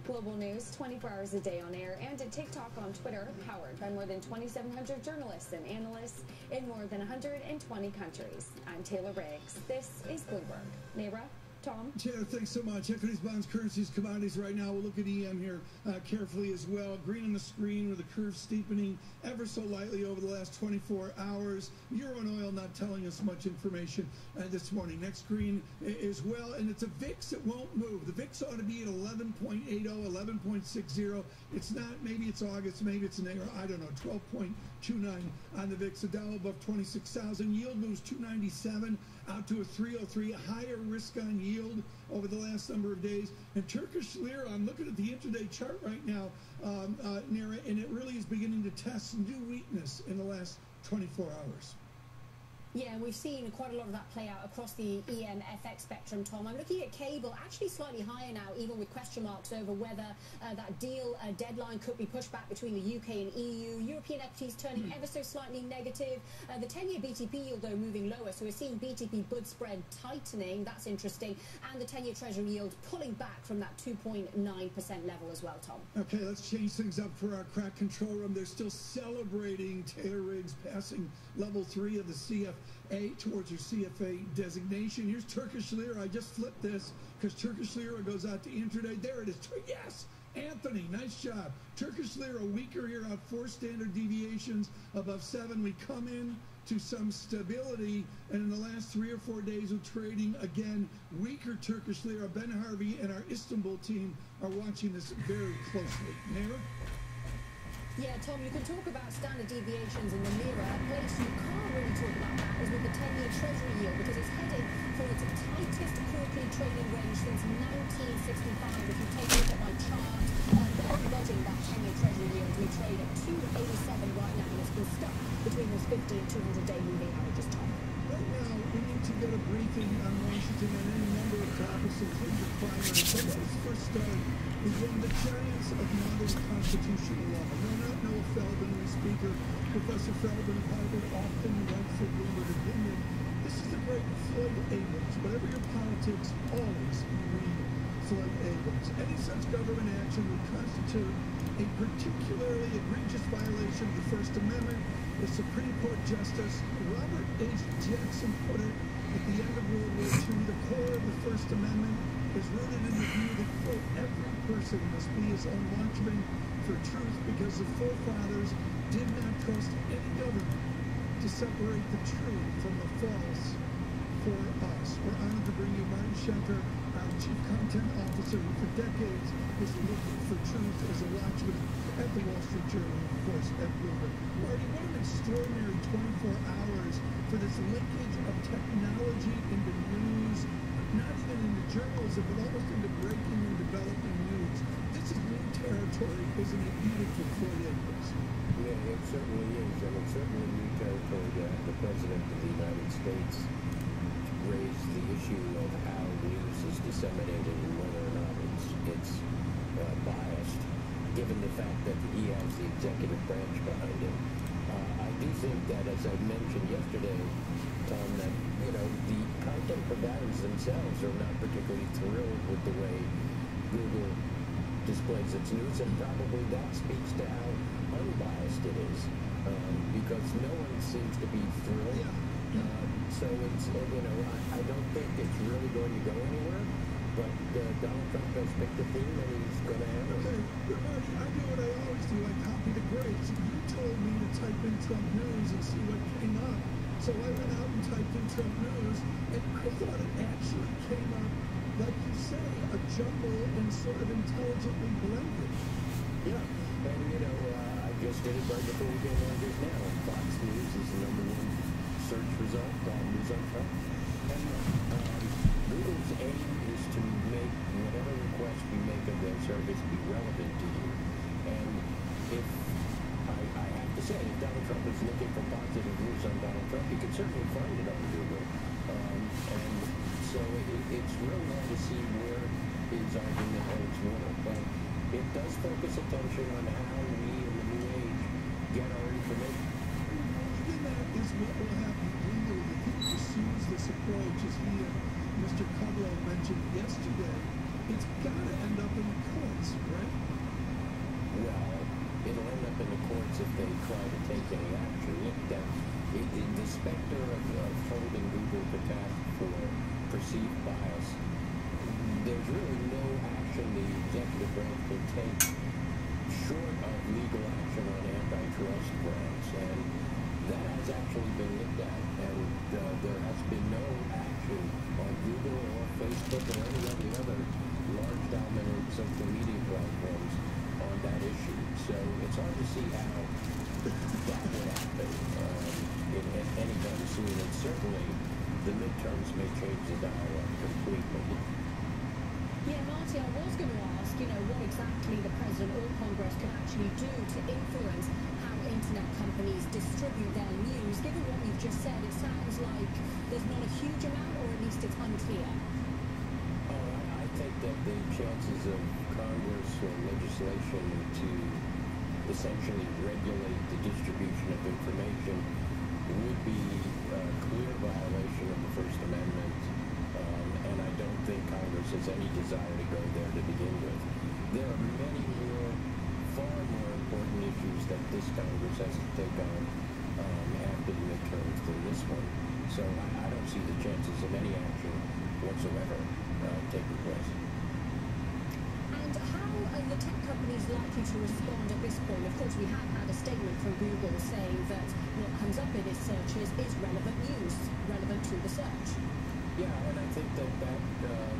Global news 24 hours a day on air and at TikTok on Twitter, powered by more than 2,700 journalists and analysts in more than 120 countries. I'm Taylor Riggs. This is Bloomberg. Naira, Tom? Taylor, thanks so much. Equities, bonds, currencies, commodities right now. We'll look at EM here carefully as well. Green on the screen with the curve steepening ever so lightly over the last 24 hours. Euro and oil not telling us much information this morning. Next green as well, and it's a VIX that won't move. The VIX ought to be at 11.80, 11.60. It's not. Maybe it's August, maybe it's Naira. I don't know. 12.29 on the VIX. The Dow above 26,000. Yield moves 297 out to a 303. Higher risk on yield over the last number of days. And Turkish lira, I'm looking at the intraday chart right now, Naira, and it really is beginning to test new weakness in the last 24 hours. Yeah, and we've seen quite a lot of that play out across the EM FX spectrum, Tom. I'm looking at cable, actually slightly higher now, even with question marks over whether that deal deadline could be pushed back between the UK and EU. European equities turning ever so slightly negative. The 10-year BTP yield, though, moving lower. So we're seeing BTP bud spread tightening. That's interesting. And the 10-year Treasury yield pulling back from that 2.9% level as well, Tom. Okay, let's change things up for our crack control room. They're still celebrating Taylor Riggs passing level 3 of the CFA towards your CFA designation. Here's Turkish lira. I just flipped this because Turkish lira goes out to intraday. There it is. Yes, Anthony, nice job. Turkish lira weaker here out 4 standard deviations above 7. We come in to some stability, and in the last 3 or 4 days of trading, again, weaker Turkish lira. Ben Harvey and our Istanbul team are watching this very closely. Naira? Yeah, Tom, you can talk about standard deviations in the lira. A place you can't really talk about that is with the 10-year Treasury yield, because it's heading for its tightest quarterly trading range since 1965. If you take a look at my chart, barely budging that 10-year Treasury yield. We trade at 287 right now, and it's been stuck between those 50 and 200-day moving averages, Tom. Right now, we need to get a briefing on But let's first start with one of the giants of modern constitutional law. No, not Noah Feldman, the speaker. Professor Feldman of Harvard often writes for Bloomberg Opinion. This is the great Floyd Abrams. Whatever your politics, always read Floyd Abrams. Any such government action would constitute a particularly egregious violation of the First Amendment. The Supreme Court Justice Robert H. Jackson put it at the end of World War II. The core of the First Amendment is rooted in the view that, quote, every person must be his own watchman for truth because the forefathers did not trust any government to separate the true from the false for us. We're honored to bring you Martin Scheffer, our Chief Content Officer, who for decades has looked for truth as a watchman at the Wall Street Journal and, of course, at Bloomberg. Marty, what an extraordinary 24 hours for this linkage of technology into news, not even into journalism, but almost into breaking and developing news. This is new territory, isn't it, even for Floyd Abrams? Yeah, it certainly is, and it's certainly new territory to have the President of the United States raise the issue of how news is disseminated and whether or not it's biased, given the fact that he has the executive branch behind him. I do think that, as I mentioned yesterday, Tom, that, the content providers themselves are not particularly thrilled with the way Google displays its news, and probably that speaks to how unbiased it is, because no one seems to be thrilled. So it's, I don't think it's really going to go anywhere, but Donald Trump has picked a theme and he's going to handle it. Okay, but Marty, I do what I always do. I copy the greats. You told me to type in Trump news and see what came up. So I went out and typed in Trump news, and I thought it actually came up, like you say, a jumble and sort of intelligently blended. Yeah, and I just did it right before we came on just now. Fox News is the #1 search result on news on Trump. And Google's aim is to make whatever request we make of their service be relevant to you. And if I have to say, if Donald Trump is looking for positive news on Donald Trump, he can certainly find it on Google. And so it's really hard to see where his argument holds water. But it does focus attention on how we in the new age get our information. Even that is what will happen legally. If he pursues this approach, as he and Mr. Kudlow mentioned yesterday, it's got to end up in the courts, right? Well, it'll end up in the courts if they try to take any action. Look, the specter of holding Google to task for perceived bias, there's really no action the executive branch can take short of legal action on antitrust grounds, and that has actually been looked at, and there has been no action on Google or Facebook or any of the other large dominant social media platforms on that issue. So it's hard to see how that would happen anytime soon, and certainly the midterms may change the dialogue completely. Yeah, Marty, I was going to ask, what exactly the President or Congress can actually do to influence how internet companies distribute their news. Given what you've just said, it sounds like there's not a huge amount, or at least it's unclear. I think that the chances of Congress or legislation to essentially regulate the distribution of information would be a clear violation of the First Amendment, and I don't think Congress has any desire to go there to begin with. There are many more, far more important issues that this Congress has to take on after the midterms than this one. So I don't see the chances of any action whatsoever taking place. And how are the tech companies likely to respond at this point? Of course, we have had a statement from Google saying that what comes up in its searches is relevant news, relevant to the search. Yeah, and I think that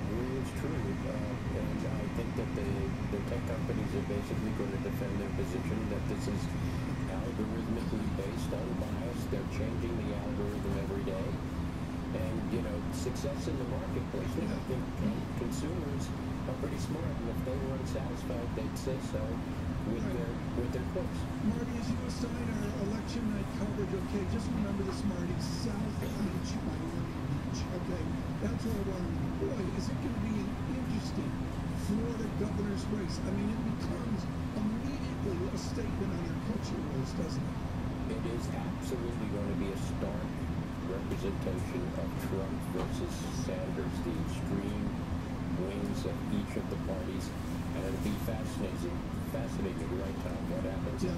really is true. And I think that the tech companies are basically going to defend their position that this is algorithmically based on bias. They're changing the algorithm every day. And, success in the marketplace. And I think consumers are pretty smart, and if they were unsatisfied, they'd say so with their clicks. Marty, as you assign our election night coverage, okay, just remember this, Marty, South Beach, Miami Beach, okay? That's where we're on. Boy, is it going to be an interesting race. I mean, it becomes immediately a statement on our culture race, doesn't it? It is absolutely going to be a stark representation of Trump versus Sanders, the extreme wings of each of the parties, and it'll be fascinating to write down what happens. Yeah.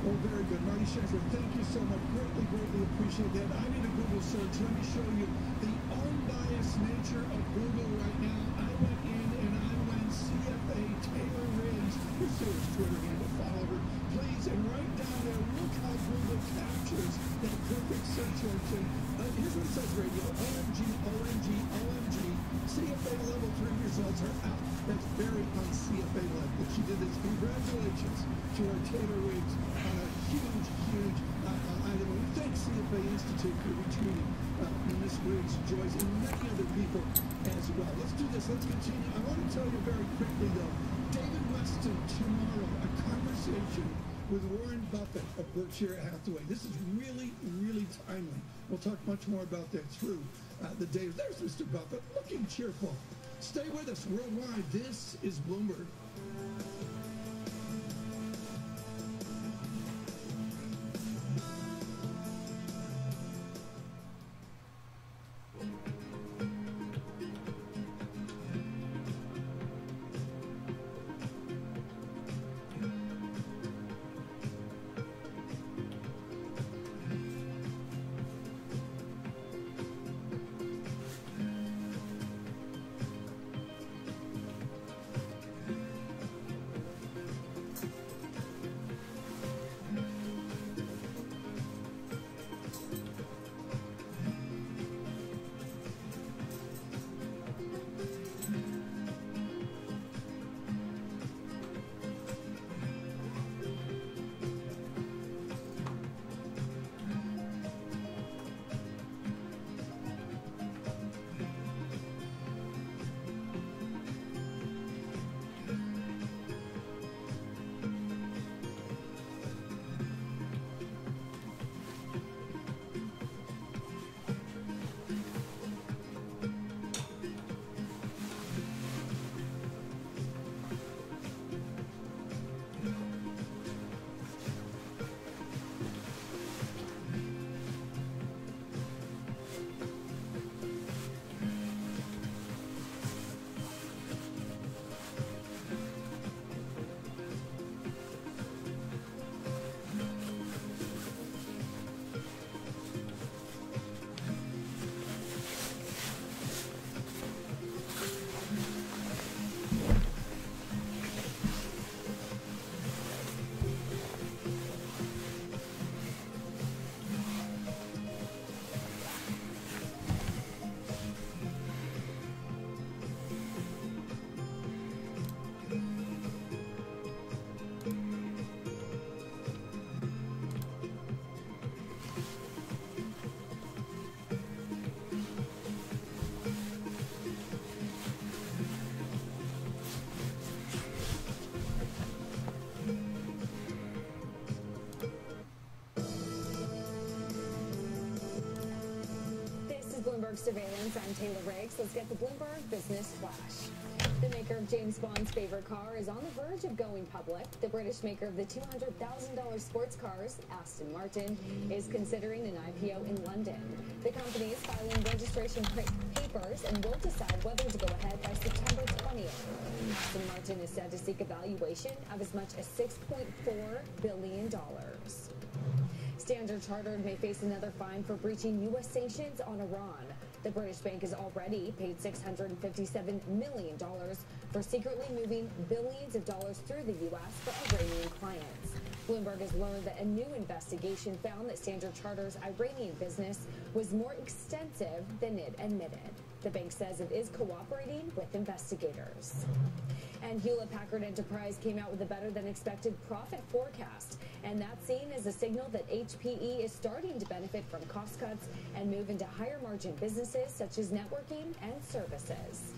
Well, very good. Marty Sheffer, thank you so much. Greatly appreciate that. I did a Google search. Let me show you the unbiased nature of Google right now. I went in and I went CFA Taylor Riggs. Here's his Twitter handle. Follow her, please. And right down there, look how Google captures that perfect search engine. Here's what it says, radio. OMG, OMG, OMG. CFA level 3 results are out. That's very un-CFA like that she did this. Congratulations to our Taylor Riggs on a huge item. We thank CFA Institute for retweeting Ms. Riggs, Joyce, and many other people as well. Let's do this. Let's continue. I want to tell you very quickly, though, David Weston tomorrow, a conversation with Warren Buffett of Berkshire Hathaway. This is really timely. We'll talk much more about that through the day. There's Mr. Buffett, looking cheerful. Stay with us worldwide. This is Bloomberg. Bloomberg Surveillance. I'm Taylor Riggs. Let's get the Bloomberg Business Flash. The maker of James Bond's favorite car is on the verge of going public. The British maker of the $200,000 sports cars, Aston Martin, is considering an IPO in London. The company is filing registration papers and will decide whether to go ahead by September 20th. Aston Martin is said to seek a valuation of as much as $6.4 billion. Standard Chartered may face another fine for breaching U.S. sanctions on Iran. The British bank has already paid $657 million for secretly moving billions of dollars through the U.S. for Iranian clients. Bloomberg has learned that a new investigation found that Standard Chartered's Iranian business was more extensive than it admitted. The bank says it is cooperating with investigators. And Hewlett-Packard Enterprise came out with a better-than-expected profit forecast, and that's seen as a signal that HPE is starting to benefit from cost cuts and move into higher-margin businesses such as networking and services.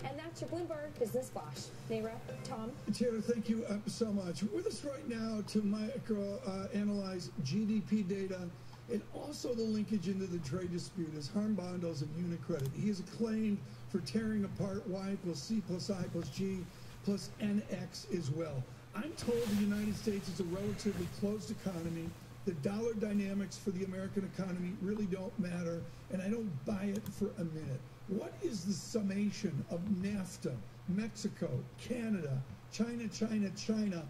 And that's your Bloomberg Business Flash. Nayra, Tom. Taylor, thank you so much. With us right now to micro-analyze GDP data and also the linkage into the trade dispute is Harm Bondos of Unicredit. He is acclaimed for tearing apart Y = C + I + G plus NX as well. I'm told the United States is a relatively closed economy. The dollar dynamics for the American economy really don't matter, and I don't buy it for a minute. What is the summation of NAFTA, Mexico, Canada, China, China, China?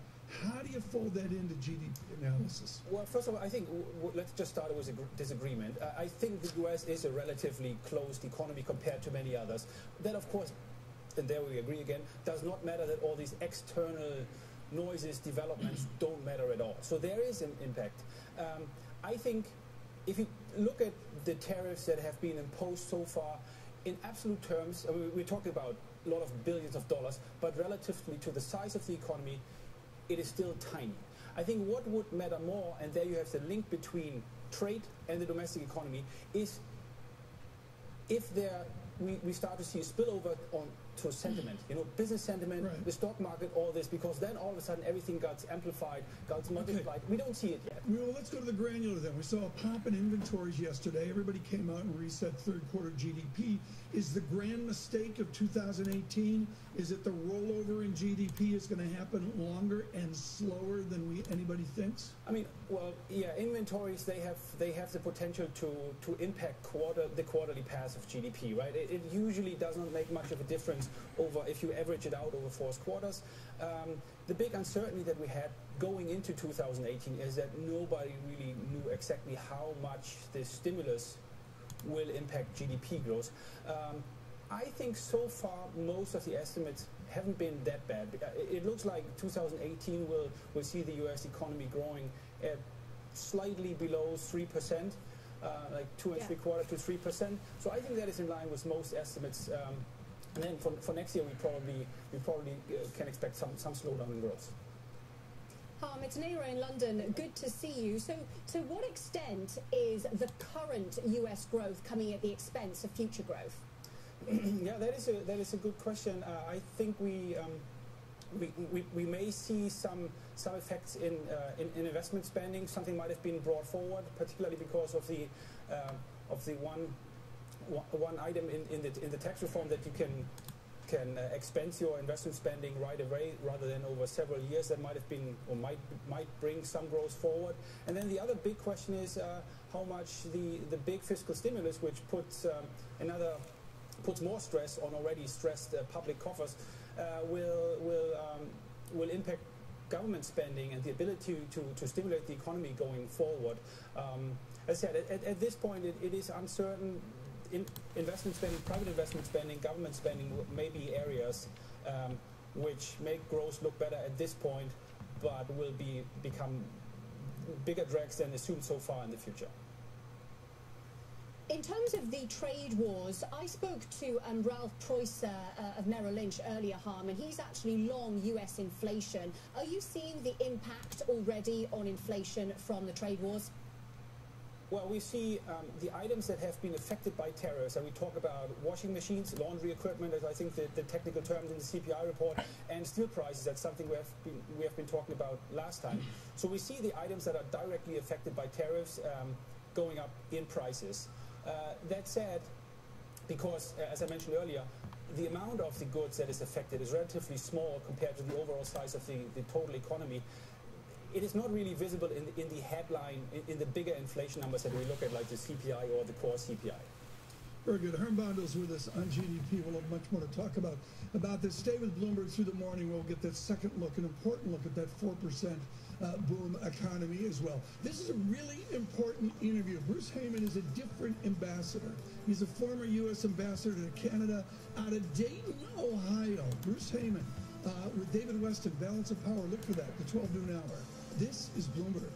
How do you fold that into GDP analysis? Well, first of all, I think let's just start with a disagreement. I think the U.S. is a relatively closed economy compared to many others. That, of course, and there we agree again, does not matter that all these external noises, developments don't matter at all. So there is an impact. I think if you look at the tariffs that have been imposed so far, in absolute terms, I mean, we're talking about a lot of billions of dollars, but relatively to the size of the economy, it is still tiny. I think what would matter more, and there you have the link between trade and the domestic economy, is if we start to see a spillover on to sentiment, business sentiment, right, the stock market, all this, because then all of a sudden everything got amplified, got multiplied. Okay. We don't see it yet. Well, let's go to the granular then. We saw a pop in inventories yesterday. Everybody came out and reset third quarter GDP. Is the grand mistake of 2018, is it the rollover in GDP is going to happen longer and slower than anybody thinks? I mean, well, yeah, inventories, they have the potential to impact the quarterly path of GDP, right? It usually does not make much of a difference over if you average it out over 4 quarters. The big uncertainty that we had going into 2018 is that nobody really knew exactly how much the stimulus will impact GDP growth. I think so far most of the estimates haven't been that bad. It looks like 2018 will see the U.S. economy growing at slightly below 3%, like 2 and 3/4 to 3%. So I think that is in line with most estimates. And then for next year, we probably can expect some slowdown in growth. It's Naira in London. Good to see you. So, to what extent is the current U.S. growth coming at the expense of future growth? Yeah, that is a good question. I think we may see some effects in investment spending. Something might have been brought forward, particularly because of the one item in the tax reform that you can expense your investment spending right away rather than over several years. That might have been or might bring some growth forward. And then the other big question is how much the big fiscal stimulus, which puts more stress on already stressed public coffers, will impact government spending and the ability to stimulate the economy going forward. As I said, at this point it is uncertain. Investment spending, private investment spending, government spending may be areas which make growth look better at this point, but will become bigger drags than assumed so far in the future. In terms of the trade wars, I spoke to Ralph Preuser of Merrill Lynch earlier, Harm, and he's actually long U.S. inflation. Are you seeing the impact already on inflation from the trade wars? Well, we see the items that have been affected by tariffs, and we talk about washing machines, laundry equipment, as I think the technical terms in the CPI report, and steel prices. That's something we have been talking about last time. So we see the items that are directly affected by tariffs going up in prices. That said, because, as I mentioned earlier, the amount of the goods that is affected is relatively small compared to the overall size of the total economy. It is not really visible in the headline, in the bigger inflation numbers that we look at, like the CPI or the core CPI. Very good. Herm Bondel's with us on GDP. We'll have much more to talk about this. Stay with Bloomberg through the morning. We'll get that second look, an important look at that 4% boom economy as well. This is a really important interview. Bruce Heyman is a different ambassador. He's a former U.S. ambassador to Canada out of Dayton, Ohio. Bruce Heyman with David Weston, Balance of Power. Look for that, the 12 noon hour. This is Bloomberg.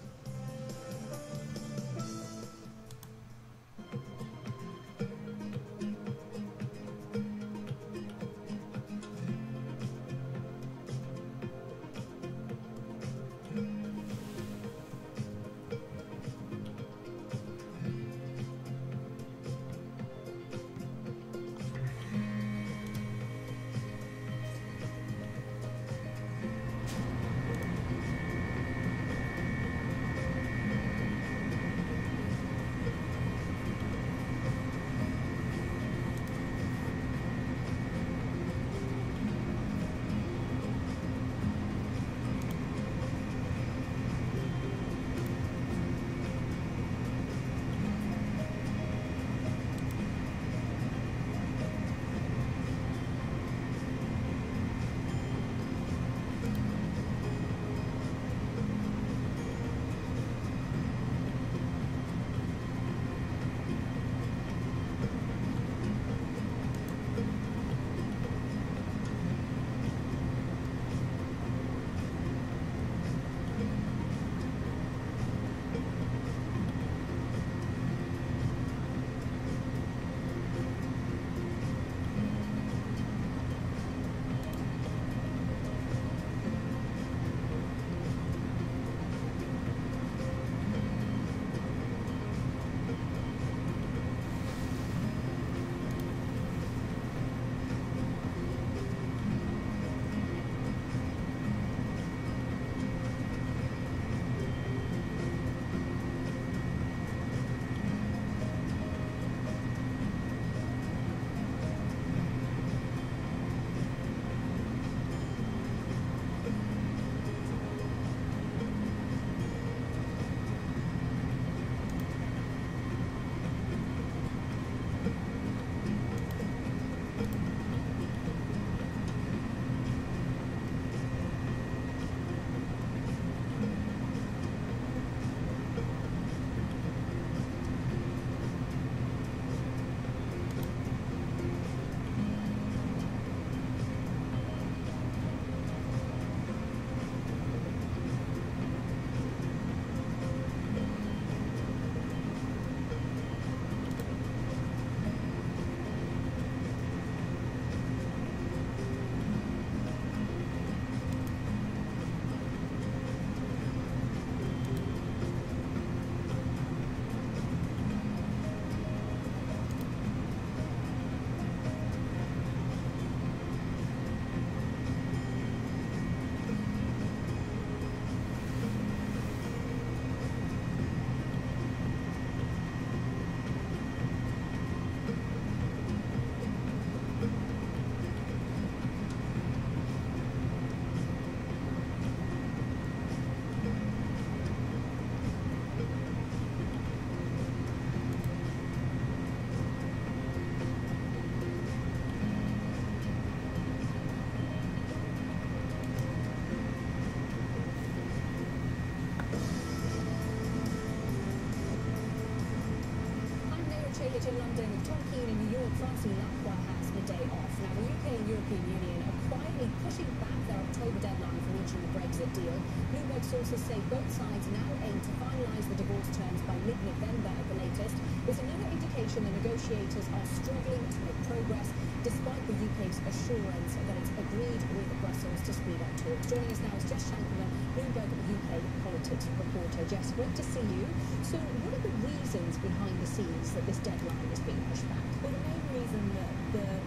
market in London, Tom Keane in New York, France and White House the day off. Now, the UK and European Union are quietly pushing back their October deadline for reaching the Brexit deal. Bloomberg sources say both sides now aim to finalise the divorce terms by mid-November at the latest. There's another indication the negotiators are struggling to make progress, despite the UK's assurance that it's agreed with Brussels to speed up talks. Joining us now is Jess Shankleman, Bloomberg UK politics reporter. Jess, great to see you. So what are the reasons behind the scenes that this deadline is being pushed back? Well, the main reason that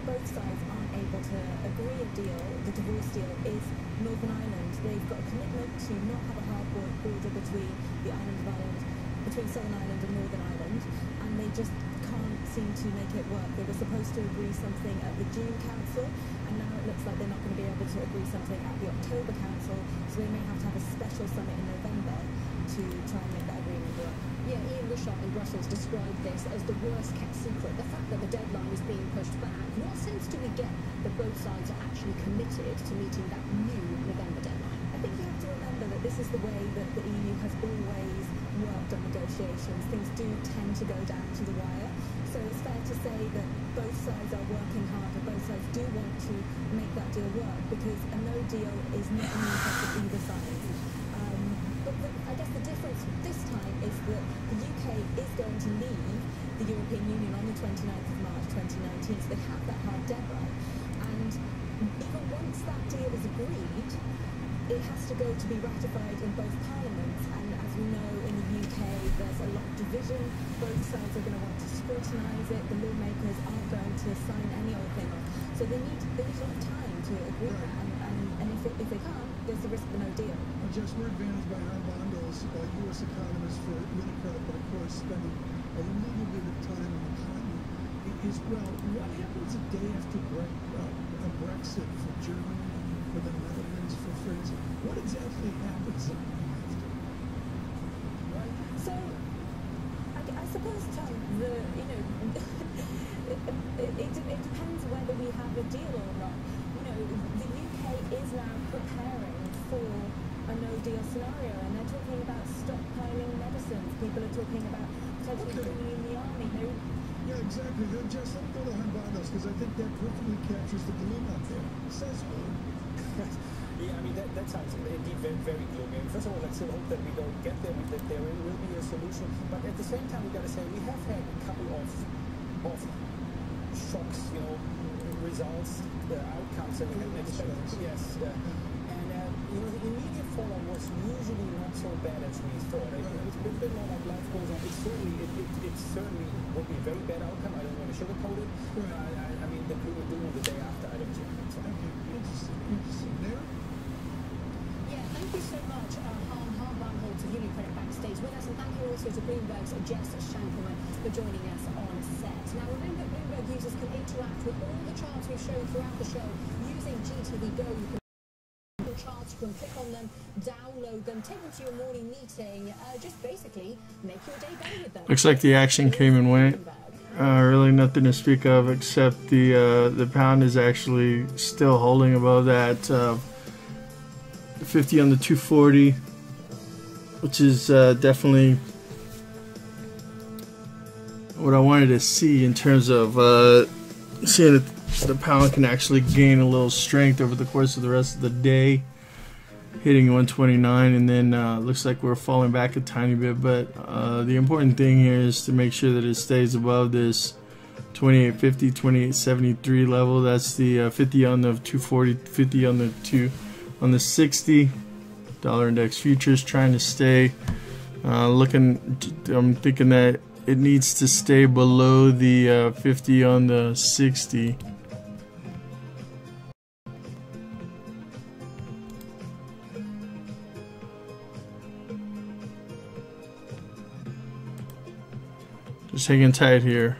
both sides aren't able to agree a deal, the divorce deal, is Northern Ireland. They've got a commitment to not have a hard border between the island of Ireland, between Southern Ireland and Northern Ireland, and they just can't seem to make it work. They were supposed to agree something at the June Council, and now it looks like they're not going to be able to agree something at the October Council, so they may have to have a special summit in November to try and make that agreement work. Yeah, Ian Wishart in Brussels described this as the worst kept secret. The fact that the deadline is being pushed back, what sense do we get that both sides are actually committed to meeting that new November deadline? I think you have to remember that this is the way that the EU has always worked on negotiations. Things do tend to go down to the wire. So it's fair to say that both sides are working hard and both sides do want to make that deal work, because a no deal is not in the interest of either side. But I guess the difference this time is that the UK is going to leave the European Union on the 29th of March 2019, so they have that hard deadline. And even once that deal is agreed, it has to go to be ratified in both parliaments, and as we know, in the UK there's a lot of division. Both sides are going to want to scrutinise it. The lawmakers aren't going to sign any old thing off, so they need a lot of time to agree that, and if they can't, there's the risk of a no deal. Well, Jess, we're advantaged by our bondos, U.S. economists for UniCredit, but of course spending a little bit of time on the continent as well. What happens a day after a Brexit for Germany, for the Netherlands, for France? What exactly happens after? So, I suppose, Tom, it depends whether we have a deal or not. The UK is now preparing for a no-deal scenario, and they're talking about stockpiling medicines. People are talking about potentially bringing in the army. Yeah, exactly. Jess, let me go to Honbanos, because I think that perfectly captures the gloom out there. Sensible. Yeah, I mean, that sounds indeed very, very gloomy. I mean, first of all, let's hope that we don't get there, that there will be a solution. But at the same time, we've got to say we have had a couple of shocks, results, outcomes that we hadn't expected. Yes. And the immediate fallout was usually not so bad as we thought. It's a bit more like life goes on. It certainly would be a very bad outcome. I don't want to sugarcoat it. I mean, the gloom of the day after, I don't think. Interesting. There? Yeah, thank you so much, Han Barnhold to UniCredit Backstage with us, and thank you also to Bloomberg's Jess Shankleman for joining us on set. Now, remember, Bloomberg users can interact with all the charts we've shown throughout the show using GTV Go. You can charts, you can click on them, download them, take them to your morning meeting, just basically make your day better with them. Looks like the action came and went. Really nothing to speak of, except the pound is actually still holding above that 50 on the 240, which is definitely what I wanted to see in terms of seeing if the pound can actually gain a little strength over the course of the rest of the day, hitting 129, and then looks like we're falling back a tiny bit, but the important thing here is to make sure that it stays above this 2850, 2873 level. That's the 50 on the 240, 50 on the 60. Dollar index futures trying to stay I'm thinking that it needs to stay below the 50 on the 60. Just hanging tight here.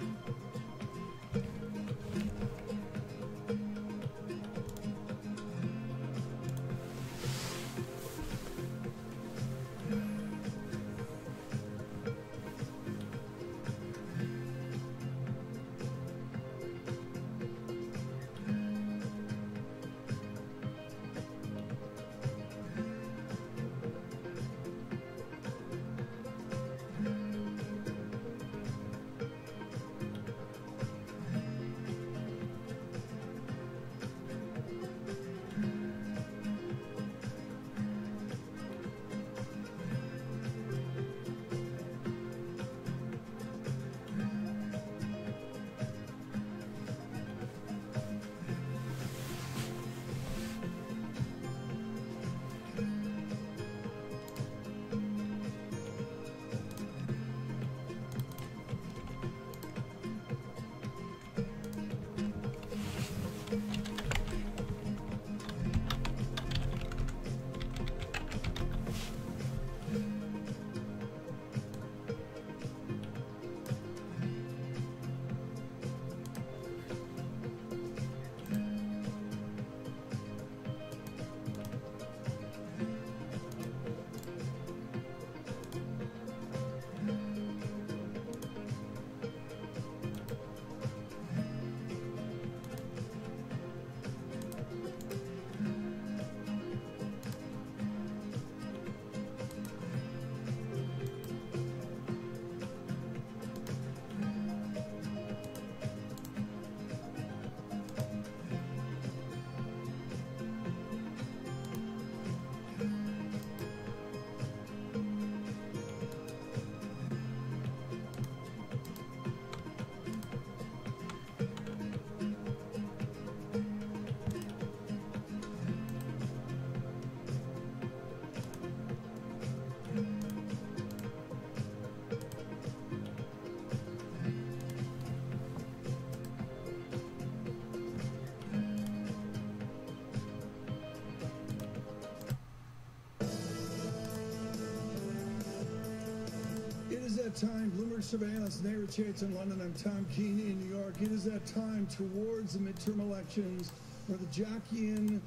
that time. Bloomberg surveillance, Naira Chates in London. I'm Tom Keeney in New York. It is that time towards the midterm elections where the jockeying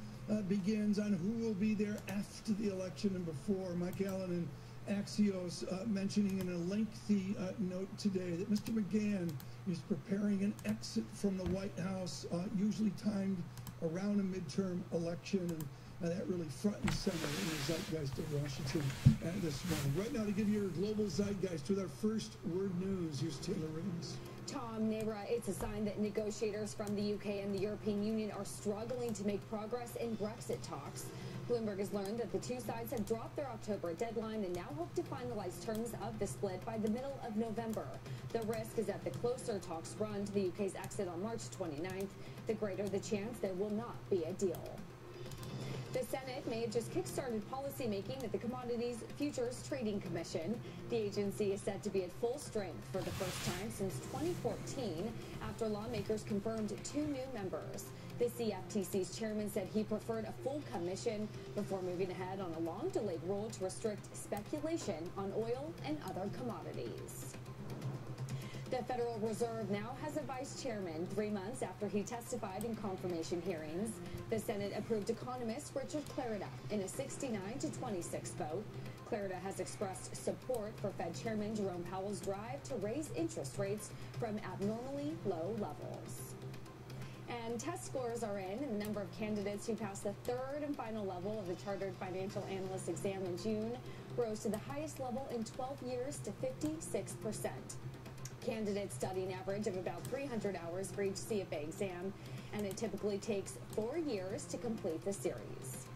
begins on who will be there after the election and before. Mike Allen and Axios mentioning in a lengthy note today that Mr. McGahn is preparing an exit from the White House, usually timed around a midterm election, and that really front and center in the zeitgeist of Washington this morning. Right now, to give you your global zeitgeist with our first word news, here's Taylor Rings. Tom, Naira, it's a sign that negotiators from the UK and the European Union are struggling to make progress in Brexit talks. Bloomberg has learned that the two sides have dropped their October deadline and now hope to finalize terms of the split by the middle of November. The risk is that the closer talks run to the UK's exit on March 29th, the greater the chance there will not be a deal. The Senate may have just kickstarted policymaking at the Commodities Futures Trading Commission. The agency is set to be at full strength for the first time since 2014 after lawmakers confirmed 2 new members. The CFTC's chairman said he preferred a full commission before moving ahead on a long-delayed rule to restrict speculation on oil and other commodities. The Federal Reserve now has a vice chairman 3 months after he testified in confirmation hearings. The Senate approved economist Richard Clarida in a 69-26 vote. Clarida has expressed support for Fed Chairman Jerome Powell's drive to raise interest rates from abnormally low levels. And test scores are in, and the number of candidates who passed the third and final level of the Chartered Financial Analyst exam in June rose to the highest level in 12 years to 56%. Candidates study an average of about 300 hours for each CFA exam, and it typically takes 4 years to complete the series.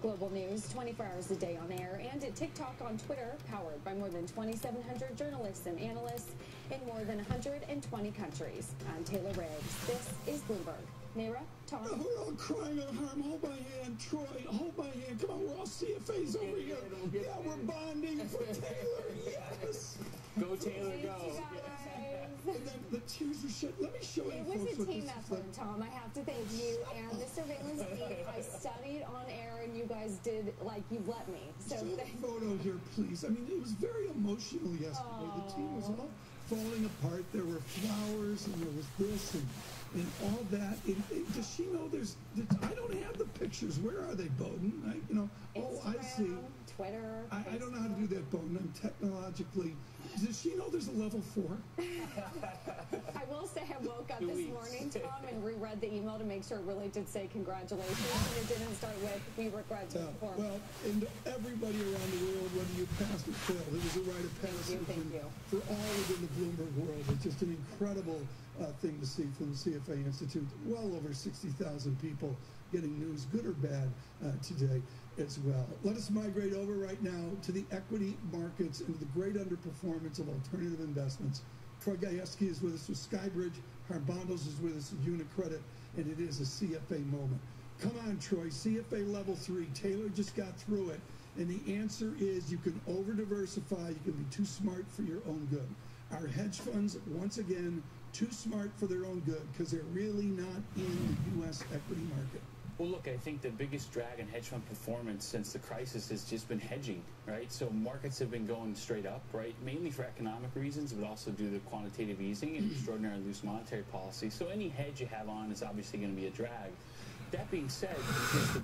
Global news 24 hours a day on air and at TikTok on Twitter, powered by more than 2,700 journalists and analysts in more than 120 countries. I'm Taylor Riggs. This is Bloomberg. Naira, Tom. Oh, we're all crying out harm. Hold my hand, Troy. Hold my hand. Come on, we're all CFAs over here. Yeah, we're bonding for Taylor. Yes. Go, Taylor, go. And then the tears are shed. Let me show you. It was a team effort, Tom. I have to thank you and the surveillance team. I studied on air, and you guys did like you've let me. So show the photo here, please. I mean, it was very emotional yesterday. The team was all falling apart. There were flowers, and there was this, and all that. Does she know there's? I don't have the pictures. Where are they, Bowden? Instagram, I see. Twitter. I don't know how to do that, Bowden. I'm technologically. Does she know there's a level 4? I will say I woke up this morning, Tom, and reread the email to make sure it really did say congratulations, and it didn't start with we regret to inform. Well, and everybody around the world, whether you passed or failed, it was a rite of passage. Thank you. For all within the Bloomberg world, it's just an incredible thing to see from the CFA Institute. Well over 60,000 people getting news, good or bad, today as well. Let us migrate over right now to the equity markets and to the great underperformance of alternative investments. Troy Gajewski is with us with Skybridge. Harbondos is with us with UniCredit, and it is a CFA moment. Come on, Troy, CFA level 3. Taylor just got through it, and the answer is you can over-diversify. You can be too smart for your own good. Our hedge funds, once again, too smart for their own good because they're really not in the U.S. equity market. Well, look, I think the biggest drag on hedge fund performance since the crisis has just been hedging, right? So markets have been going straight up, right? Mainly for economic reasons, but also due to quantitative easing and extraordinarily loose monetary policy. So any hedge you have on is obviously going to be a drag. That being said, because the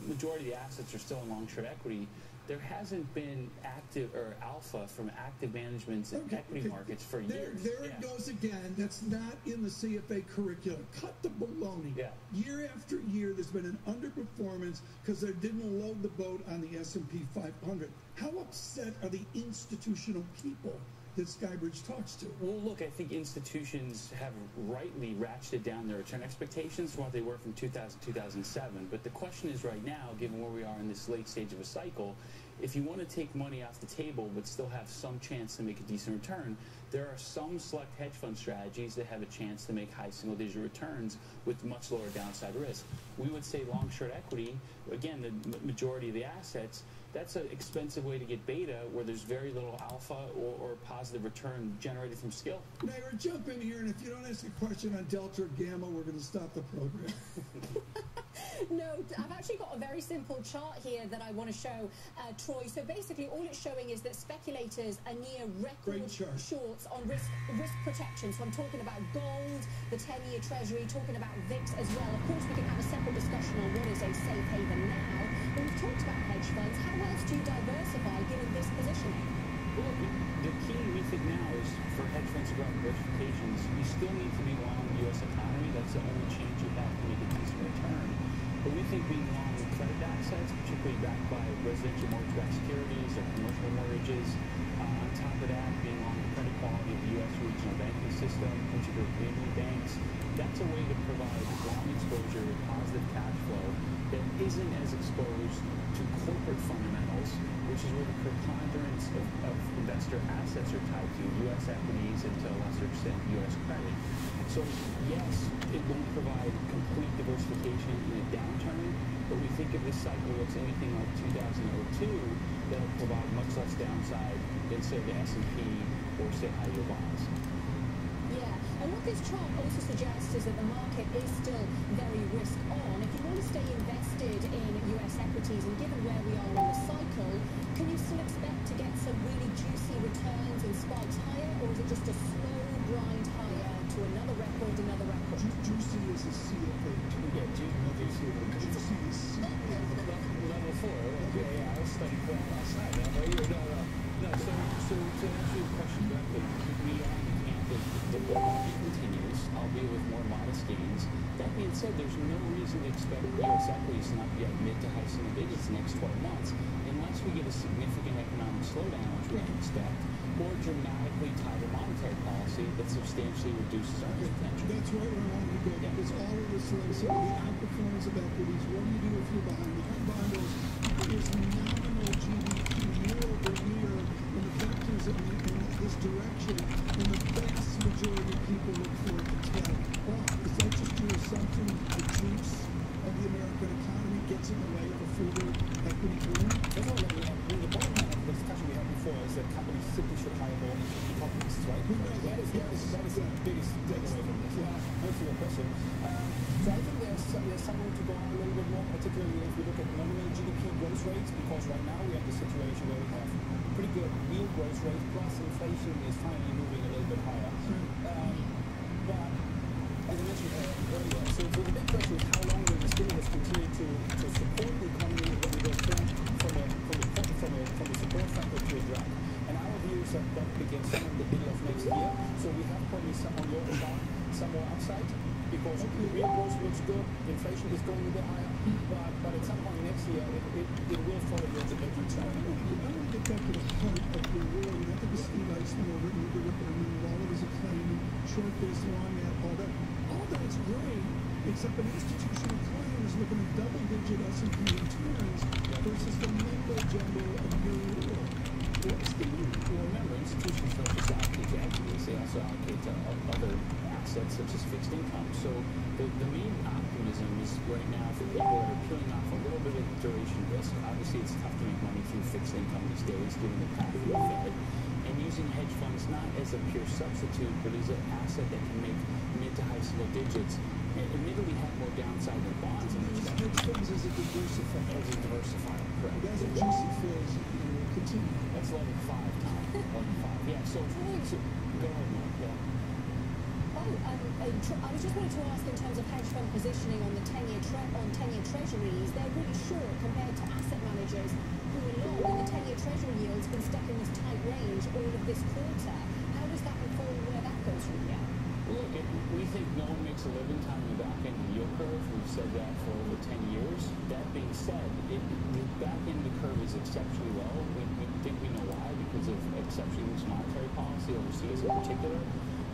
majority of the assets are still in long-short equity, there hasn't been active or alpha from active managements in equity markets for years. There it goes again. That's not in the CFA curriculum. Cut the baloney. Yeah. Year after year, there's been an underperformance because they didn't load the boat on the S&P 500. How upset are the institutional people that Skybridge talks to? Well, look, I think institutions have rightly ratcheted down their return expectations from what they were from 2000 to 2007. But the question is right now, given where we are in this late stage of a cycle, if you want to take money off the table but still have some chance to make a decent return, there are some select hedge fund strategies that have a chance to make high single-digit returns with much lower downside risk. We would say long-short equity, again, the majority of the assets, that's an expensive way to get beta where there's very little alpha or positive return generated from skill. Naira, jump in here, and if you don't ask a question on Delta or Gamma, we're going to stop the program. No, I've actually got a very simple chart here that I want to show, Troy. So basically, all it's showing is that speculators are near record shorts on risk protection. So I'm talking about gold, the 10-year Treasury, talking about VIX as well. Of course, we can have a separate discussion on what is a safe haven now. But we've talked about hedge funds. How else do you diversify given this positioning? Well, the key we think now is for hedge funds to go on diversifications, you still need to be long the U.S. economy. That's the only chance you have to make a decent return. But we think being long credit assets, particularly backed by residential mortgage-backed securities or commercial mortgages, on top of that, being long the credit quality of the U.S. regional banking system, particularly community banks, that's a way to provide long exposure with positive cash flow that isn't as exposed to corporate fundamentals, which is where the preponderance of investor assets are tied to, U.S. equities and to a lesser extent U.S. credit. So yes, it won't provide complete diversification in a downturn, but we think if this cycle looks anything like 2002, that'll provide much less downside than say the S&P or say high-yield bonds. Yeah, and what this chart also suggests is that the market is still very risk on. If you want to stay invested in US equities, and given where we are in the cycle, can you still expect to get some really juicy returns and spikes higher, or is it just a slow grind higher to another record, another record? Juicy is a CFA. Yeah, juicy is level 4. Yeah, I was studying for that last night. No, so to answer your question directly, we are looking at the bull market continues, albeit with more modest gains. That being said, there's no reason to expect U.S. equities to not be at mid to high single digits the next 12 months, unless we get a significant economic slowdown, which we can expect, or dramatically tighter monetary policy that substantially reduces earnings potential. That's right where I wanted to go, because all of this, like I said, the outperformance of equities, what do you do if you're behind? If you're behind those, is nominal GDP year over year, and the factors in this direction, and the vast majority of people look for it to tell. Well, is that just your assumption the juice of the American economy gets in the way of a further equity boom? That's all that we have. The bottom line of the discussion we had before is that companies simply should hire more economists, right? That is the biggest takeaway from this. Yeah, answer your question. So I think there's some room to go on a little bit more, particularly if we look at nominal GDP growth rates, because right now we have the situation where we have pretty good real growth rates, plus inflation is finally moving a little bit higher. But as I mentioned earlier, so the big question is how long will the stimulus continue to support the economy when we go from a support factor to a drag? And our view is that begins somewhere in the middle of next year. So we have probably some on your chart, some more upside, because real growth looks good, inflation is going a bit higher, but at some point next year it will follow the trajectory. I want to get back to the heart of the world, and I think it's Steve Eisman over at New York, all of his acclaim, short-based, long-ad, all that. All that's great, except an institutional client is looking at double-digit S&P returns versus the mumbo-jumbo of your world. What's the move? Well, remember, institutions don't just allocate to equities, they also allocate to other assets such as fixed income. So the main optimism is right now for people that are peeling off a little bit of duration risk. Obviously, it's tough to make money through fixed income these days, given the path of the Fed. And using hedge funds not as a pure substitute, but as an asset that can make mid to high single digits, and admittedly have more downside than bonds. And hedge funds as a diversifier. Correct. That's a juicy phrase. We'll continue. That's level 5, Tom. Level 5. Yeah, so go ahead, Mark. Yeah. I was just wanting to ask in terms of hedge fund positioning on the 10-year treasuries, they're really short compared to asset managers who are long, and the 10-year treasury yield's been stuck in this tight range all of this quarter. How does that inform where that goes from here? Look, we think no one makes a living time in the back end of the yield curve. We've said that for over 10 years. That being said, the back end of the curve is exceptionally low. We think we know why, because of exceptionally loose monetary policy overseas in particular.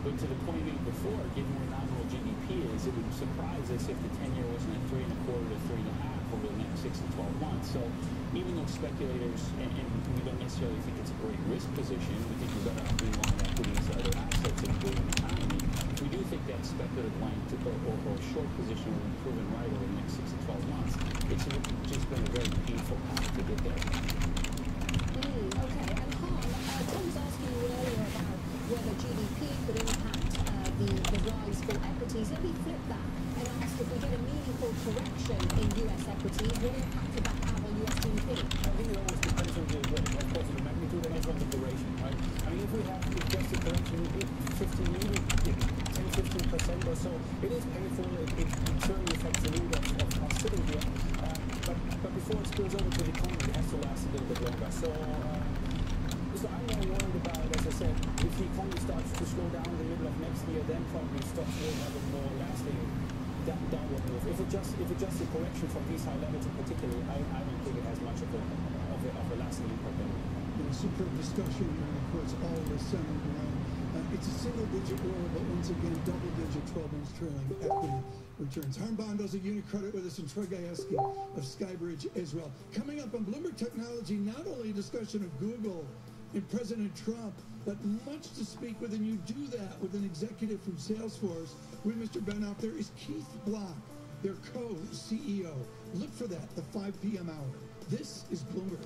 But to the point made before, given where nominal GDP is, it would surprise us if the 10-year wasn't at 3.25 to 3.5 over the next 6 to 12 months. So even though speculators, and we don't necessarily think it's a great risk position, we think we're better off being long equities or other assets in the booming economy, we do think that speculative length or short position will be proven right over the next 6 to 12 months. It's just been a very painful path to get there. Okay, and Han, Tom was asking you earlier about whether GDP could impact the rise for equities. Let me flip that and ask if we get a meaningful correction in before it spills over to the economy, it has to last a little bit longer. So I'm more worried about, as I said, if the economy starts to slow down in the middle of next year, then probably stocks will have a more lasting downward move. If it just a correction from these high levels in particular, I don't think it has much of a lasting impact. Superb discussion here, and of course all the centered around. It's a single-digit roll, but once again, double-digit 12-month trailing equity returns. Harm Bondo's at Unicredit with us, and Troy Gajewski of Skybridge as well. Coming up on Bloomberg Technology, not only a discussion of Google and President Trump, but much to speak with, and you do that with an executive from Salesforce. With Mr. Benoff, there is Keith Block, their co-CEO. Look for that, the 5 p.m. hour. This is Bloomberg.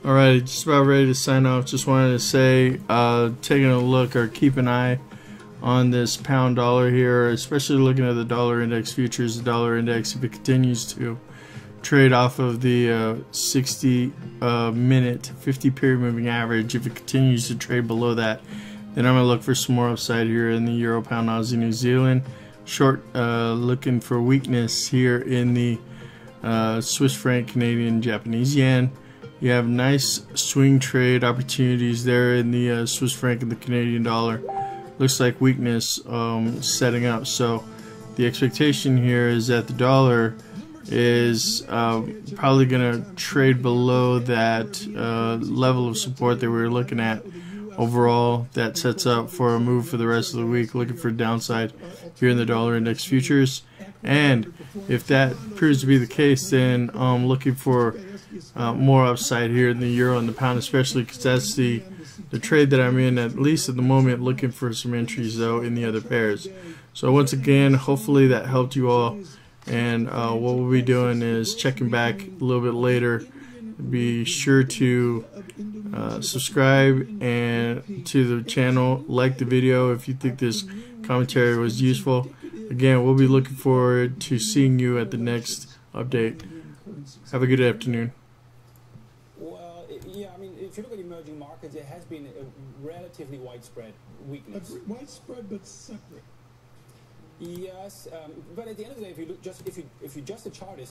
Alright, just about ready to sign off. Just wanted to say, taking a look or keep an eye on this pound dollar here, especially looking at the dollar index futures. The dollar index, if it continues to trade off of the 60 minute 50 period moving average, if it continues to trade below that, then I'm going to look for some more upside here in the Euro, Pound, Aussie, New Zealand. Short, looking for weakness here in the Swiss franc, Canadian, Japanese yen. You have nice swing trade opportunities there in the Swiss franc and the Canadian dollar. Looks like weakness setting up. So the expectation here is that the dollar is probably going to trade below that level of support that we were looking at. Overall, that sets up for a move for the rest of the week, looking for downside here in the dollar index futures. And if that proves to be the case, then looking for more upside here in the euro and the pound, especially because that's the trade that I'm in, at least at the moment, looking for some entries though in the other pairs. So once again, hopefully that helped you all. And what we'll be doing is checking back a little bit later. Be sure to subscribe and to the channel, like the video if you think this commentary was useful. Again, we'll be looking forward to seeing you at the next update. Have a good afternoon. Well, yeah, I mean, if you look at emerging markets, there has been a relatively widespread weakness. Widespread but separate. Yes, but at the end of the day, if you look if you just the chart is